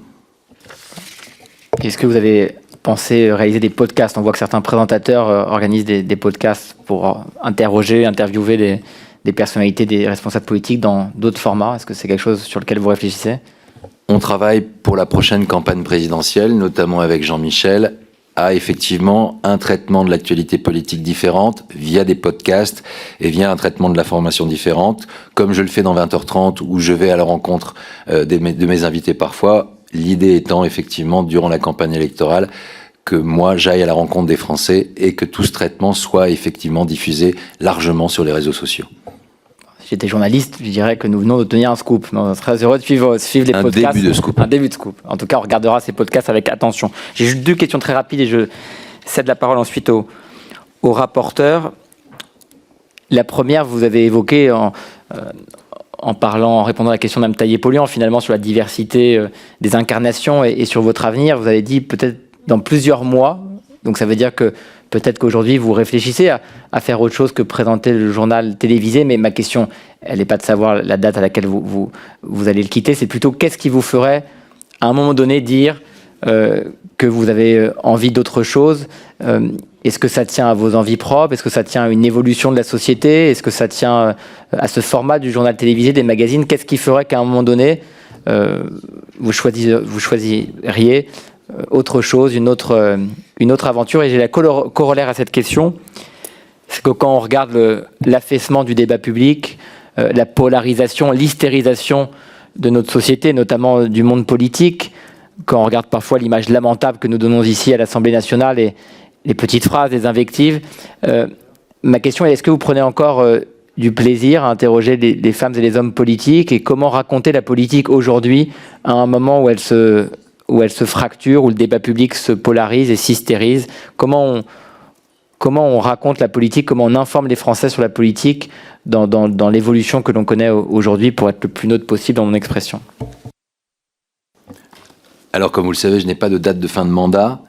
Est-ce que vous avez pensé réaliser des podcasts? On voit que certains présentateurs organisent des podcasts pour interviewer des personnalités, des responsables politiques dans d'autres formats. Est-ce que c'est quelque chose sur lequel vous réfléchissez? On travaille pour la prochaine campagne présidentielle, notamment avec Jean-Michel, à effectivement un traitement de l'actualité politique différente via des podcasts et via un traitement de l'information différente, comme je le fais dans 20h30 où je vais à la rencontre de mes invités parfois. L'idée étant effectivement, durant la campagne électorale, que moi j'aille à la rencontre des Français et que tout ce traitement soit effectivement diffusé largement sur les réseaux sociaux. Si j'étais journaliste, je dirais que nous venons d'obtenir un scoop. On serait heureux de suivre les podcasts. Un début de scoop. Un début de scoop. En tout cas, on regardera ces podcasts avec attention. J'ai juste 2 questions très rapides et je cède la parole ensuite au rapporteur. La première, vous avez évoqué en répondant à la question d'Mme Taillé-Polian, finalement sur la diversité des incarnations et sur votre avenir, vous avez dit peut-être dans plusieurs mois. Donc ça veut dire que peut-être qu'aujourd'hui, vous réfléchissez à faire autre chose que présenter le journal télévisé, mais ma question, elle n'est pas de savoir la date à laquelle vous allez le quitter, c'est plutôt qu'est-ce qui vous ferait, à un moment donné, dire que vous avez envie d'autre chose. Est-ce que ça tient à vos envies propres? Est-ce que ça tient à une évolution de la société? Est-ce que ça tient à ce format du journal télévisé, des magazines? Qu'est-ce qui ferait qu'à un moment donné, vous choisiriez autre chose, une autre aventure? Et j'ai la corollaire à cette question, c'est que quand on regarde l'affaissement du débat public, la polarisation, l'hystérisation de notre société, notamment du monde politique, quand on regarde parfois l'image lamentable que nous donnons ici à l'Assemblée nationale et les petites phrases, les invectives, ma question est, est-ce que vous prenez encore du plaisir à interroger les femmes et les hommes politiques, et comment raconter la politique aujourd'hui à un moment où elle se fracture, où le débat public se polarise et s'hystérise? Comment on raconte la politique, comment on informe les Français sur la politique dans l'évolution que l'on connaît aujourd'hui, pour être le plus neutre possible dans mon expression? Alors, comme vous le savez, je n'ai pas de date de fin de mandat,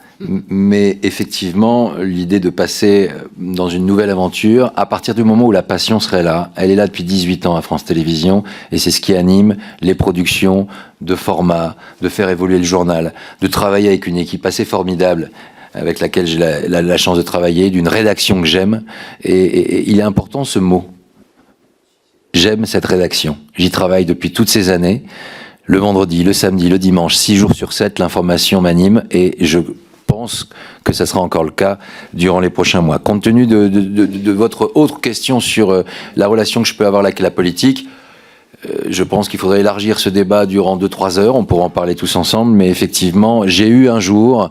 mais effectivement, l'idée de passer dans une nouvelle aventure, à partir du moment où la passion serait là, elle est là depuis 18 ans à France Télévisions, et c'est ce qui anime les productions de formats, de faire évoluer le journal, de travailler avec une équipe assez formidable, avec laquelle j'ai la chance de travailler, d'une rédaction que j'aime, et il est important ce mot. J'aime cette rédaction. J'y travaille depuis toutes ces années. Le vendredi, le samedi, le dimanche, 6 jours sur 7, l'information m'anime, et je pense que ça sera encore le cas durant les prochains mois. Compte tenu de votre autre question sur la relation que je peux avoir avec la politique, je pense qu'il faudrait élargir ce débat durant 2-3 heures, on pourra en parler tous ensemble, mais effectivement, j'ai eu un jour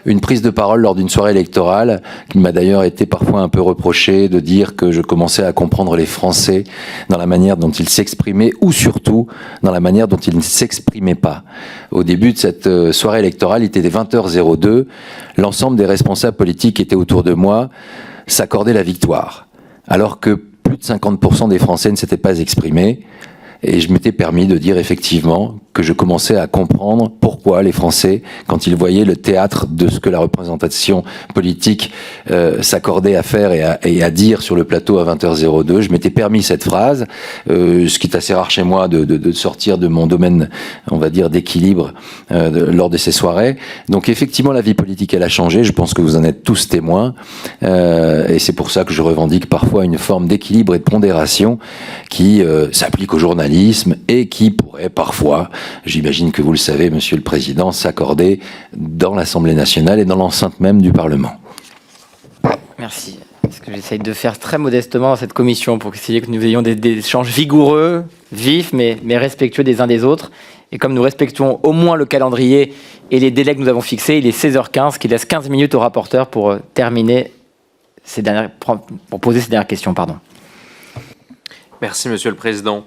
une prise de parole lors d'une soirée électorale, qui m'a d'ailleurs été parfois un peu reproché de dire que je commençais à comprendre les Français dans la manière dont ils s'exprimaient, ou surtout dans la manière dont ils ne s'exprimaient pas. Au début de cette soirée électorale, il était 20h02, l'ensemble des responsables politiques étaient autour de moi, s'accordaient la victoire, alors que plus de 50% des Français ne s'étaient pas exprimés. Et je m'étais permis de dire effectivement que je commençais à comprendre pourquoi les Français, quand ils voyaient le théâtre de ce que la représentation politique s'accordait à faire et à dire sur le plateau à 20h02, je m'étais permis cette phrase, ce qui est assez rare chez moi de sortir de mon domaine, on va dire, d'équilibre lors de ces soirées. Donc effectivement, la vie politique, elle a changé, je pense que vous en êtes tous témoins, et c'est pour ça que je revendique parfois une forme d'équilibre et de pondération qui s'applique au journalisme et qui pourrait parfois, j'imagine que vous le savez, Monsieur le Président, s'accorder dans l'Assemblée nationale et dans l'enceinte même du Parlement. Merci. Ce que j'essaye de faire très modestement dans cette commission pour essayer que nous ayons des échanges vigoureux, vifs, mais respectueux des uns des autres. Et comme nous respectons au moins le calendrier et les délais que nous avons fixés, il est 16h15, qui laisse 15 minutes au rapporteur pour terminer pour poser ces dernières questions. Merci, Monsieur le Président.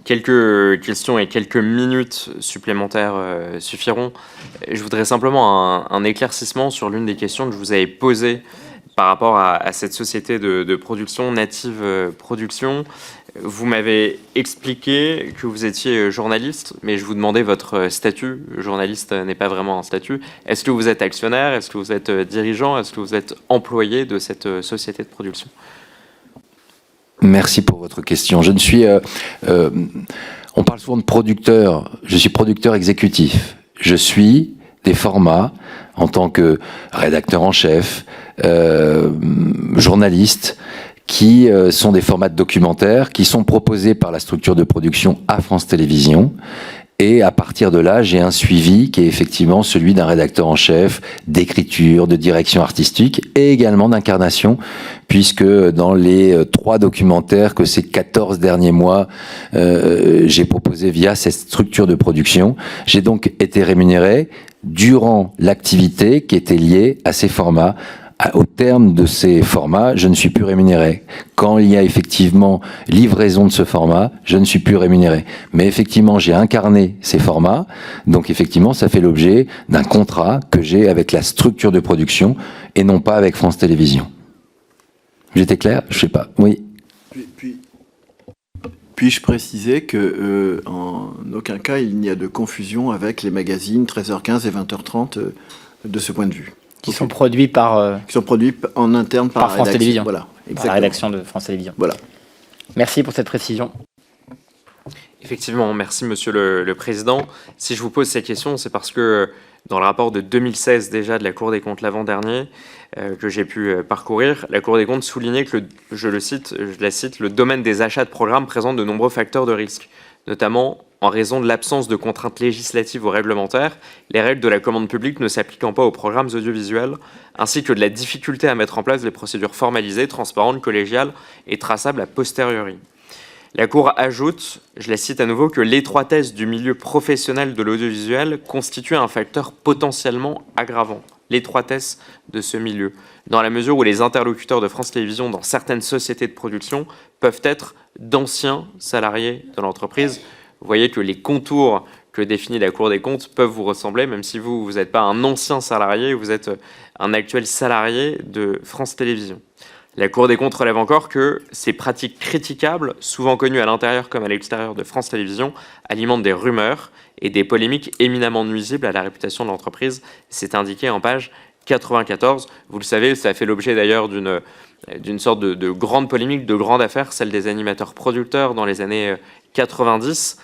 Quelques questions et quelques minutes supplémentaires suffiront. Je voudrais simplement un éclaircissement sur l'une des questions que je vous avais posées par rapport à cette société de production, Native Production. Vous m'avez expliqué que vous étiez journaliste, mais je vous demandais votre statut. Journaliste n'est pas vraiment un statut. Est-ce que vous êtes actionnaire? Est-ce que vous êtes dirigeant? Est-ce que vous êtes employé de cette société de production? Merci pour votre question. Je ne suis... on parle souvent de producteur. Je suis producteur exécutif. Je suis des formats en tant que rédacteur en chef, journaliste, qui sont des formats de documentaires qui sont proposés par la structure de production à France Télévisions. Et à partir de là, j'ai un suivi qui est effectivement celui d'un rédacteur en chef, d'écriture, de direction artistique et également d'incarnation, puisque dans les 3 documentaires que ces 14 derniers mois, j'ai proposé via cette structure de production, j'ai donc été rémunéré durant l'activité qui était liée à ces formats. Au terme de ces formats, je ne suis plus rémunéré. Quand il y a effectivement livraison de ce format, je ne suis plus rémunéré. Mais effectivement, j'ai incarné ces formats, donc effectivement, ça fait l'objet d'un contrat que j'ai avec la structure de production et non pas avec France Télévisions. J'étais clair? Je sais pas. Oui. Puis-je préciser que en aucun cas il n'y a de confusion avec les magazines 13h15 et 20h30 de ce point de vue. Qui sont produits en interne par France Télévisions. Voilà, par la rédaction de France Télévisions. Voilà. Merci pour cette précision. Effectivement, merci Monsieur le Président. Si je vous pose cette question, c'est parce que dans le rapport de 2016 déjà de la Cour des comptes l'avant-dernier, que j'ai pu parcourir, la Cour des comptes soulignait que, je la cite, le domaine des achats de programmes présente de nombreux facteurs de risque, notamment en raison de l'absence de contraintes législatives ou réglementaires, les règles de la commande publique ne s'appliquant pas aux programmes audiovisuels, ainsi que de la difficulté à mettre en place des procédures formalisées, transparentes, collégiales et traçables a posteriori. La Cour ajoute, je la cite à nouveau, que l'étroitesse du milieu professionnel de l'audiovisuel constitue un facteur potentiellement aggravant. L'étroitesse de ce milieu, dans la mesure où les interlocuteurs de France Télévisions dans certaines sociétés de production peuvent être d'anciens salariés de l'entreprise. Vous voyez que les contours que définit la Cour des comptes peuvent vous ressembler, même si vous n'êtes pas un ancien salarié, vous êtes un actuel salarié de France Télévisions. La Cour des comptes relève encore que ces pratiques critiquables, souvent connues à l'intérieur comme à l'extérieur de France Télévisions, alimentent des rumeurs et des polémiques éminemment nuisibles à la réputation de l'entreprise. C'est indiqué en page 94. Vous le savez, ça a fait l'objet d'ailleurs d'une sorte de grande polémique, de grande affaire, celle des animateurs producteurs dans les années 90.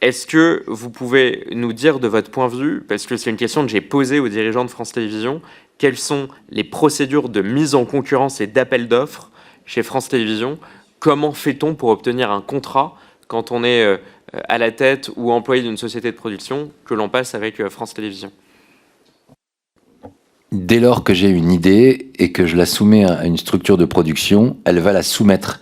Est-ce que vous pouvez nous dire de votre point de vue, parce que c'est une question que j'ai posée aux dirigeants de France Télévisions, quelles sont les procédures de mise en concurrence et d'appel d'offres chez France Télévisions? Comment fait-on pour obtenir un contrat quand on est à la tête ou employé d'une société de production que l'on passe avec France Télévisions? Dès lors que j'ai une idée et que je la soumets à une structure de production, elle va la soumettre.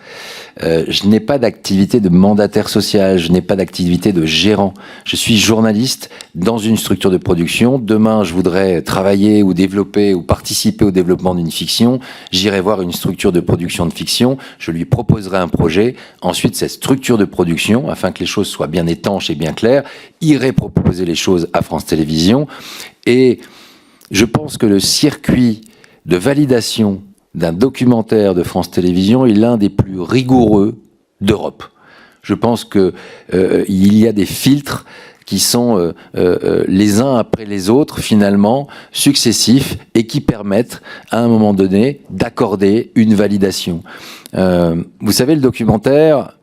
Je n'ai pas d'activité de mandataire social, je n'ai pas d'activité de gérant. Je suis journaliste dans une structure de production. Demain, je voudrais travailler ou développer ou participer au développement d'une fiction. J'irai voir une structure de production de fiction, je lui proposerai un projet. Ensuite, cette structure de production, afin que les choses soient bien étanches et bien claires, irait proposer les choses à France Télévisions. Et je pense que le circuit de validation d'un documentaire de France Télévisions est l'un des plus rigoureux d'Europe. Je pense que il y a des filtres qui sont les uns après les autres, finalement, successifs, et qui permettent, à un moment donné, d'accorder une validation. Vous savez, le documentaire,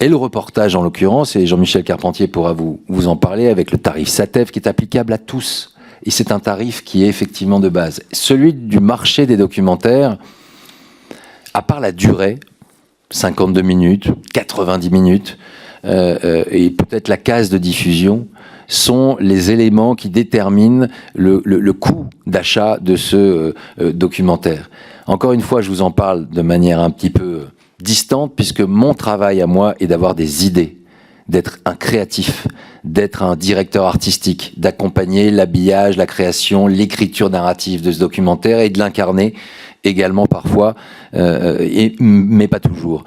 et le reportage en l'occurrence, et Jean-Michel Carpentier pourra vous en parler, avec le tarif SATEF qui est applicable à tous. Et c'est un tarif qui est effectivement de base. Celui du marché des documentaires, à part la durée, 52 minutes, 90 minutes, et peut-être la case de diffusion, sont les éléments qui déterminent le coût d'achat de ce documentaire. Encore une fois, je vous en parle de manière un petit peu distante, puisque mon travail à moi est d'avoir des idées, d'être un créatif, d'être un directeur artistique, d'accompagner l'habillage, la création, l'écriture narrative de ce documentaire et de l'incarner également parfois, mais pas toujours.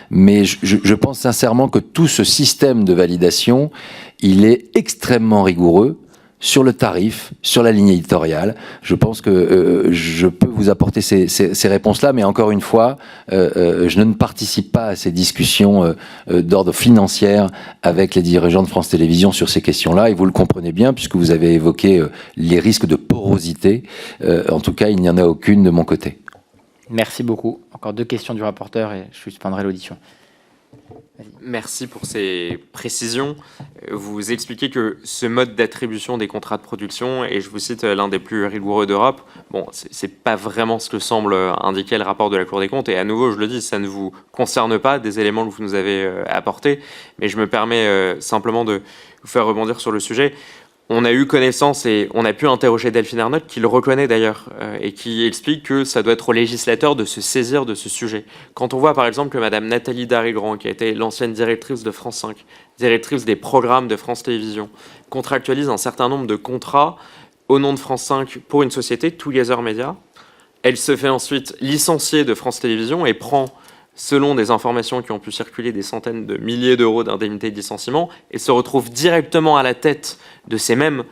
Mais je pense sincèrement que tout ce système de validation, il est extrêmement rigoureux sur le tarif, sur la ligne éditoriale. Je pense que je peux vous apporter ces réponses-là, mais encore une fois, je ne participe pas à ces discussions d'ordre financier avec les dirigeants de France Télévisions sur ces questions-là, et vous le comprenez bien, puisque vous avez évoqué les risques de porosité. En tout cas, il n'y en a aucune de mon côté. Merci beaucoup. Encore 2 questions du rapporteur et je suspendrai l'audition. Merci pour ces précisions. Vous expliquez que ce mode d'attribution des contrats de production, et je vous cite, l'un des plus rigoureux d'Europe, bon, c'est pas vraiment ce que semble indiquer le rapport de la Cour des comptes, et à nouveau, je le dis, ça ne vous concerne pas, des éléments que vous nous avez apportés, mais je me permets simplement de vous faire rebondir sur le sujet. On a eu connaissance et on a pu interroger Delphine Ernotte, qui le reconnaît d'ailleurs, et qui explique que ça doit être au législateur de se saisir de ce sujet. Quand on voit par exemple que Madame Nathalie Darry-Grand, qui a été l'ancienne directrice de France 5, directrice des programmes de France Télévisions, contractualise un certain nombre de contrats au nom de France 5 pour une société, Together Media, elle se fait ensuite licencier de France Télévisions et prend, selon des informations qui ont pu circuler, des centaines de milliers d'euros d'indemnité de licenciement, et se retrouve directement à la tête de ces mêmes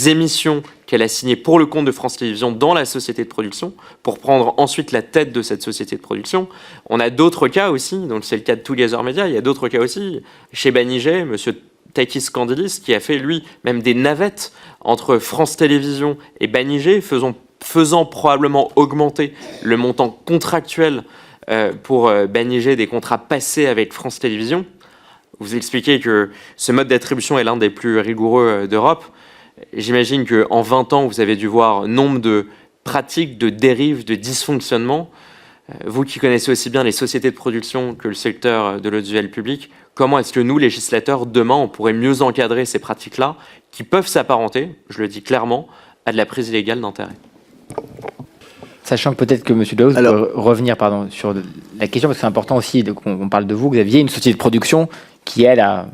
émissions qu'elle a signées pour le compte de France Télévisions dans la société de production, pour prendre ensuite la tête de cette société de production. On a d'autres cas aussi, donc c'est le cas de Together Media, il y a d'autres cas aussi, chez Banijay, monsieur Takis Kandilis, qui a fait, lui, même des navettes entre France Télévisions et Banijay, faisant probablement augmenter le montant contractuel pour Banijay des contrats passés avec France Télévisions. Vous expliquez que ce mode d'attribution est l'un des plus rigoureux d'Europe. J'imagine qu'en 20 ans, vous avez dû voir nombre de pratiques, de dérives, de dysfonctionnements. Vous qui connaissez aussi bien les sociétés de production que le secteur de l'audiovisuel public, comment est-ce que nous, législateurs, demain, on pourrait mieux encadrer ces pratiques-là qui peuvent s'apparenter, je le dis clairement, à de la prise illégale d'intérêt? Sachant que peut-être que M. Delahousse peut revenir sur la question, parce que c'est important aussi qu'on parle de vous. Vous aviez une société de production qui, elle, a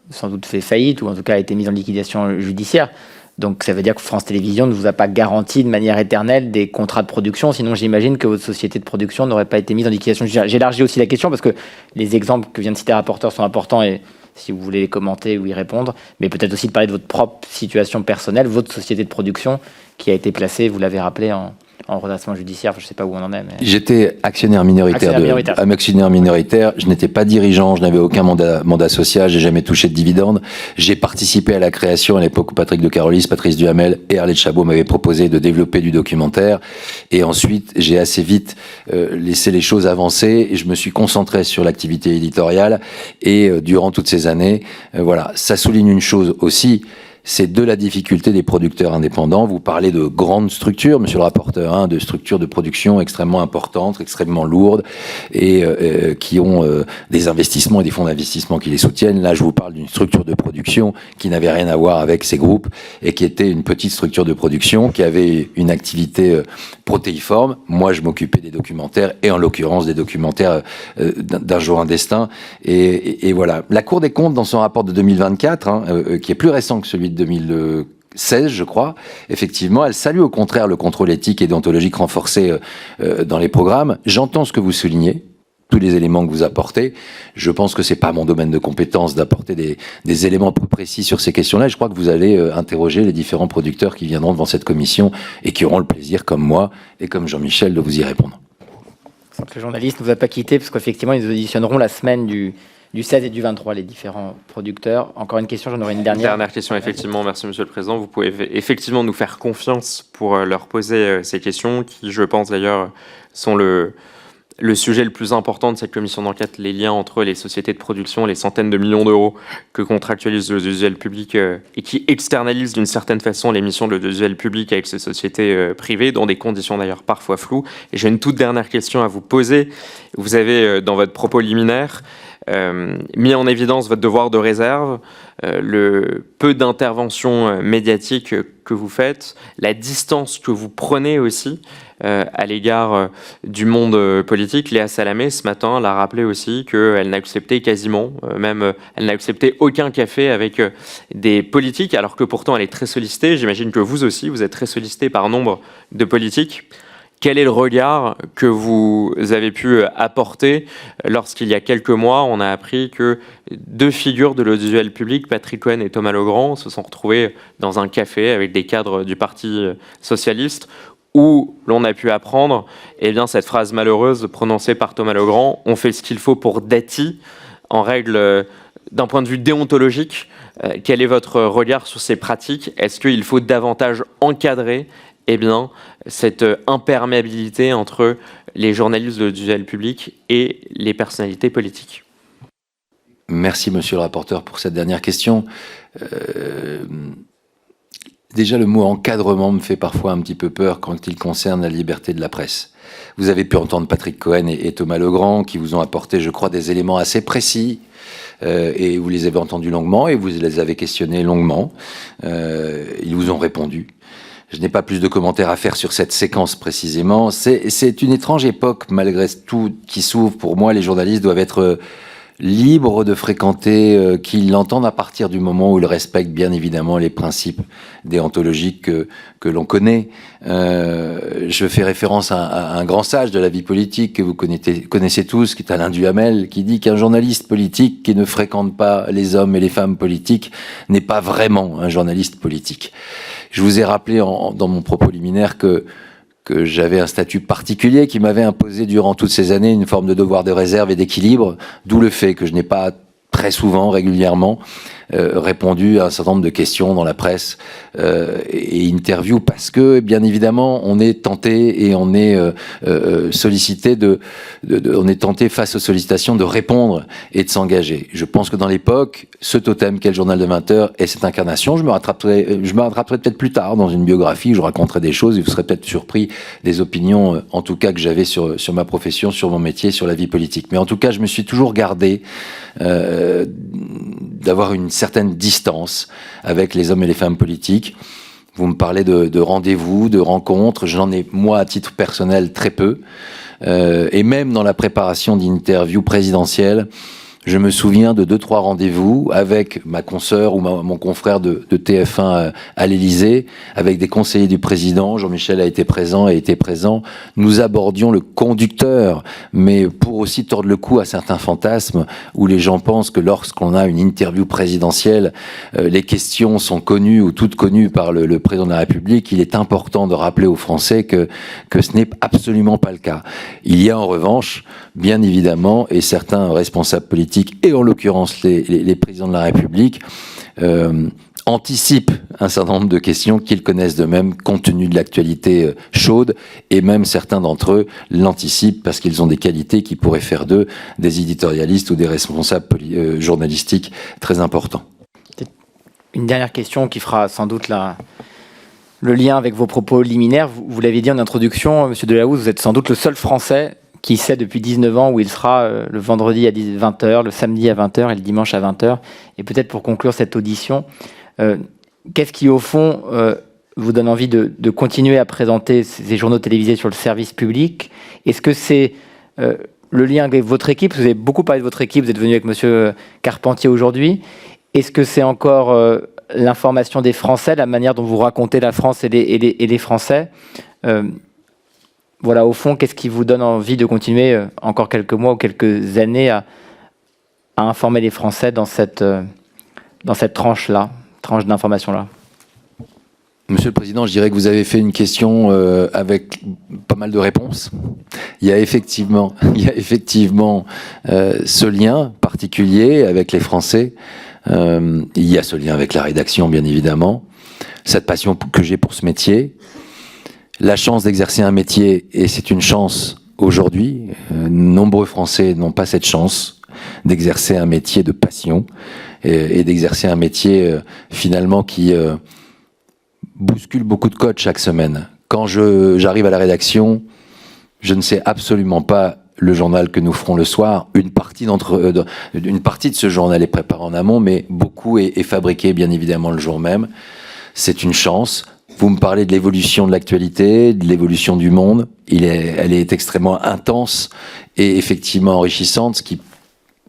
sans doute fait faillite, ou en tout cas a été mise en liquidation judiciaire. Donc ça veut dire que France Télévisions ne vous a pas garanti de manière éternelle des contrats de production, sinon j'imagine que votre société de production n'aurait pas été mise en liquidation judiciaire. J'élargis aussi la question parce que les exemples que vient de citer le rapporteur sont importants, et si vous voulez les commenter ou y répondre, mais peut-être aussi de parler de votre propre situation personnelle, votre société de production qui a été placée, vous l'avez rappelé, en redressement judiciaire, je ne sais pas où on en est. Mais... J'étais actionnaire minoritaire. Actionnaire minoritaire, je n'étais pas dirigeant, je n'avais aucun mandat social, j'ai jamais touché de dividendes. J'ai participé à la création à l'époque où Patrick de Carolis, Patrice Duhamel et Arlette Chabot m'avaient proposé de développer du documentaire. Et ensuite, j'ai assez vite laissé les choses avancer et je me suis concentré sur l'activité éditoriale. Et durant toutes ces années, voilà, ça souligne une chose aussi, c'est de la difficulté des producteurs indépendants. Vous parlez de grandes structures, monsieur le rapporteur, de structures de production extrêmement importantes, extrêmement lourdes, et qui ont des investissements et des fonds d'investissement qui les soutiennent. Là, je vous parle d'une structure de production qui n'avait rien à voir avec ces groupes, et qui était une petite structure de production, qui avait une activité protéiforme. Moi, je m'occupais des documentaires, et en l'occurrence des documentaires d'Un jour un destin. Et voilà. La Cour des comptes, dans son rapport de 2024, qui est plus récent que celui de 2016, je crois, effectivement, elle salue au contraire le contrôle éthique et déontologique renforcé dans les programmes. J'entends ce que vous soulignez, tous les éléments que vous apportez. Je pense que c'est pas mon domaine de compétence d'apporter des éléments plus précis sur ces questions-là. Je crois que vous allez interroger les différents producteurs qui viendront devant cette commission et qui auront le plaisir, comme moi et comme Jean-Michel, de vous y répondre. Le journaliste ne vous a pas quitté, parce qu'effectivement, ils auditionneront la semaine du 16 et du 23, les différents producteurs. Encore une question, j'en aurai une dernière. Dernière question, effectivement. Merci, Monsieur le Président. Vous pouvez effectivement nous faire confiance pour leur poser ces questions, qui, je pense d'ailleurs, sont le sujet le plus important de cette commission d'enquête, les liens entre les sociétés de production, les centaines de millions d'euros que contractualise l'audiovisuel public et qui externalise d'une certaine façon les missions de l'audiovisuel public avec ces sociétés privées, dans des conditions d'ailleurs parfois floues. Et j'ai une toute dernière question à vous poser. Vous avez, dans votre propos liminaire, mis en évidence votre devoir de réserve, le peu d'intervention médiatique que vous faites, la distance que vous prenez aussi à l'égard du monde politique. Léa Salamé, ce matin, l'a rappelé aussi qu'elle n'acceptait quasiment, elle n'a accepté aucun café avec des politiques, alors que pourtant elle est très sollicitée. J'imagine que vous aussi, vous êtes très sollicité par nombre de politiques. Quel est le regard que vous avez pu apporter lorsqu'il y a quelques mois, on a appris que deux figures de l'audiovisuel public, Patrick Cohen et Thomas Legrand, se sont retrouvés dans un café avec des cadres du Parti socialiste, où l'on a pu apprendre cette phrase malheureuse prononcée par Thomas Legrand: on fait ce qu'il faut pour Dati, en règle d'un point de vue déontologique. Quel est votre regard sur ces pratiques? Est-ce qu'il faut davantage encadrer cette imperméabilité entre les journalistes de l'audiovisuel public et les personnalités politiques? Merci, monsieur le rapporteur, pour cette dernière question. Déjà, le mot encadrement me fait parfois un petit peu peur quand il concerne la liberté de la presse. Vous avez pu entendre Patrick Cohen et Thomas Legrand qui vous ont apporté, je crois, des éléments assez précis. Et vous les avez entendus longuement et vous les avez questionnés longuement. Ils vous ont répondu. Je n'ai pas plus de commentaires à faire sur cette séquence précisément. C'est une étrange époque, malgré tout, qui s'ouvre. Pour moi, les journalistes doivent être libres de fréquenter qui l'entendent à partir du moment où ils respectent bien évidemment les principes déontologiques que l'on connaît. Je fais référence à un grand sage de la vie politique que vous connaissez tous, qui est Alain Duhamel, qui dit qu'un journaliste politique qui ne fréquente pas les hommes et les femmes politiques n'est pas vraiment un journaliste politique. Je vous ai rappelé dans mon propos liminaire que j'avais un statut particulier qui m'avait imposé durant toutes ces années une forme de devoir de réserve et d'équilibre, d'où le fait que je n'ai pas très souvent, régulièrement, répondu à un certain nombre de questions dans la presse et interviews, parce que, bien évidemment, on est tenté et on est sollicité on est tenté face aux sollicitations de répondre et de s'engager. Je pense que dans l'époque, ce totem qu'est le journal de 20 heures et cette incarnation, je me rattraperai peut-être plus tard dans une biographie, je raconterai des choses et vous serez peut-être surpris des opinions, en tout cas que j'avais sur ma profession, sur mon métier, sur la vie politique. Mais en tout cas, je me suis toujours gardé d'avoir une certaine distance avec les hommes et les femmes politiques. Vous me parlez de rendez-vous, de rencontres. J'en ai, moi, à titre personnel, très peu. Et même dans la préparation d'interviews présidentielles, je me souviens de 2-3 rendez-vous avec ma consoeur ou mon confrère de TF1 à l'Élysée, avec des conseillers du président. Jean-Michel a été présent et était présent. Nous abordions le conducteur, mais pour aussi tordre le cou à certains fantasmes où les gens pensent que lorsqu'on a une interview présidentielle, les questions sont connues ou toutes connues par le président de la République. Il est important de rappeler aux Français que ce n'est absolument pas le cas. Il y a en revanche, bien évidemment, et certains responsables politiques, et en l'occurrence les présidents de la République, anticipent un certain nombre de questions qu'ils connaissent d'eux-mêmes compte tenu de l'actualité chaude, et même certains d'entre eux l'anticipent parce qu'ils ont des qualités qui pourraient faire d'eux des éditorialistes ou des responsables journalistiques très importants. Une dernière question qui fera sans doute le lien avec vos propos liminaires. Vous l'avez dit en introduction, Monsieur Delahousse, vous êtes sans doute le seul Français qui sait depuis 19 ans où il sera le vendredi à 20h, le samedi à 20h et le dimanche à 20h. Et peut-être pour conclure cette audition, qu'est-ce qui, au fond, vous donne envie de continuer à présenter ces journaux télévisés sur le service public? Est-ce que c'est le lien avec votre équipe? Vous avez beaucoup parlé de votre équipe, vous êtes venu avec Monsieur Carpentier aujourd'hui. Est-ce que c'est encore l'information des Français, la manière dont vous racontez la France et les Français? voilà, au fond, qu'est-ce qui vous donne envie de continuer encore quelques mois ou quelques années à informer les Français dans cette tranche d'information-là? Monsieur le Président, je dirais que vous avez fait une question avec pas mal de réponses. Il y a effectivement ce lien particulier avec les Français. Il y a ce lien avec la rédaction, bien évidemment. Cette passion que j'ai pour ce métier. La chance d'exercer un métier, et c'est une chance aujourd'hui. Nombreux Français n'ont pas cette chance d'exercer un métier de passion et d'exercer un métier finalement qui bouscule beaucoup de codes chaque semaine. Quand j'arrive à la rédaction, je ne sais absolument pas le journal que nous ferons le soir. Une partie de ce journal est préparée en amont, mais beaucoup est fabriqué bien évidemment le jour même. C'est une chance. Vous me parlez de l'évolution de l'actualité, de l'évolution du monde. Elle est extrêmement intense et effectivement enrichissante, ce qui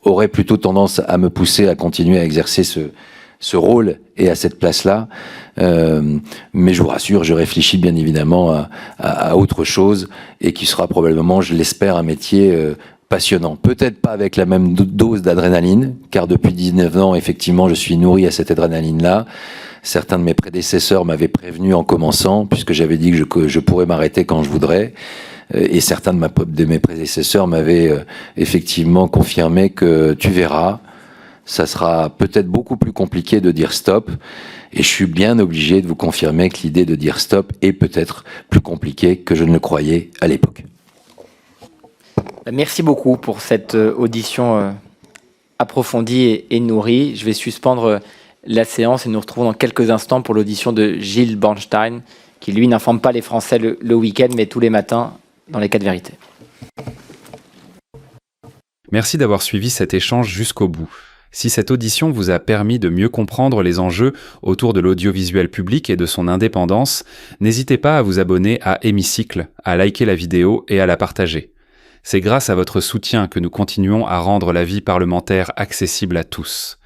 aurait plutôt tendance à me pousser à continuer à exercer ce rôle et à cette place-là. Mais je vous rassure, je réfléchis bien évidemment à autre chose et qui sera probablement, je l'espère, un métier passionnant. Peut-être pas avec la même dose d'adrénaline, car depuis 19 ans, effectivement, je suis nourri à cette adrénaline-là. Certains de mes prédécesseurs m'avaient prévenu en commençant, puisque j'avais dit que je pourrais m'arrêter quand je voudrais. Et certains de mes prédécesseurs m'avaient effectivement confirmé que tu verras, ça sera peut-être beaucoup plus compliqué de dire stop. Et je suis bien obligé de vous confirmer que l'idée de dire stop est peut-être plus compliquée que je ne le croyais à l'époque. Merci beaucoup pour cette audition approfondie et nourrie. Je vais suspendre la séance et nous retrouvons dans quelques instants pour l'audition de Gilles Bornstein, qui lui n'informe pas les Français le week-end, mais tous les matins dans les 4 vérités. Merci d'avoir suivi cet échange jusqu'au bout. Si cette audition vous a permis de mieux comprendre les enjeux autour de l'audiovisuel public et de son indépendance, n'hésitez pas à vous abonner à Hémicycle, à liker la vidéo et à la partager. C'est grâce à votre soutien que nous continuons à rendre la vie parlementaire accessible à tous.